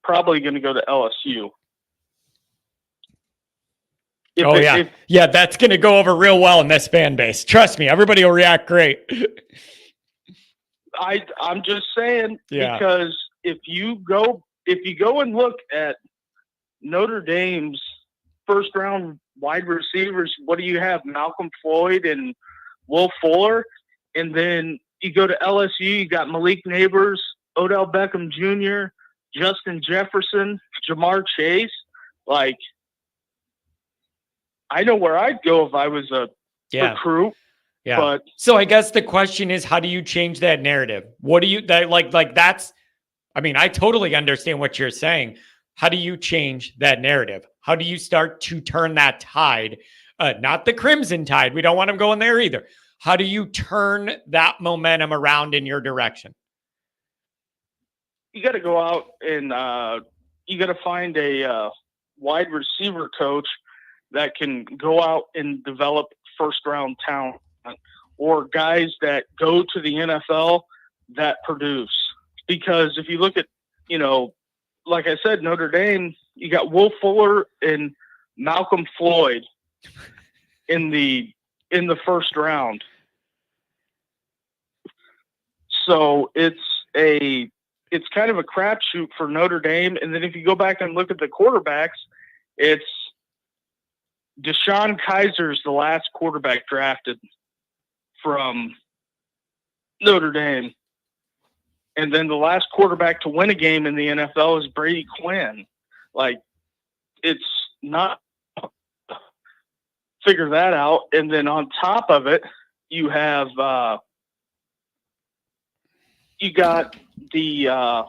probably going to go to LSU. Yeah, that's going to go over real well in this fan base. Trust me, everybody will react great. I'm just saying, because if you go and look at Notre Dame's first round wide receivers, what do you have? Malcolm Floyd and Will Fuller, and then you go to LSU, you got Malik Neighbors, Odell Beckham Jr., Justin Jefferson, Jamar Chase. Like, I know where I'd go if I was a recruit. Yeah. But so I guess the question is, how do you change that narrative? What do you that's, I mean, I totally understand what you're saying. How do you change that narrative? How do you start to turn that tide? Not the crimson tide. We don't want them going there either. How do you turn that momentum around in your direction? You got to go out and you got to find a wide receiver coach that can go out and develop first round talent, or guys that go to the NFL that produce. Because if you look at, like I said, Notre Dame, you got Will Fuller and Malcolm Floyd in the first round. So it's kind of a crapshoot for Notre Dame. And then if you go back and look at the quarterbacks, it's Deshaun Kaiser's the last quarterback drafted from Notre Dame. And then the last quarterback to win a game in the NFL is Brady Quinn. Like, it's not figure that out. And then on top of it, you have you got the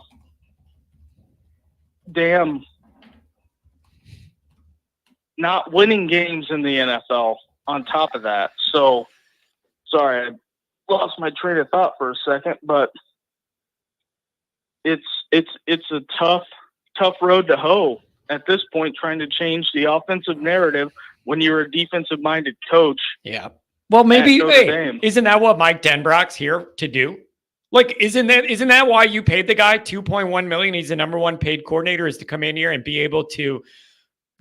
damn not winning games in the NFL on top of that. So, sorry, I lost my train of thought for a second, but it's a tough road to hoe at this point, trying to change the offensive narrative when you're a defensive-minded coach. Yeah. Well, maybe, Notre Dame. Isn't that what Mike Denbrock's here to do? Like, isn't that why you paid the guy $2.1 million? He's the number one paid coordinator, is to come in here and be able to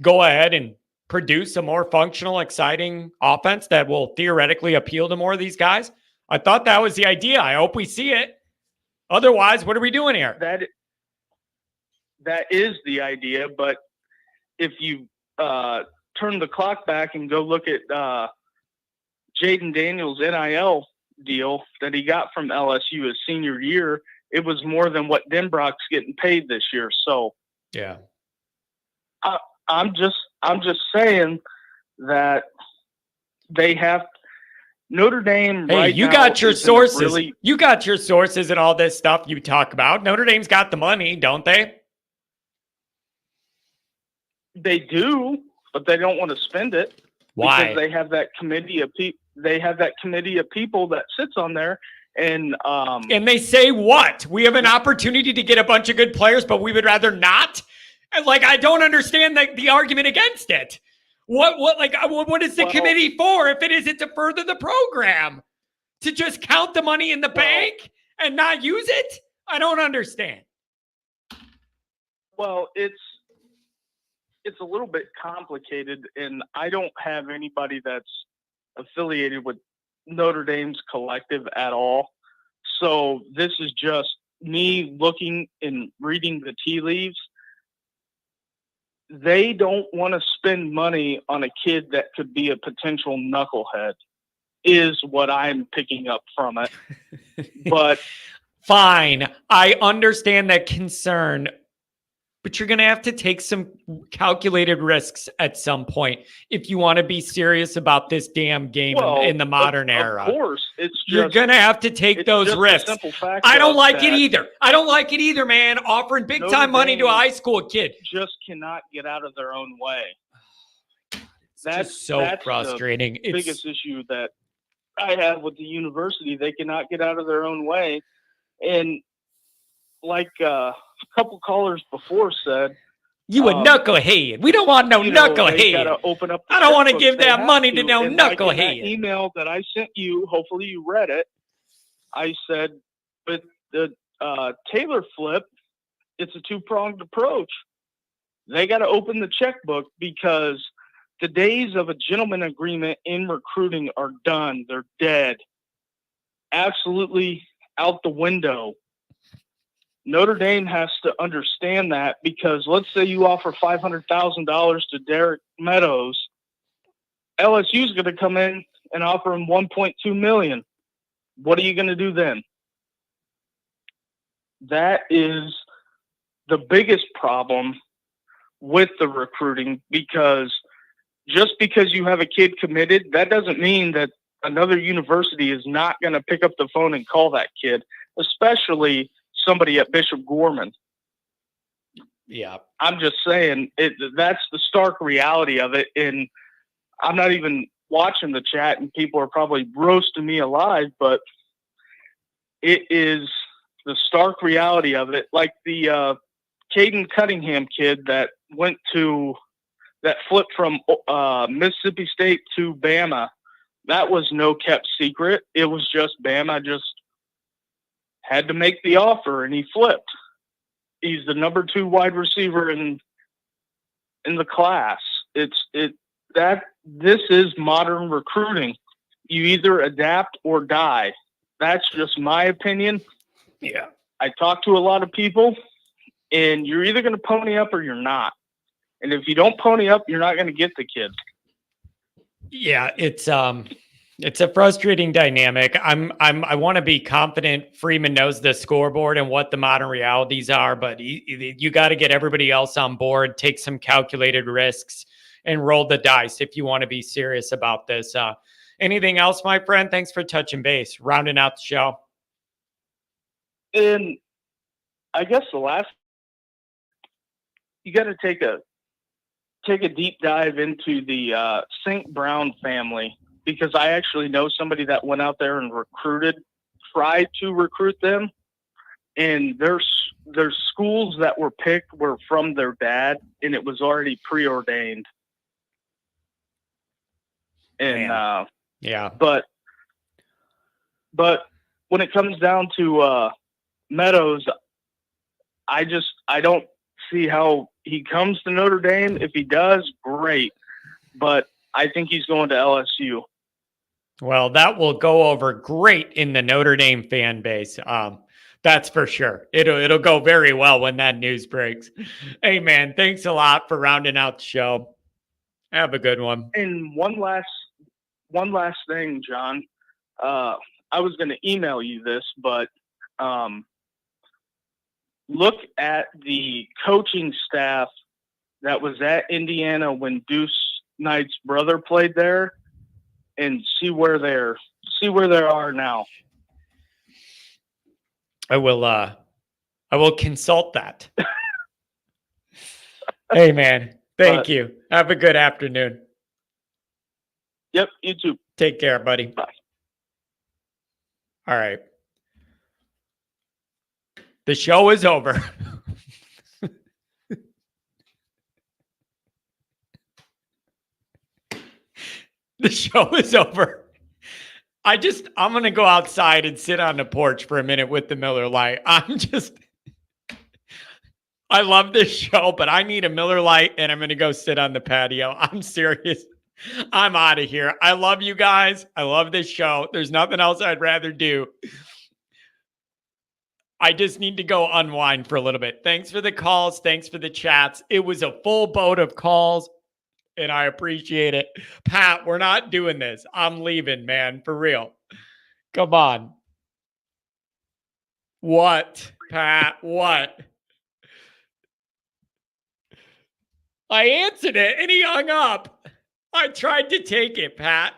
go ahead and produce a more functional, exciting offense that will theoretically appeal to more of these guys. I thought that was the idea. I hope we see it. Otherwise, what are we doing here? That is the idea, but if you turn the clock back and go look at Jaden Daniels' NIL deal that he got from LSU his senior year, it was more than what Denbrock's getting paid this year. So yeah, I'm just saying that they have Notre Dame. Hey, right you now got your is in a sources. really- You got your sources and all this stuff you talk about. Notre Dame's got the money, don't they? They do, but they don't want to spend it. Why? Because they have that committee of people that sits on there, and they say what? We have an opportunity to get a bunch of good players, but we would rather not. And like, I don't understand the argument against it. What is the committee for if it isn't to further the program? To just count the money in the bank and not use it? I don't understand. Well, it's a little bit complicated, and I don't have anybody that's affiliated with Notre Dame's collective at all. So this is just me looking and reading the tea leaves. They don't want to spend money on a kid that could be a potential knucklehead, is what I'm picking up from it. But fine, I understand that concern, but you're going to have to take some calculated risks at some point if you want to be serious about this damn game in the modern era. Of course, you're going to have to take those risks. I don't like it either. I don't like it either, man. Offering big time money to a high school kid just cannot get out of their own way. That's so frustrating. The biggest issue that I have with the university, they cannot get out of their own way. And like a couple callers before said, you a knucklehead. We don't want no knucklehead. Open up I don't want to give that money to no knucklehead. That email that I sent you, hopefully you read it. I said, with the Taylor flip, it's a two-pronged approach. They got to open the checkbook because the days of a gentleman agreement in recruiting are done. They're dead. Absolutely out the window. Notre Dame has to understand that, because let's say you offer $500,000 to Derek Meadows. LSU is going to come in and offer him $1.2 million. What are you going to do then? That is the biggest problem with the recruiting, because just because you have a kid committed, that doesn't mean that another university is not going to pick up the phone and call that kid, especially somebody at Bishop Gorman. Yeah. I'm just saying that's the stark reality of it. And I'm not even watching the chat, and people are probably roasting me alive, but it is the stark reality of it. Like the Caden Cunningham kid that flipped from Mississippi State to Bama. That was no kept secret. It was just Bama just had to make the offer, and he flipped. He's the number 2 wide receiver in the class. This is modern recruiting. You either adapt or die. That's just my opinion. Yeah. I talk to a lot of people, and you're either going to pony up or you're not. And if you don't pony up, you're not going to get the kid. Yeah, it's a frustrating dynamic. I want to be confident Freeman knows the scoreboard and what the modern realities are, but you got to get everybody else on board, take some calculated risks, and roll the dice if you want to be serious about this. Anything else, my friend? Thanks for touching base, rounding out the show. And I guess the last, you got to take a deep dive into the St. Brown family, because I actually know somebody that went out there and tried to recruit them, and their schools that were picked were from their dad, and it was already preordained. And yeah, but when it comes down to Meadows, I don't see how he comes to Notre Dame. If he does, great. But I think he's going to LSU. well, that will go over great in the Notre Dame fan base. That's for sure. It'll go very well when that news breaks. Hey, man, thanks a lot for rounding out the show. Have a good one. And one last thing, John. I was going to email you this, but look at the coaching staff that was at Indiana when Deuce Knight's brother played there, and see where they are now. I will consult that. Hey, man, thank you. Have a good afternoon. Yep, you too. Take care, buddy. Bye. All right. The show is over. The show is over. I'm going to go outside and sit on the porch for a minute with the Miller Lite. I love this show, but I need a Miller Lite and I'm going to go sit on the patio. I'm serious. I'm out of here. I love you guys. I love this show. There's nothing else I'd rather do. I just need to go unwind for a little bit. Thanks for the calls. Thanks for the chats. It was a full boat of calls, and I appreciate it. Pat, we're not doing this. I'm leaving, man, for real. Come on. What, Pat? What? I answered it, and he hung up. I tried to take it, Pat.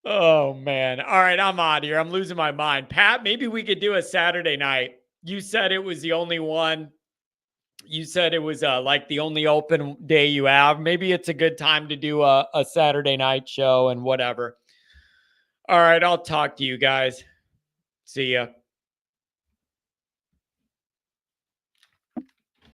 Oh, man. All right, I'm out of here. I'm losing my mind. Pat, maybe we could do a Saturday night. You said it was the only one. You said it was like the only open day you have. Maybe it's a good time to do a Saturday night show and whatever. All right, I'll talk to you guys. See ya.